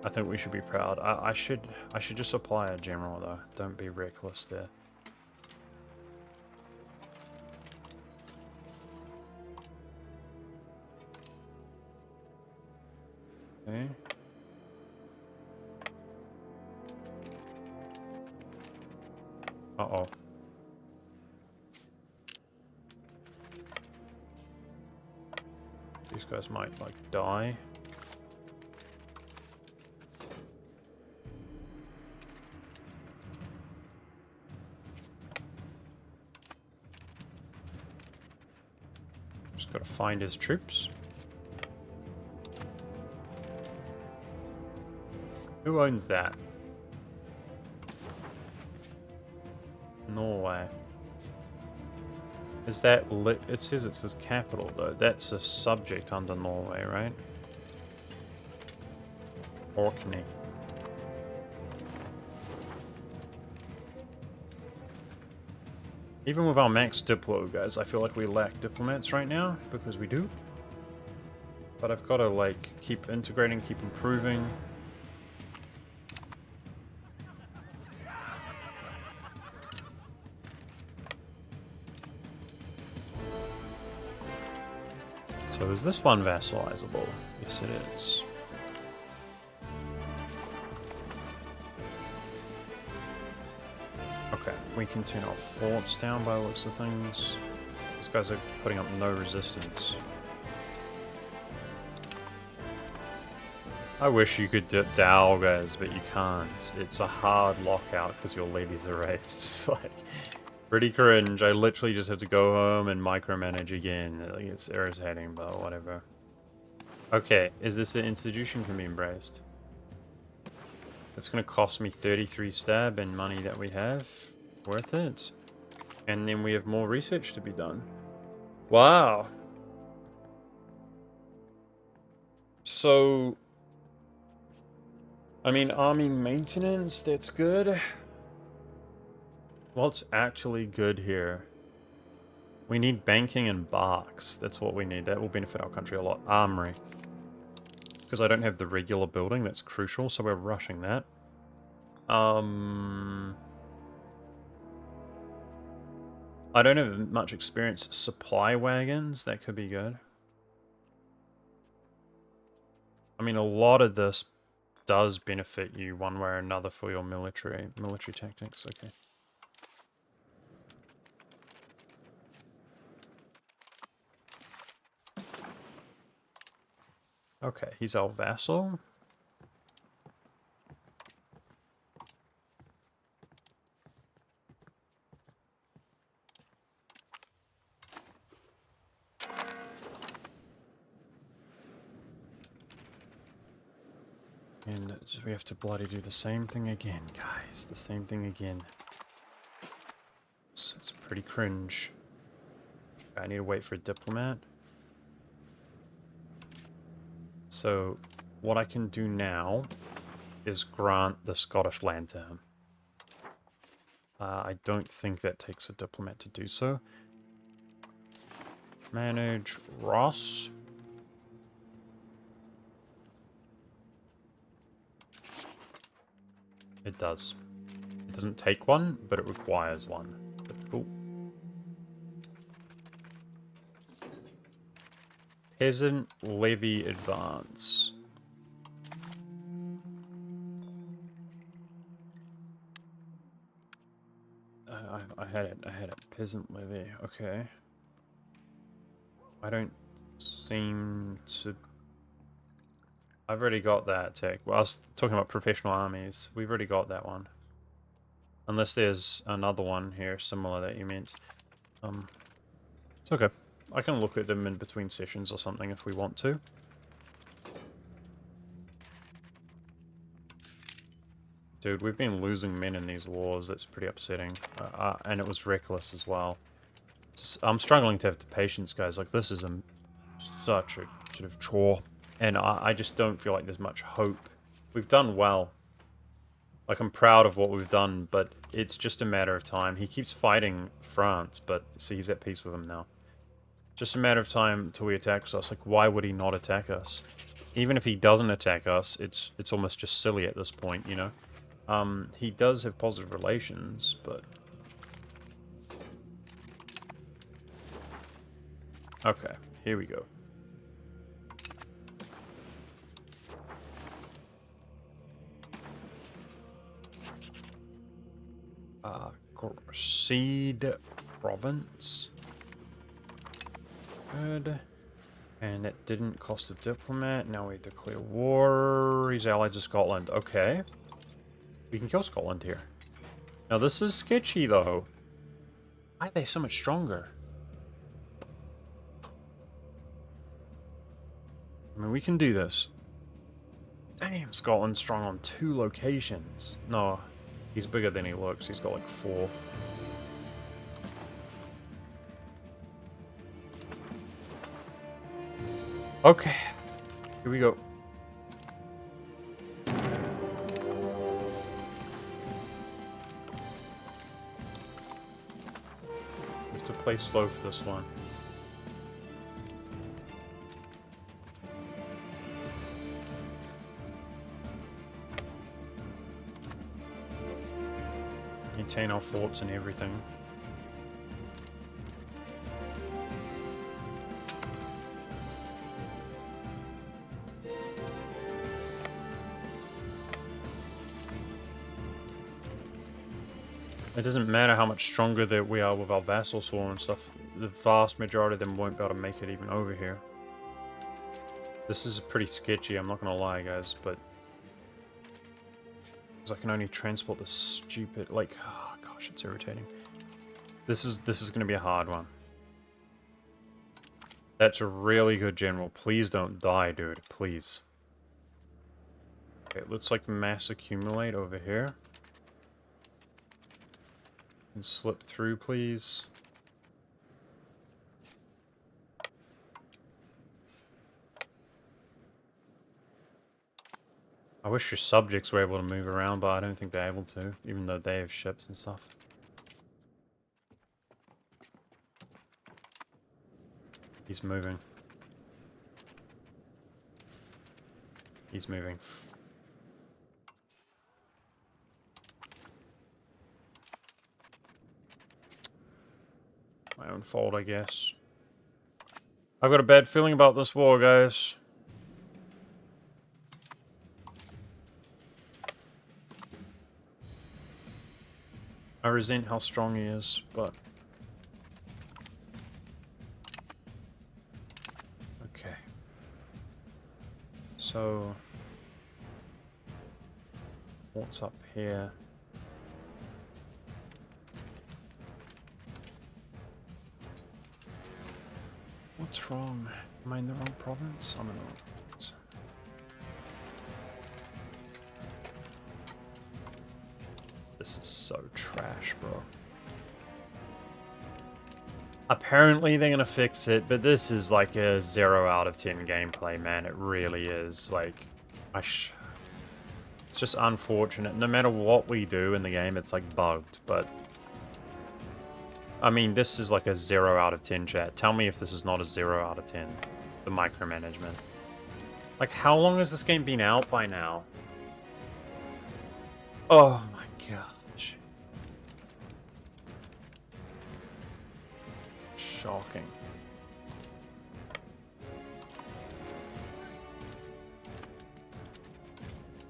I think we should be proud. I should just apply a general though. Don't be reckless there. Okay. Uh-oh. These guys might like die. Just gotta find his troops. Who owns that? Norway. Is that it says it's his capital though. That's a subject under Norway, right? Orkney. Even with our max diplo, guys, I feel like we lack diplomats right now, because we do. But I've got to, like, keep integrating, keep improving. So is this one vassalizable? Yes, it is. Okay, we can turn our forts down by the looks of things. These guys are putting up no resistance. I wish you could Dow, guys, but you can't. It's a hard lockout because your levies are raised. It's like, pretty cringe. I literally just have to go home and micromanage again. Like, it's irritating, but whatever. Okay, is this an institution can be embraced? It's going to cost me 33 stab and money that we have. Worth it. And then we have more research to be done. Wow. So, I mean, army maintenance, that's good. What's actually good here? We need banking and barks. That's what we need. That will benefit our country a lot. Armory. Because I don't have the regular building, that's crucial, so we're rushing that. I don't have much experience. Supply wagons, that could be good. I mean, a lot of this does benefit you one way or another for your military tactics. Okay. Okay, he's our vassal. And we have to bloody do the same thing again, guys. The same thing again. It's pretty cringe. I need to wait for a diplomat. So, what I can do now is grant the Scottish land to him. I don't think that takes a diplomat to do so. Manage Ross. It does. It doesn't take one, but it requires one. That's cool. Peasant levy advance. I had it. Peasant levy. Okay. I don't seem to... I've already got that tech. Well, I was talking about professional armies. We've already got that one. Unless there's another one here similar that you meant. It's okay. I can look at them in between sessions or something if we want to. Dude, we've been losing men in these wars. That's pretty upsetting. And it was reckless as well. I'm struggling to have the patience, guys. Like, this is such a sort of chore. And I just don't feel like there's much hope. We've done well. Like, I'm proud of what we've done, but it's just a matter of time. He keeps fighting France, but see, he's at peace with him now. Just a matter of time till he attacks us. Like, why would he not attack us? Even if he doesn't attack us, it's almost just silly at this point, you know? He does have positive relations, but... Okay, here we go. Seed province. Good. And it didn't cost a diplomat. Now we declare war. He's allied to Scotland. Okay. We can kill Scotland here. Now this is sketchy though. Why are they so much stronger? I mean, we can do this. Damn, Scotland's strong on 2 locations. No, he's bigger than he looks. He's got like 4. Okay, here we go. We have to play slow for this one. Maintain our forts and everything. It doesn't matter how much stronger that we are with our vassal swarm and stuff. The vast majority of them won't be able to make it even over here. This is pretty sketchy, I'm not gonna lie, guys, but... because I can only transport the stupid... like, oh gosh, it's irritating. This is gonna be a hard one. That's a really good general. Please don't die, dude. Please. Okay, let's like mass accumulate over here. And slip through, please. I wish your subjects were able to move around, but I don't think they're able to, even though they have ships and stuff. He's moving. He's moving. My own fault, I guess. I've got a bad feeling about this war, guys. I resent how strong he is, but... okay. So... what's up here? What's wrong? Am I in the wrong province? I'm in the wrong province. trash, bro. Apparently they're gonna fix it, but this is like a 0 out of 10 gameplay, man. It really is. Like, it's just unfortunate. No matter what we do in the game, it's like bugged, but... I mean, this is like a 0 out of 10, chat. Tell me if this is not a 0 out of 10. The micromanagement. Like, how long has this game been out by now? Oh my gosh. Shocking.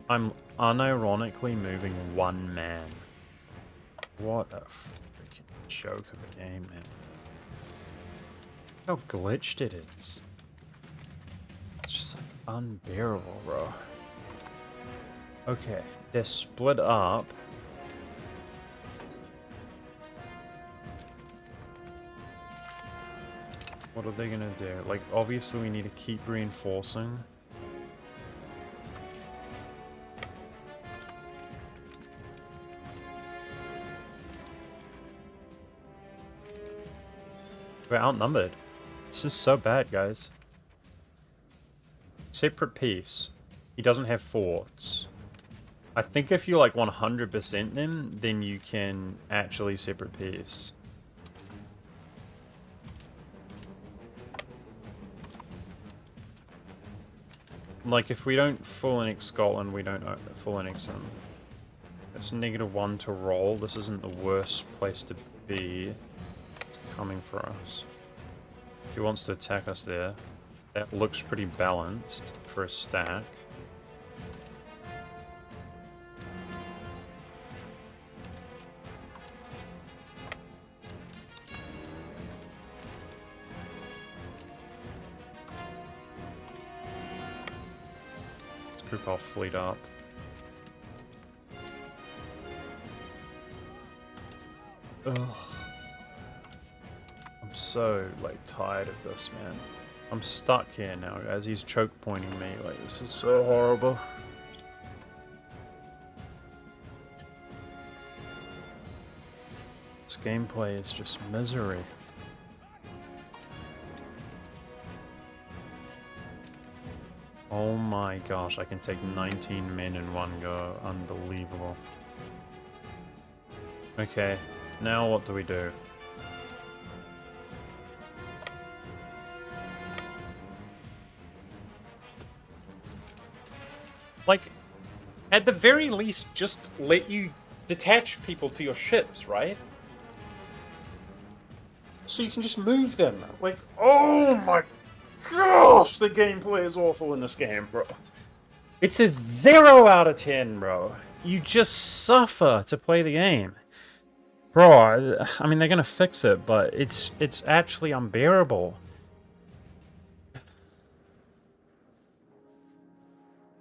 I'm unironically moving one man. What a freaking joke of a game, man. How glitched it is. It's just like unbearable, bro. Okay, they're split up. What are they gonna do? Like, obviously we need to keep reinforcing. We're outnumbered. This is so bad, guys. Separate peace. He doesn't have forts. I think if you like 100% them, then you can actually separate peace. Like, if we don't full annex Scotland, we don't full annex them. It's -1 to roll. This isn't the worst place to be. It's coming for us. If he wants to attack us there, that looks pretty balanced for a stack. Group our fleet up. Ugh. I'm so, like, tired of this, man. I'm stuck here now, as he's choke pointing me. Like, this is so horrible. This gameplay is just misery. Oh my gosh, I can take 19 men in one go. Unbelievable. Okay, now what do we do? Like, at the very least, just let you detach people to your ships, right? So you can just move them. Like, oh my gosh, the gameplay is awful in this game, bro. It's a 0 out of 10, bro. You just suffer to play the game. Bro, I mean, they're gonna fix it, but it's actually unbearable.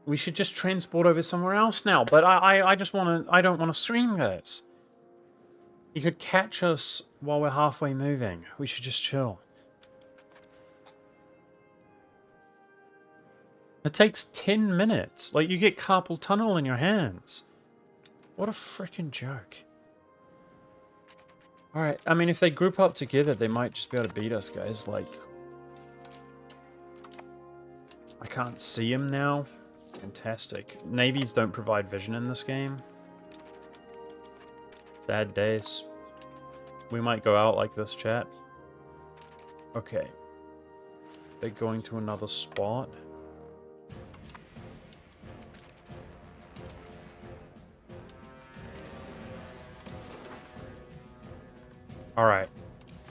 We should just transport over somewhere else now, but I just wanna, I don't wanna stream this. You could catch us while we're halfway moving. We should just chill. It takes 10 minutes. Like, you get carpal tunnel in your hands. What a freaking joke. Alright, I mean, if they group up together, they might just be able to beat us, guys. Like, I can't see him now. Fantastic. Navies don't provide vision in this game. Sad days. We might go out like this, chat. Okay. They're going to another spot. Alright.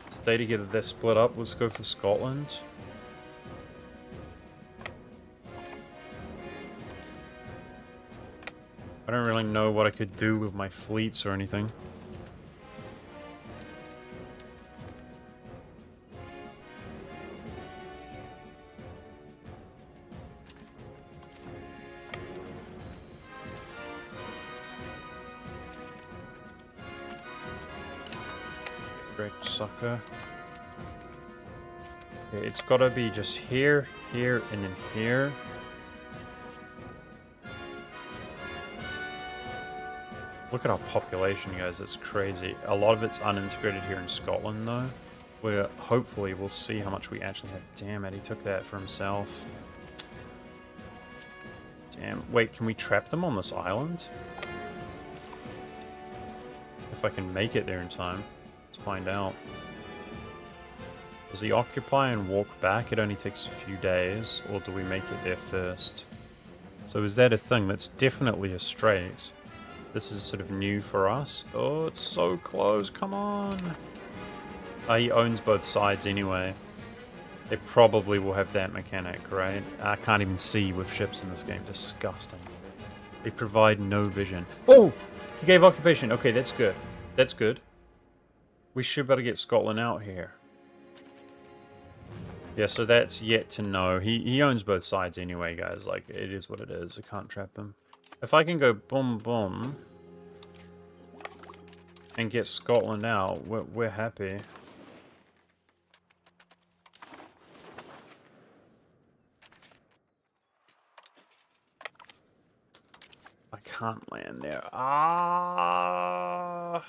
Stay together, they're split up. Let's go for Scotland. I don't really know what I could do with my fleets or anything. Direct sucker. Okay, it's gotta be just here, here, and then here. Look at our population, guys. It's crazy. A lot of it's unintegrated here in Scotland, though. Where hopefully we'll see how much we actually have. Damn it, he took that for himself. Damn. Wait, can we trap them on this island? If I can make it there in time. Let's find out. Does he occupy and walk back? It only takes a few days. Or do we make it there first? So is that a thing? That's definitely a strait. This is sort of new for us. Oh, it's so close. Come on. He owns both sides anyway. They probably will have that mechanic, right? I can't even see with ships in this game. Disgusting. They provide no vision. Oh! He gave occupation. Okay, that's good. That's good. We should better get Scotland out here. Yeah, so that's yet to know. He owns both sides anyway, guys. Like, it is what it is. I can't trap him. If I can go boom boom and get Scotland out, we're happy. I can't land there. Ah,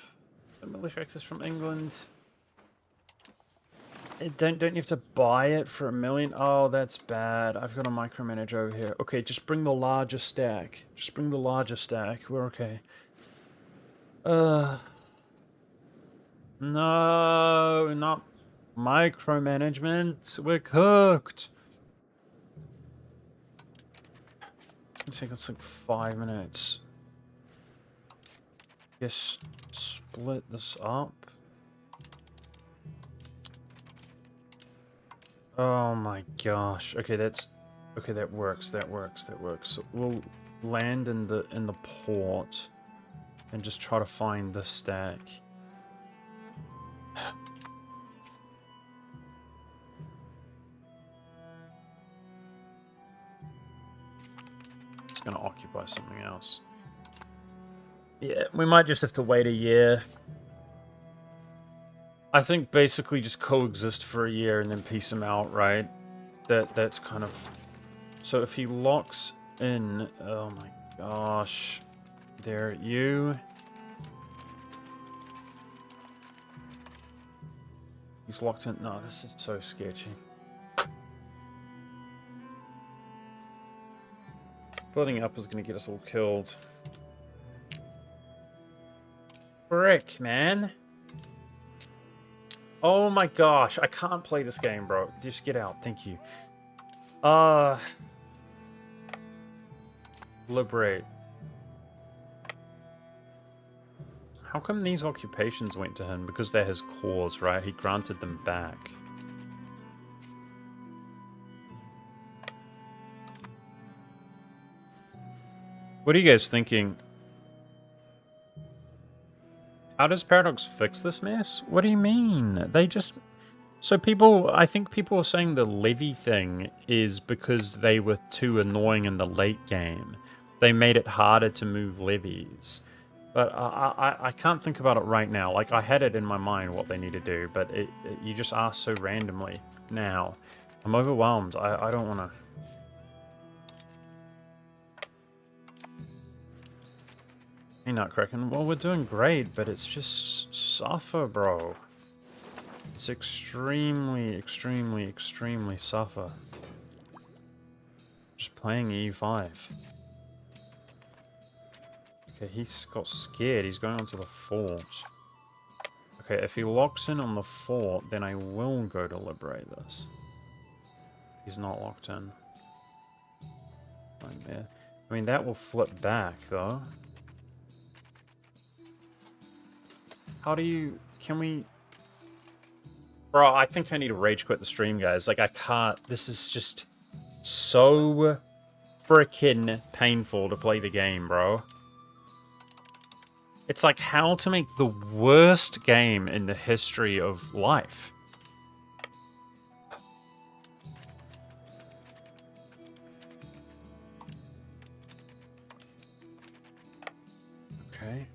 the military access from England. Don't you have to buy it for $1 million? Oh, that's bad. I've got a micromanage over here. Okay, just bring the larger stack. Just bring the larger stack. We're okay. No, not micromanagement. We're cooked. It's gonna take us like 5 minutes. Just split this up. Oh my gosh. Okay, that works. That works. So we'll land in the port and just try to find the stack. It's gonna occupy something else. Yeah, we might just have to wait a year. I think basically just coexist for a year and then peace him out, right? That's kind of... So if he locks in... Oh my gosh. There, you... He's locked in... No, this is so sketchy. Splitting up is going to get us all killed. Frick, man. Oh my gosh, I can't play this game, bro. Just get out, thank you. Liberate. How come these occupations went to him? Because they're his cause, right? He granted them back. What are you guys thinking? How does Paradox fix this mess? What do you mean? They just... So people... I think people are saying the levy thing is because they were too annoying in the late game. They made it harder to move levies. But I can't think about it right now. Like, I had it in my mind what they need to do, but you just ask so randomly now. I'm overwhelmed. I don't want to... Hey, Nutcracken. Well, we're doing great, but it's just suffer, bro. It's extremely, extremely, extremely suffer. Just playing E5. Okay, he's got scared. He's going onto the fort. Okay, if he locks in on the fort, then I will go to liberate this. He's not locked in. Right there. I mean, that will flip back, though. How do you... Can we... Bro, I think I need to rage quit the stream, guys. Like, I can't... This is just so freaking painful to play the game, bro. It's like how to make the worst game in the history of life. Okay.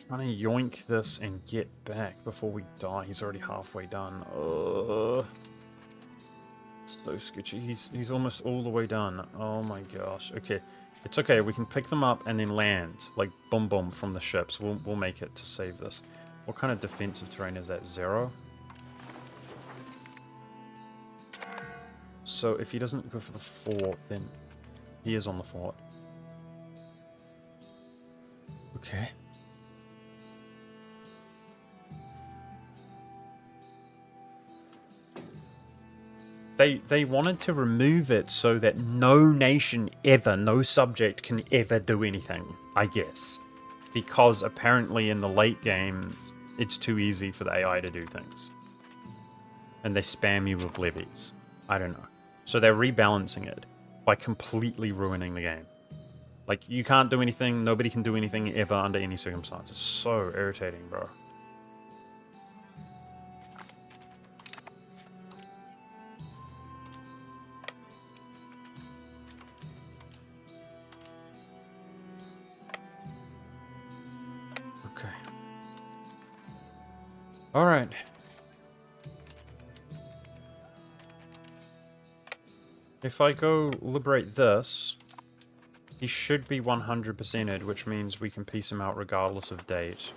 Trying to yoink this and get back before we die. He's already halfway done. It's So sketchy. He's almost all the way done. Oh my gosh. Okay. It's okay. We can pick them up and then land. Like, boom boom from the ships. We'll make it to save this. What kind of defensive terrain is that? 0? So if he doesn't go for the fort, then he is on the fort. Okay. They wanted to remove it so that no nation ever, no subject can ever do anything, I guess. Because apparently in the late game, it's too easy for the AI to do things. And they spam you with levies. I don't know. So they're rebalancing it by completely ruining the game. Like, you can't do anything, nobody can do anything ever under any circumstances. So irritating, bro. Okay. Alright. If I go liberate this, he should be 100%ed, which means we can piece him out regardless of date.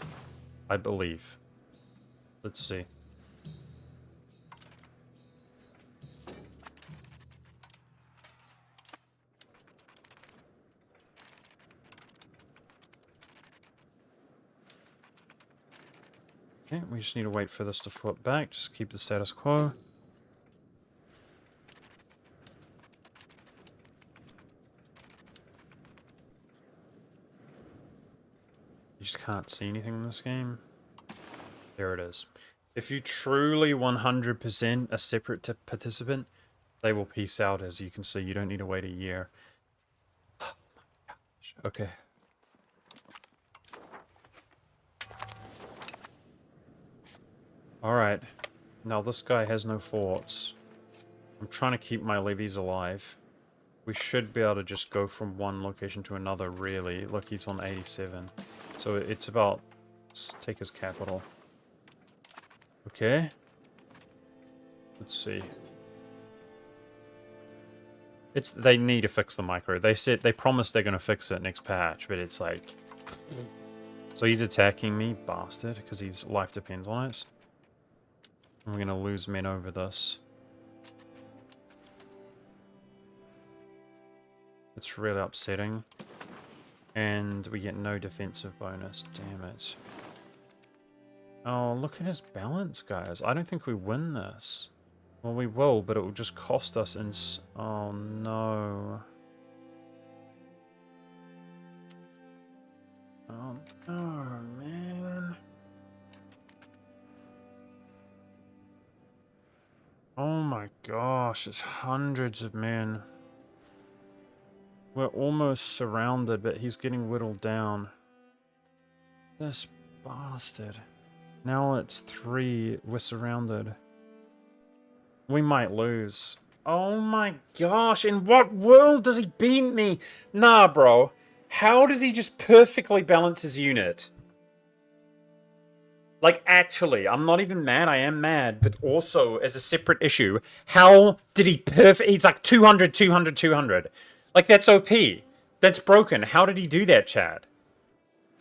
I believe. Let's see. Okay, we just need to wait for this to flip back. Just keep the status quo. You just can't see anything in this game. There it is. If you truly 100% a separate participant, they will peace out, as you can see. You don't need to wait a year. Oh my gosh. Okay. Alright. Now this guy has no forts. I'm trying to keep my levies alive. We should be able to just go from one location to another, really. Look, he's on 87. So it's about... Let's take his capital. Okay. Let's see. They need to fix the micro. They promised they're going to fix it next patch, but it's like... So he's attacking me, bastard, because his life depends on it. I'm going to lose men over this. It's really upsetting. And we get no defensive bonus. Damn it. Oh, look at his balance, guys. I don't think we win this. Well, we will, but it will just cost us in... Oh, no. Oh, no, man. Oh my gosh, it's hundreds of men. We're almost surrounded, but he's getting whittled down. This bastard. Now it's 3. We're surrounded. We might lose. Oh my gosh, in what world does he beat me? Nah, bro. How does he just perfectly balance his unit? Like, actually, I'm not even mad. I am mad, but also, as a separate issue, how did he he's like 200, 200, 200. Like, that's OP. That's broken. How did he do that, Chad?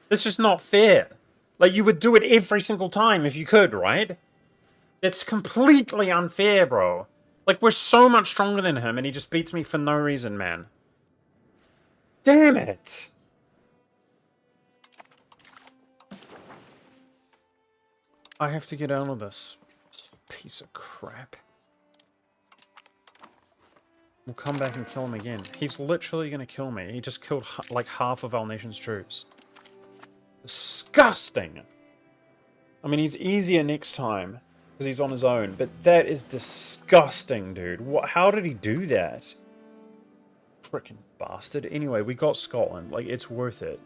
That's just not fair. Like, you would do it every single time if you could, right? That's completely unfair, bro. Like, we're so much stronger than him, and he just beats me for no reason, man. Damn it! I have to get out of this piece of crap. We'll come back and kill him again. He's literally going to kill me. He just killed like half of our nation's troops. Disgusting! I mean, he's easier next time because he's on his own, but that is disgusting, dude. How did he do that? Frickin' bastard. Anyway, we got Scotland. Like, it's worth it.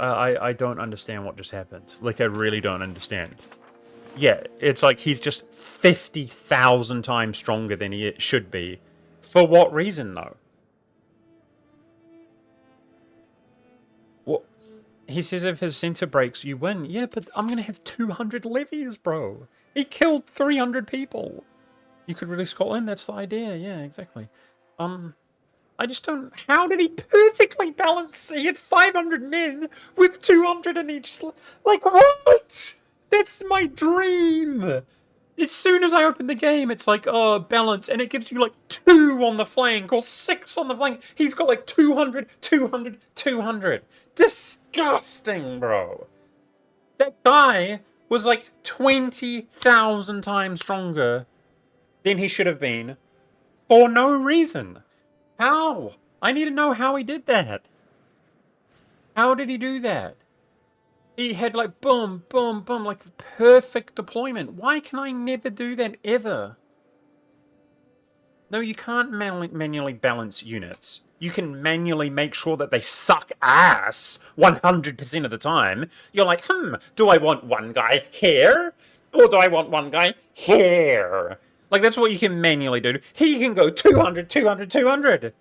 I don't understand what just happened. Like, I really don't understand. Yeah, it's like he's just 50,000 times stronger than he should be. For what reason, though? What? he says if his center breaks, you win. Yeah, but I'm gonna have 200 levies, bro. He killed 300 people. You could release Scotland. That's the idea. Yeah, exactly. I just don't. How did he perfectly balance? He had 500 men with 200 in each. Like what? That's my dream. As soon as I open the game, it's like, oh, balance, and it gives you like 2 on the flank or 6 on the flank. He's got like 200, 200, 200. Disgusting, bro. That guy was like 20,000 times stronger than he should have been for no reason. How? I need to know how he did that. How did he do that? He had like boom, boom, boom, like perfect deployment. Why can I never do that ever? No, you can't manually balance units. You can manually make sure that they suck ass 100% of the time. You're like, do I want one guy here? Or do I want one guy here? Like, that's what you can manually do. He can go 200, 200, 200.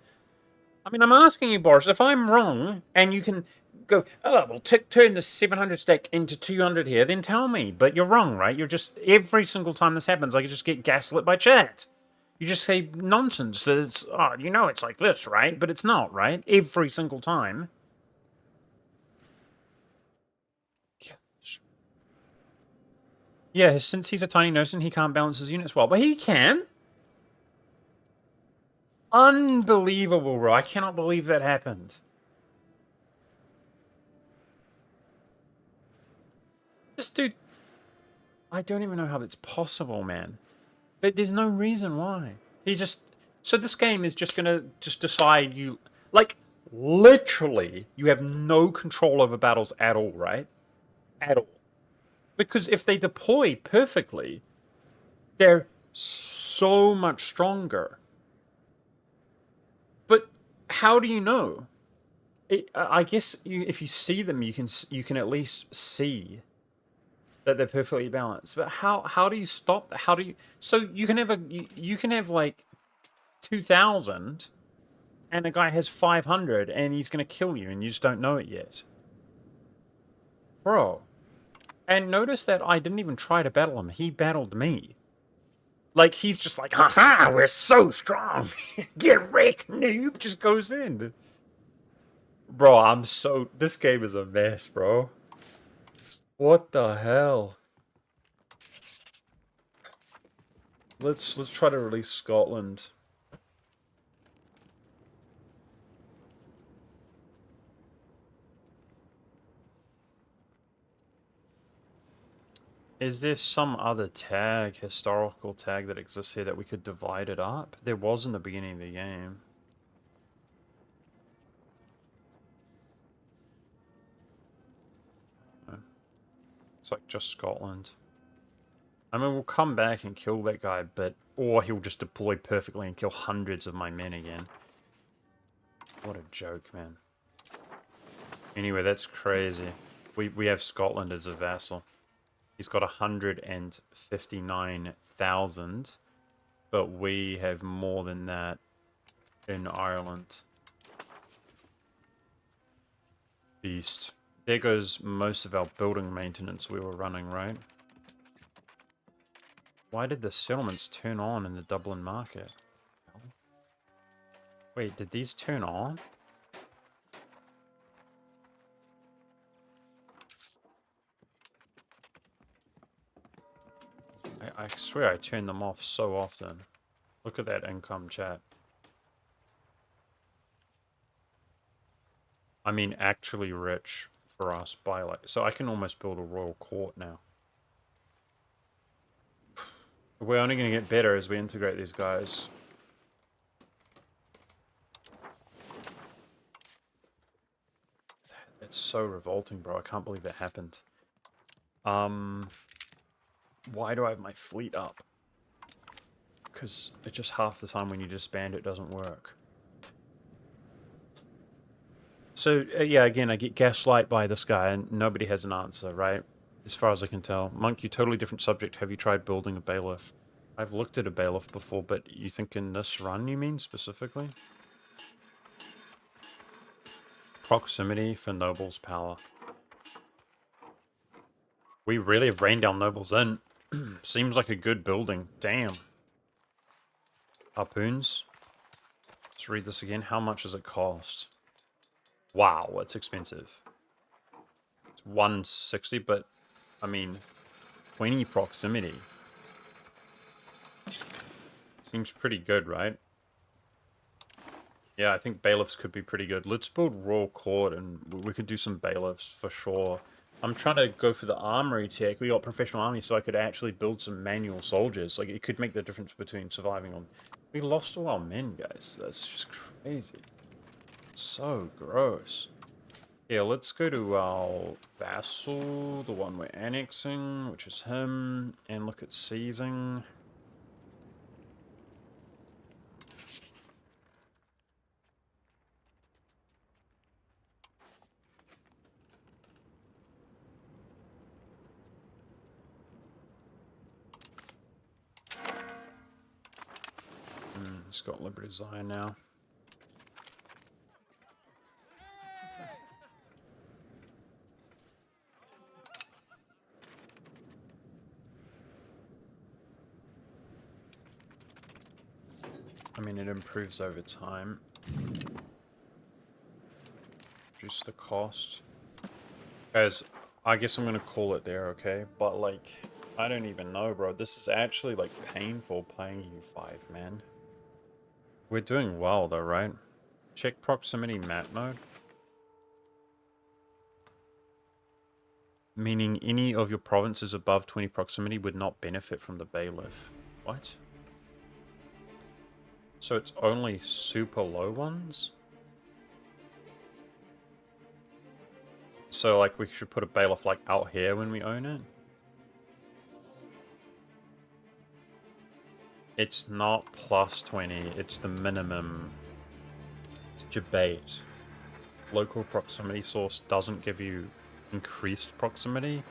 I mean, I'm asking you, Boris, if I'm wrong, and you can go, oh, well, turn the 700 stack into 200 here, then tell me. But you're wrong, right? You're just, every single time this happens, I just get gaslit by chat. You just say nonsense that it's, oh, you know it's like this, right? But it's not, right? Every single time. Yeah, since he's a tiny notion, he can't balance his units well. But he can! Unbelievable, bro. I cannot believe that happened. This dude... I don't even know how that's possible, man. But there's no reason why. He just... So this game is just gonna just decide you... Like, literally, you have no control over battles at all, right? At all. Because if they deploy perfectly, they're so much stronger. But how do you know? I guess if you see them, you can at least see that they're perfectly balanced. But how do you stop that? How do you? So you can have you can have like 2,000, and a guy has 500, and he's gonna kill you, and you just don't know it yet, bro. And notice that I didn't even try to battle him. He battled me. Like, he's just like, haha, we're so strong. Get wrecked, noob. Just goes in. Bro, I'm so... This game is a mess, bro. What the hell? Let's try to release Scotland. Is there some other tag, historical tag that exists here that we could divide it up? There was in the beginning of the game. It's like just Scotland. I mean, we'll come back and kill that guy, but... Or he'll just deploy perfectly and kill hundreds of my men again. What a joke, man. Anyway, that's crazy. We have Scotland as a vassal. He's got 159,000, but we have more than that in Ireland. Beast. There goes most of our building maintenance we were running, right? Why did the settlements turn on in the Dublin market? Wait, did these turn on? I swear I turn them off so often. Look at that income chat. I mean, actually rich for us by like... So I can almost build a royal court now. We're only going to get better as we integrate these guys. It's so revolting, bro. I can't believe that happened. Why do I have my fleet up? Because it's just half the time when you disband it doesn't work. So, yeah, again, I get gaslight by this guy and nobody has an answer, right? As far as I can tell. Monk, you totally different subject. Have you tried building a bailiff? I've looked at a bailiff before, but you think in this run, you mean, specifically? Proximity for Noble's power. We really have rained our nobles in. Seems like a good building. Damn. Harpoons. Let's read this again. How much does it cost? Wow, it's expensive. It's 160, but I mean, 20 proximity. Seems pretty good, right? Yeah, I think bailiffs could be pretty good. Let's build Royal Court and we could do some bailiffs for sure. I'm trying to go for the armory tech. We got professional army, so I could actually build some manual soldiers. Like, it could make the difference between surviving on... We lost all our men, guys. That's just crazy. So gross. Yeah, let's go to our vassal, the one we're annexing, which is him, and look at seizing. It's got Liberty Zion now. I mean, it improves over time. Reduce the cost. Guys, I guess I'm gonna call it there, okay? But, like, I don't even know, bro. This is actually, like, painful playing U5, man. We're doing well, though, right? Check proximity map mode. Meaning any of your provinces above 20 proximity would not benefit from the bailiff. What? So it's only super low ones? So, like, we should put a bailiff, like, out here when we own it? It's not plus 20, it's the minimum. Debate. Local proximity source doesn't give you increased proximity.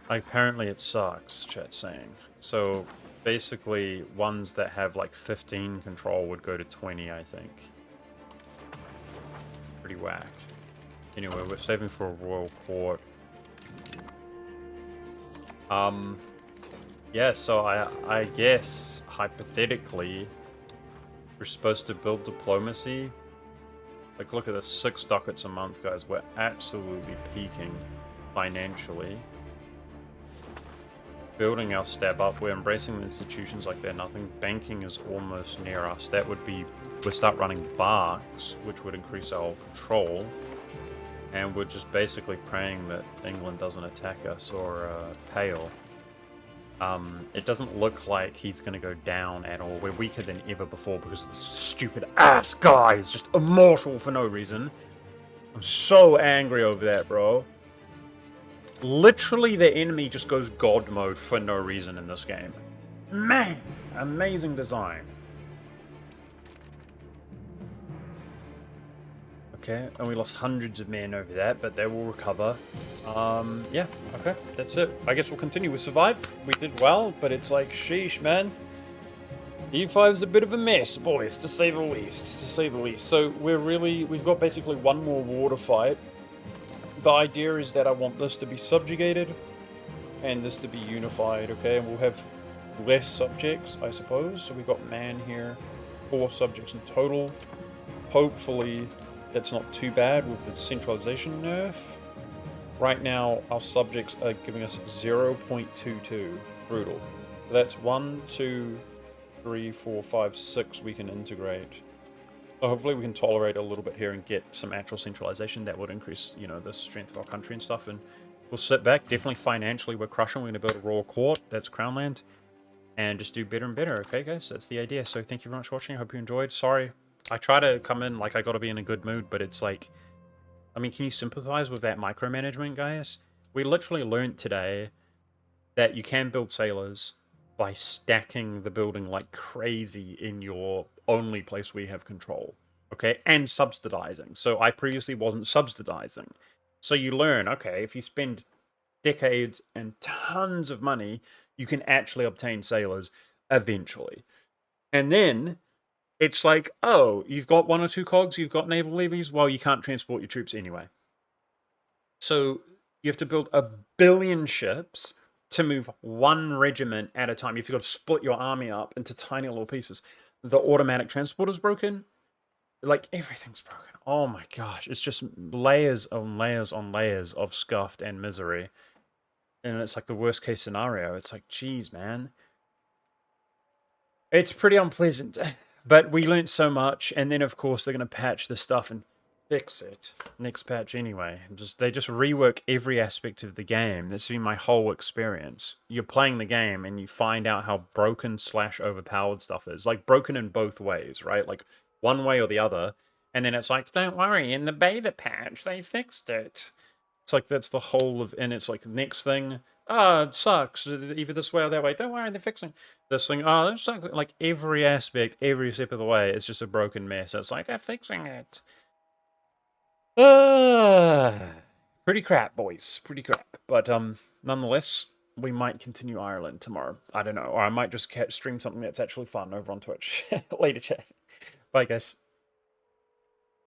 Apparently it sucks, chat's saying. So basically ones that have like 15 control would go to 20, I think. Pretty whack. Anyway, we're saving for a royal court. Yeah, so I guess hypothetically we're supposed to build diplomacy. Like, look at this, 6 ducats a month, guys. We're absolutely peaking financially. Building our stab up. We're embracing the institutions like they're nothing. Banking is almost near us. That would be... we'll start running barks, which would increase our control. And we're just basically praying that England doesn't attack us or Pale. It doesn't look like he's going to go down at all. We're weaker than ever before because this stupid ass guy is just immortal for no reason. I'm so angry over that, bro. Literally, the enemy just goes God mode for no reason in this game. Man, amazing design. Okay, and we lost hundreds of men over that, but they will recover. Yeah, okay, that's it. I guess we'll continue. We survived. We did well, but it's like, sheesh, man. E5's a bit of a mess, boys, to say the least. To say the least. So we've got basically one more war to fight. The idea is that I want this to be subjugated and this to be unified, okay? And we'll have less subjects, I suppose. So we've got man here, 4 subjects in total. Hopefully that's not too bad with the centralization nerf. Right now, our subjects are giving us 0.22. Brutal. That's 1, 2, 3, 4, 5, 6 we can integrate. So hopefully we can tolerate a little bit here and get some actual centralization that would increase, you know, the strength of our country and stuff. And we'll sit back. Definitely financially we're crushing. We're going to build a royal court. That's crown land. And just do better and better. Okay, guys? That's the idea. So thank you very much for watching. I hope you enjoyed. Sorry. I try to come in like I got to be in a good mood, but it's like... I mean, can you sympathize with that micromanagement, guys? We literally learned today that you can build sailors by stacking the building like crazy in your only place where you have control, okay? And subsidizing. So I previously wasn't subsidizing. So you learn, okay, if you spend decades and tons of money, you can actually obtain sailors eventually. And then it's like, oh, you've got 1 or 2 cogs, you've got naval levies, well, you can't transport your troops anyway. So You have to build 1 billion ships to move 1 regiment at a time. You've got to split your army up into tiny little pieces. The automatic transport is broken. Like, everything's broken. Oh my gosh. It's just layers on layers on layers of scuffed and misery. And it's like the worst case scenario. It's like, geez, man. It's pretty unpleasant. But we learned so much. And then, of course, they're going to patch the stuff and fix it next patch anyway. They just rework every aspect of the game. That's been my whole experience. You're playing the game and you find out how broken / overpowered stuff is. Like, broken in both ways, right? Like, one way or the other. And then it's like, don't worry, in the beta patch they fixed it. It's like, that's the whole of, and it's like, next thing, it sucks, either this way or that way. Don't worry, they're fixing this thing. Oh, that sucks. Like, every aspect, every step of the way, it's just a broken mess. It's like, they're fixing it. Pretty crap, boys. Pretty crap. But nonetheless, we might continue Ireland tomorrow. I don't know. Or I might just stream something that's actually fun over on Twitch. Later, chat. Bye, guys.